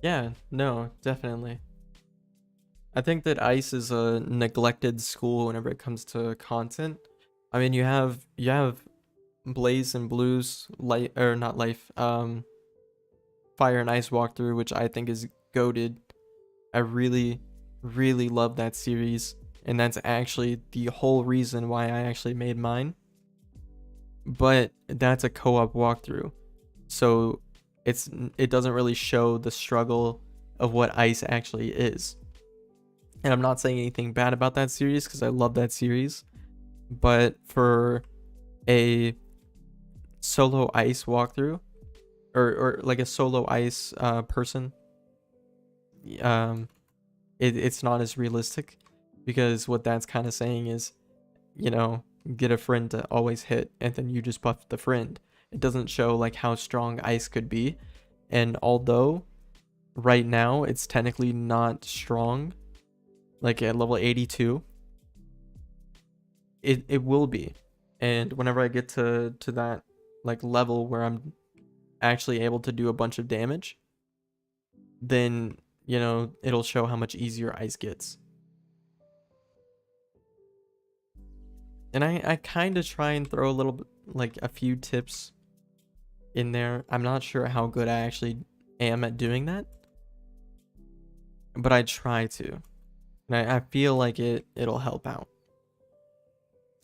Yeah, no, definitely. I think that ICE is a neglected school whenever it comes to content. I mean, you have Blaze and Blue's light, or not life, Fire and Ice walkthrough, which I think is goated. I really, really love that series, and that's actually the whole reason why I actually made mine. But that's a co-op walkthrough, so it doesn't really show the struggle of what ICE actually is. And I'm not saying anything bad about that series because I love that series, but for a solo ICE walkthrough, or like a solo ICE person, it's not as realistic, because what that's kind of saying is, you know, get a friend to always hit and then you just buff the friend. It doesn't show like how strong ICE could be. And although right now it's technically not strong, like at level 82, it will be. And whenever I get to that like level where I'm actually able to do a bunch of damage, then, you know, it'll show how much easier ICE gets. And I kind of try and throw a little bit, like a few tips in there. I'm not sure how good I actually am at doing that, but I try to. And I feel like it'll help out.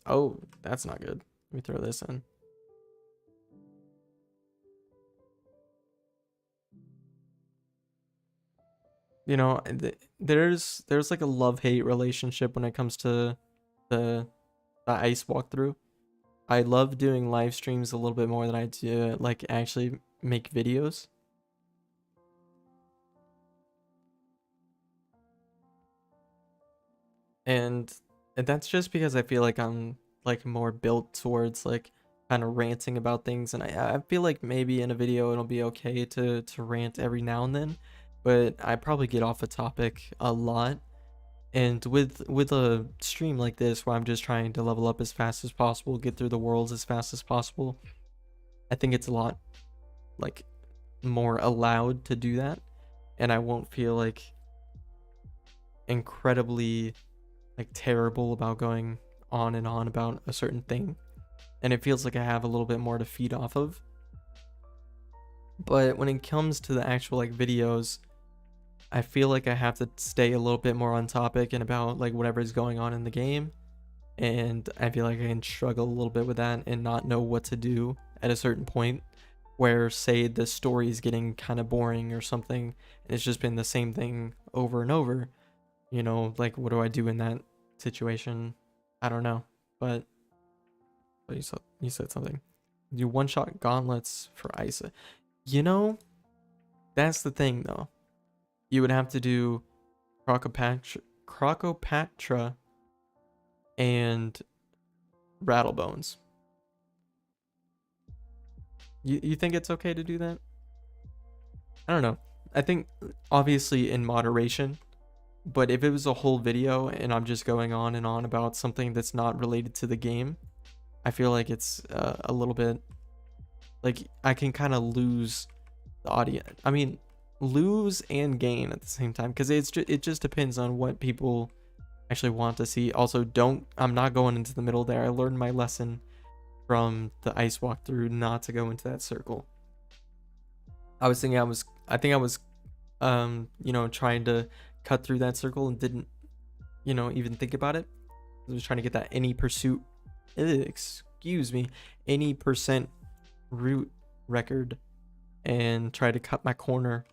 Oh, that's not good. Let me throw this in. You know, there's like a love-hate relationship when it comes to the ICE walkthrough. I love doing live streams a little bit more than I do like actually make videos. And that's just because I feel like I'm like more built towards like kind of ranting about things, and I feel like maybe in a video it'll be okay to rant every now and then, but I probably get off a topic a lot. And with a stream like this where I'm just trying to level up as fast as possible, get through the worlds as fast as possible, I think it's a lot like more allowed to do that, and I won't feel like incredibly like terrible about going on and on about a certain thing, and it feels like I have a little bit more to feed off of. But when it comes to the actual like videos, I feel like I have to stay a little bit more on topic and about like whatever is going on in the game, and I feel like I can struggle a little bit with that and not know what to do at a certain point. where say the story is getting kind of boring or something, and it's just been the same thing over and over, you know, like what do I do in that situation? I don't know, but you said something. Do one-shot gauntlets for Isa. You know, that's the thing though. You would have to do Crocopatra and Rattlebones. You think it's okay to do that? I don't know. I think obviously in moderation, but if it was a whole video and I'm just going on and on about something that's not related to the game, I feel like it's a little bit like I can kind of lose the audience. I mean, lose and gain at the same time, because it just depends on what people actually want to see. Also, I'm not going into the middle there. I learned my lesson from the ice walkthrough not to go into that circle. I think I was you know, trying to cut through that circle and didn't, you know, even think about it. I was trying to get that any percent route record and try to cut my corner.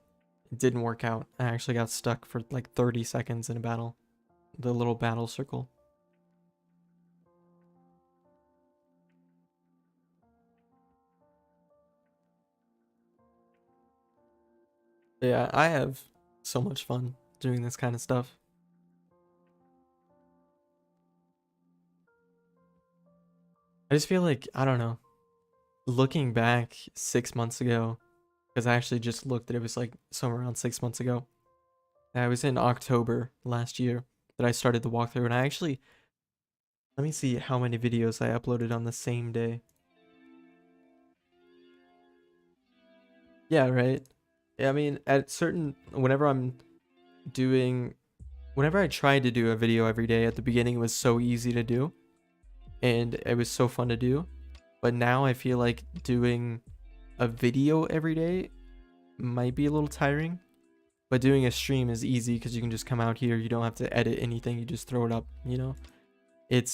It didn't work out. I actually got stuck for like 30 seconds in a battle, the little battle circle. Yeah, I have so much fun doing this kind of stuff. I just feel like, I don't know, looking back 6 months ago, because I actually just looked at it was like somewhere around 6 months ago. I was in October last year that I started the walkthrough, and I actually, let me see how many videos I uploaded on the same day. Yeah, right. I mean, whenever I tried to do a video every day at the beginning, it was so easy to do and it was so fun to do. But now I feel like doing a video every day might be a little tiring, but doing a stream is easy because you can just come out here. You don't have to edit anything. You just throw it up, you know. It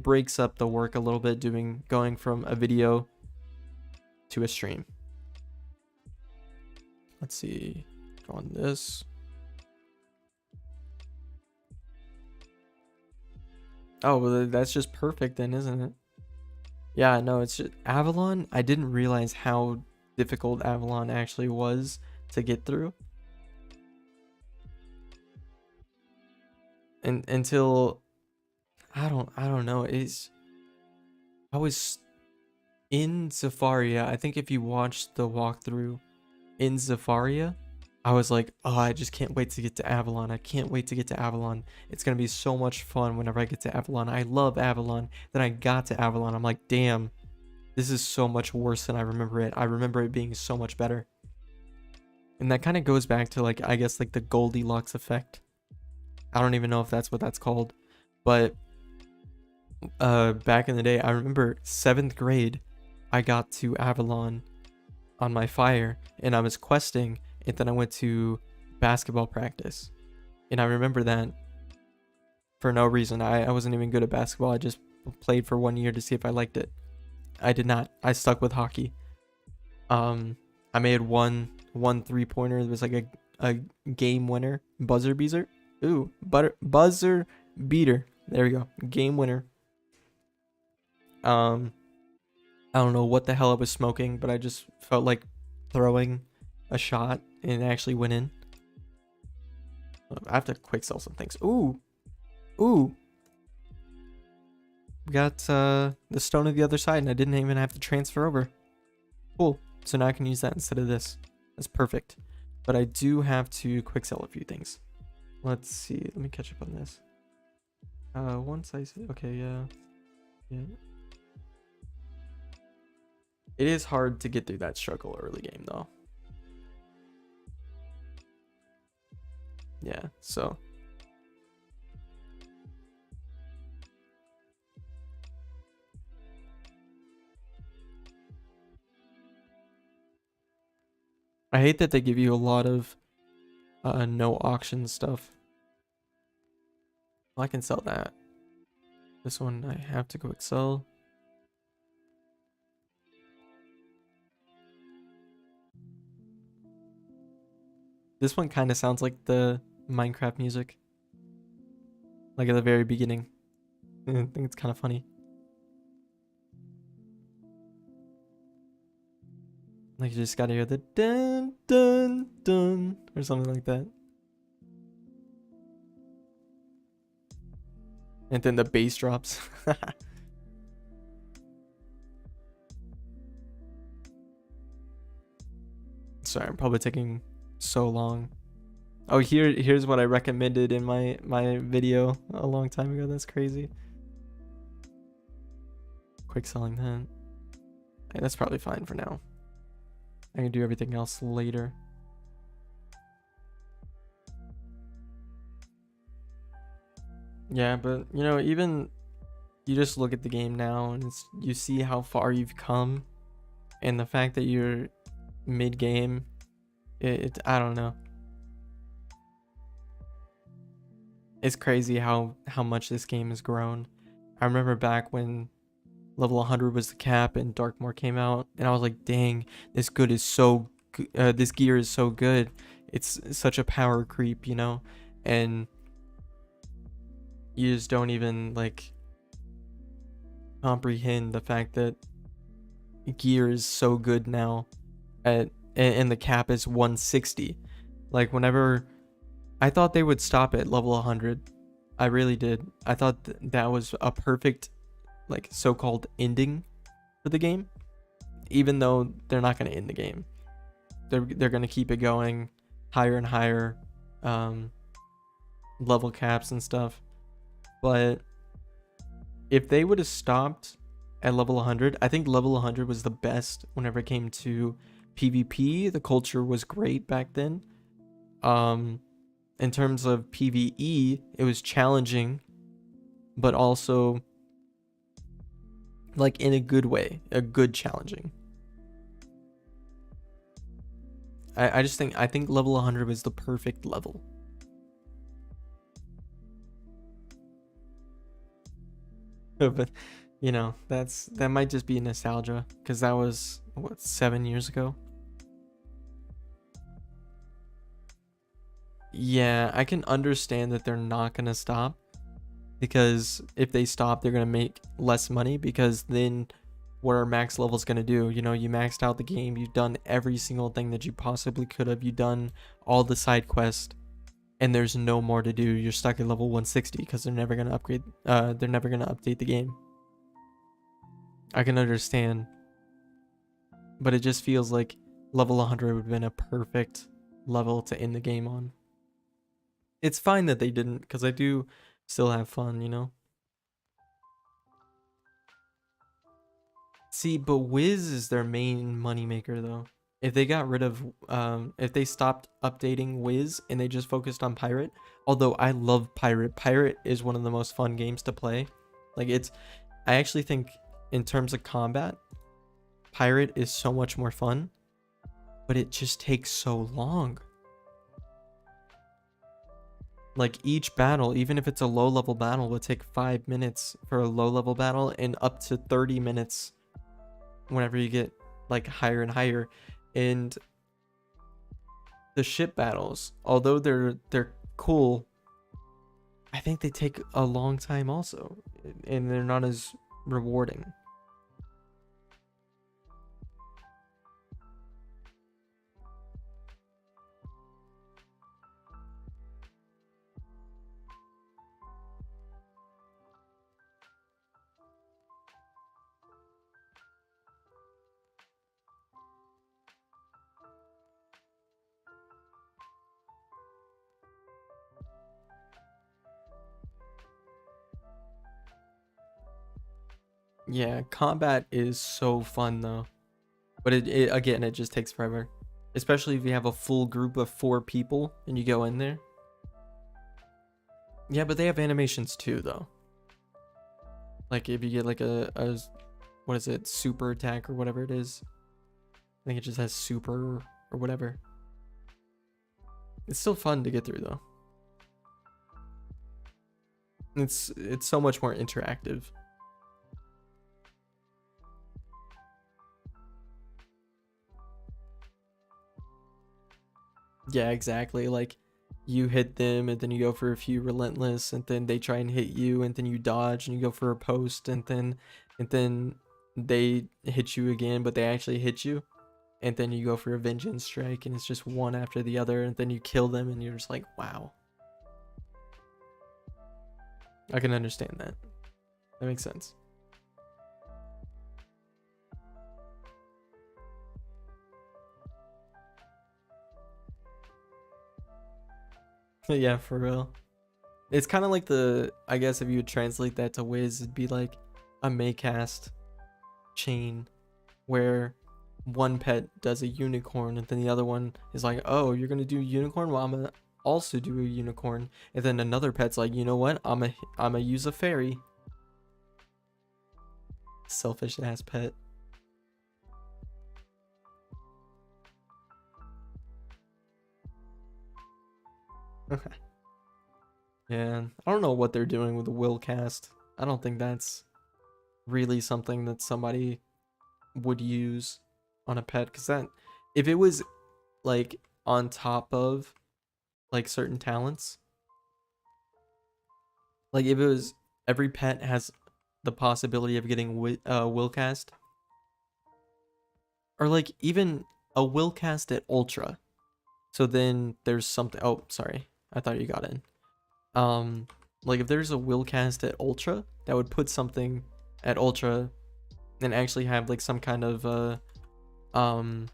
breaks up the work a little bit going from a video to a stream. Let's see, on this. Oh, well, that's just perfect then, isn't it? Yeah, no, it's just Avalon. I didn't realize how difficult Avalon actually was to get through. And until I don't know, I was in Zafaria. I think if you watched the walkthrough in Zafaria, I was like, oh, I just can't wait to get to Avalon. I can't wait to get to Avalon. It's going to be so much fun whenever I get to Avalon. I love Avalon. Then I got to Avalon. I'm like, damn, this is so much worse than I remember it. I remember it being so much better. And that kind of goes back to, like, I guess, like the Goldilocks effect. I don't even know if that's what that's called. But back in the day, I remember 7th grade, I got to Avalon on my fire and I was questing, and then I went to basketball practice. And I remember that for no reason. I wasn't even good at basketball. I just played for 1 year to see if I liked it. I did not. I stuck with hockey. I made one 3-pointer. It was like a game winner, buzzer beater. Ooh, buzzer beater. There we go. Game winner. I don't know what the hell I was smoking, but I just felt like throwing a shot and it actually went in. I have to quick sell some things. Ooh. We got the stone of the other side and I didn't even have to transfer over. Cool. So now I can use that instead of this. That's perfect. But I do have to quick sell a few things. Let's see. Let me catch up on this. Once I see. Okay, yeah. It is hard to get through that struggle early game though. Yeah, so. I hate that they give you a lot of no auction stuff. Well, I can sell that. This one I have to go sell. This one kind of sounds like the Minecraft music. Like at the very beginning. I think it's kind of funny. Like you just gotta hear the dun dun dun or something like that. And then the bass drops. Sorry, I'm probably taking so long. Oh, here's what I recommended in my video a long time ago. That's crazy. Quick selling that. Hey, that's probably fine for now. I can do everything else later. Yeah, but you know, even you just look at the game now and you see how far you've come, and the fact that you're mid-game, I don't know. It's crazy how much this game has grown. I remember back when level 100 was the cap and Darkmoor came out, and I was like, dang, this this gear is so good. It's such a power creep, you know, and you just don't even like comprehend the fact that gear is so good now and the cap is 160. Like, whenever I thought they would stop at level 100, I really did. I thought that was a perfect, like, so-called ending for the game, even though they're not going to end the game. They're going to keep it going higher and higher, level caps and stuff. But if they would have stopped at level 100, I think level 100 was the best whenever it came to PvP. The culture was great back then. In terms of PvE, it was challenging, but also like in a good way, a good challenging. I think level 100 was the perfect level. But you know, that might just be nostalgia, because that was what, 7 years ago. Yeah, I can understand that they're not gonna stop, because if they stop, they're gonna make less money, because then what are max levels gonna do? You know, you maxed out the game, you've done every single thing that you possibly could have, you've done all the side quests, and there's no more to do. You're stuck at level 160 because they're never gonna upgrade. They're never gonna update the game. I can understand, but it just feels like level 100 would have been a perfect level to end the game on. It's fine that they didn't, because I do still have fun, you know? See, but Wiz is their main moneymaker, though. If they got rid of, if they stopped updating Wiz and they just focused on Pirate, although I love Pirate. Pirate is one of the most fun games to play. Like, I actually think in terms of combat, Pirate is so much more fun, but it just takes so long. Like, each battle, even if it's a low level battle, would take 5 minutes for a low level battle, and up to 30 minutes whenever you get like higher and higher. And the ship battles, although they're cool, I think they take a long time also, and they're not as rewarding. Yeah, combat is so fun though, but it again, it just takes forever, especially if you have a full group of 4 people and you go in there. Yeah, but they have animations too though. Like, if you get like a what is it, super attack or whatever it is, I think it just has super or whatever. It's still fun to get through though. It's so much more interactive. Yeah, exactly. Like you hit them and then you go for a few relentless and then they try and hit you and then you dodge and you go for a post and then they hit you again, but they actually hit you. And then you go for a vengeance strike and it's just one after the other and then you kill them and you're just like, wow. I can understand that. That makes sense. Yeah, for real. It's kind of like I guess if you would translate that to Wiz, it'd be like a Maycast chain where one pet does a unicorn and then the other one is like, oh, you're gonna do unicorn? Well, I'm gonna also do a unicorn. And then another pet's like, you know what? I'm a use a fairy. Selfish ass pet. Yeah, I don't know what they're doing with the will cast. I don't think that's really something that somebody would use on a pet, because that, if it was like on top of like certain talents, like if it was every pet has the possibility of getting will cast, or like even a will cast at ultra, so then there's something. Oh, sorry, I thought you got in. Like if there's a will cast at ultra, that would put something at ultra and actually have like some kind of um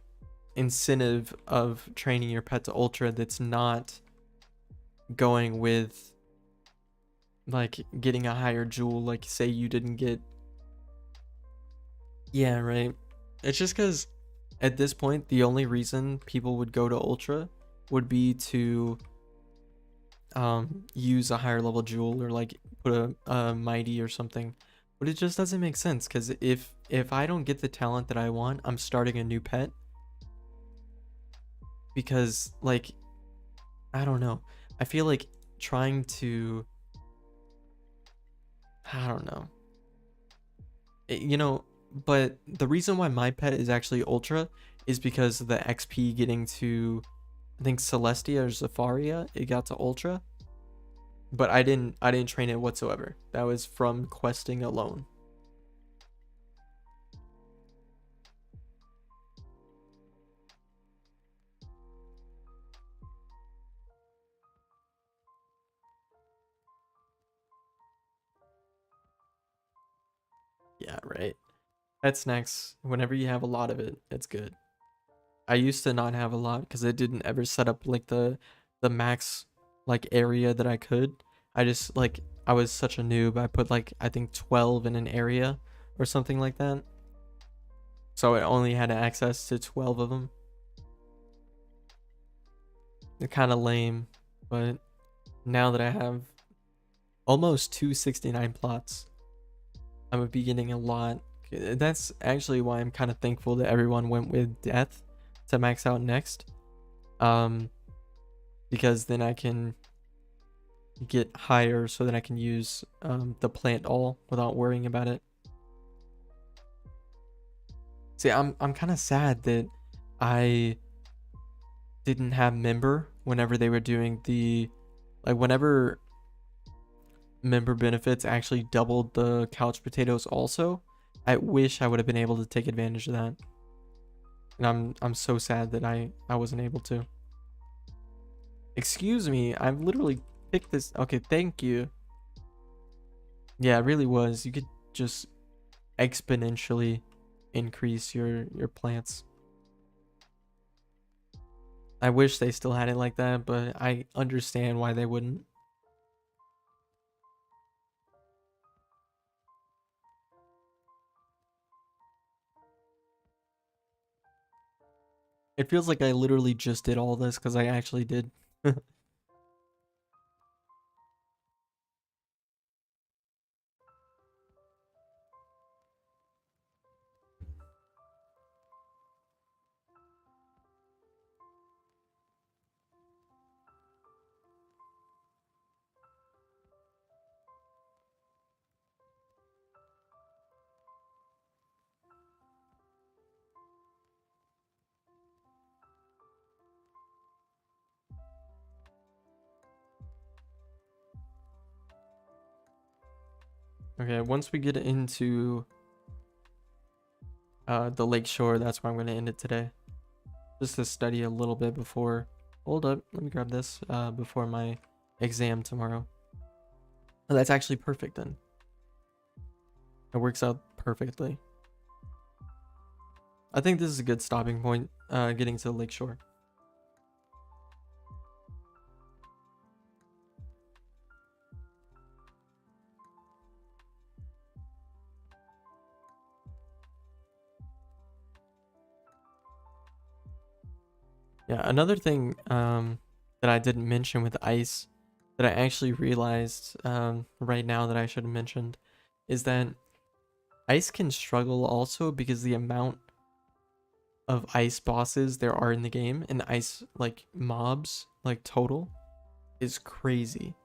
incentive of training your pet to ultra that's not going with like getting a higher jewel. Like say you didn't get, yeah, right. It's just because at this point the only reason people would go to ultra would be to use a higher level jewel or like put a mighty or something. But it just doesn't make sense, because if I don't get the talent that I want, I'm starting a new pet. Because like, I don't know, I feel like trying to, I don't know, you know, but the reason why my pet is actually ultra is because the XP getting to, I think Celestia or Zafaria, it got to ultra, but I didn't train it whatsoever. That was from questing alone. Yeah, right. Pet snacks, whenever you have a lot of it, it's good. I used to not have a lot because I didn't ever set up like the max like area that I could. I just like, I was such a noob. I put like, I think 12 in an area or something like that. So I only had access to 12 of them. They're kind of lame, but now that I have almost 269 plots, I'm gonna be getting a lot. That's actually why I'm kind of thankful that everyone went with death to max out next. Um, because then I can get higher so that I can use the plant all without worrying about it. See, I'm kind of sad that I didn't have member whenever they were doing the, like whenever member benefits actually doubled the couch potatoes also. I wish I would have been able to take advantage of that. And I'm so sad that I wasn't able to. Excuse me, I've literally picked this. Okay, thank you. Yeah, it really was. You could just exponentially increase your plants. I wish they still had it like that, but I understand why they wouldn't. It feels like I literally just did all this because I actually did. Okay, once we get into the lakeshore, that's where I'm gonna end it today. Just to study a little bit before. Hold up, let me grab this before my exam tomorrow. Oh, that's actually perfect then. It works out perfectly. I think this is a good stopping point, getting to the lakeshore. Yeah, another thing that I didn't mention with ice that I actually realized right now that I should have mentioned is that ice can struggle also because the amount of ice bosses there are in the game and ice like mobs like total is crazy.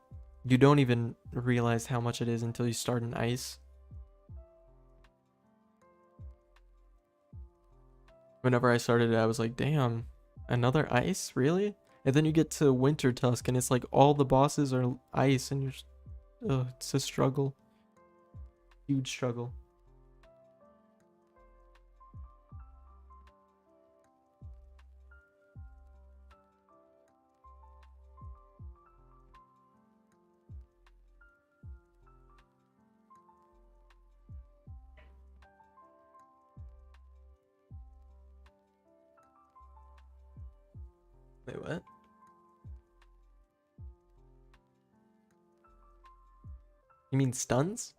You don't even realize how much it is until you start in ice. Whenever I started it, I was like, damn, another ice? Really? And then you get to Winter Tusk and it's like all the bosses are ice and you're just, ugh, it's a struggle. Huge struggle. Wait, what? You mean stuns?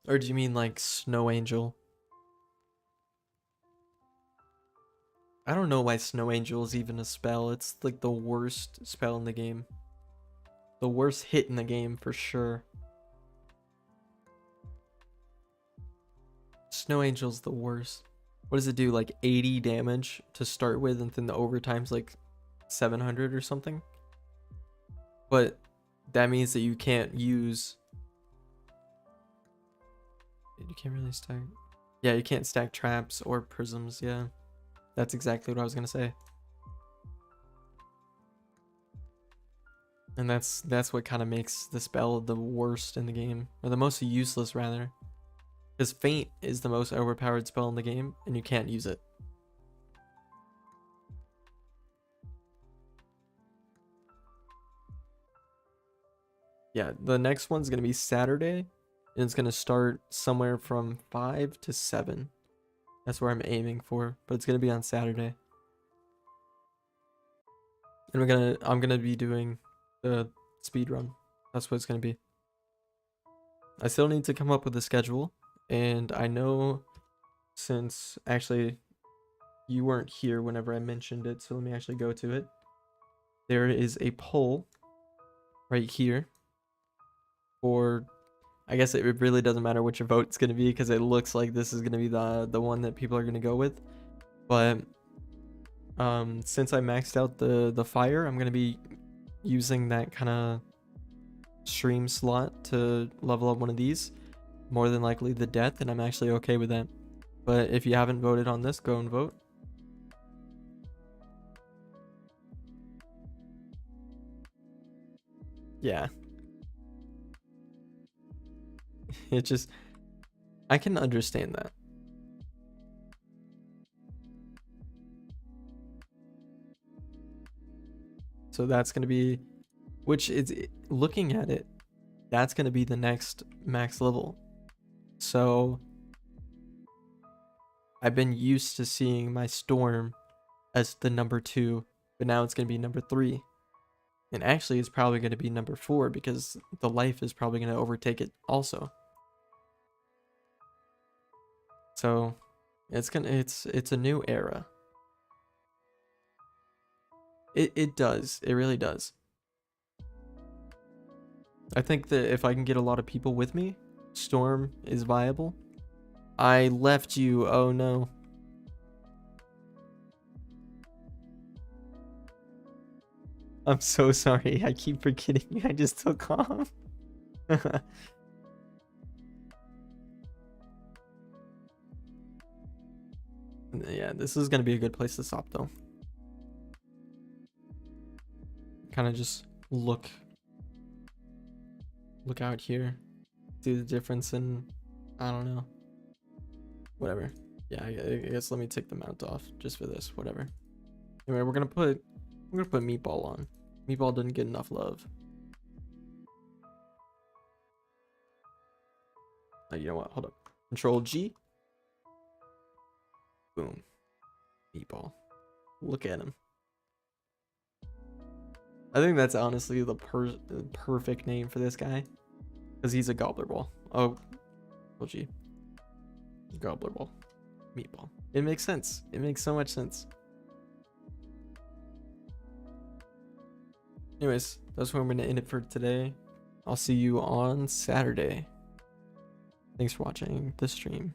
Or do you mean like Snow Angel? I don't know why Snow Angel is even a spell. It's like the worst spell in the game. The worst hit in the game for sure. Snow Angel's the worst. What does it do? Like 80 damage to start with, and then the overtime's like 700 or something? But that means that you can't use... You can't really stack... Yeah, you can't stack traps or prisms, yeah. That's exactly what I was gonna say. And that's what kind of makes the spell the worst in the game. Or the most useless, rather. Because Faint is the most overpowered spell in the game, and you can't use it. Yeah, the next one's going to be Saturday, and it's going to start somewhere from 5 to 7. That's where I'm aiming for, but it's going to be on Saturday. And I'm going to be doing the speed run. That's what it's going to be. I still need to come up with a schedule, and I know since actually you weren't here whenever I mentioned it, so let me actually go to it. There is a poll right here for, I guess it really doesn't matter what your vote's going to be because it looks like this is going to be the one that people are going to go with. But since I maxed out the fire, I'm going to be using that kind of stream slot to level up one of these. More than likely the death, and I'm actually okay with that. But if you haven't voted on this, go and vote. Yeah. It just, I can understand that. So that's going to be, which is, looking at it, that's going to be the next max level. So I've been used to seeing my Storm as the number 2, but now it's going to be number 3. And actually it's probably going to be number 4 because the life is probably going to overtake it also. So it's a new era. It does. It really does. I think that if I can get a lot of people with me, Storm is viable. I left you. Oh no. I'm so sorry. I keep forgetting you. I just took off. Yeah, this is going to be a good place to stop though. Kind of just look look out here, see the difference in, I don't know, whatever. Yeah, I guess let me take the mount off just for this, whatever. Anyway, we're gonna put Meatball on. Meatball didn't get enough love. You know what? Hold up. Control G. Boom. Meatball. Look at him. I think that's honestly the perfect name for this guy, because he's a gobbler ball. Oh, G. Gobbler ball. Meatball. It makes sense. It makes so much sense. Anyways, that's where I'm going to end it for today. I'll see you on Saturday. Thanks for watching the stream.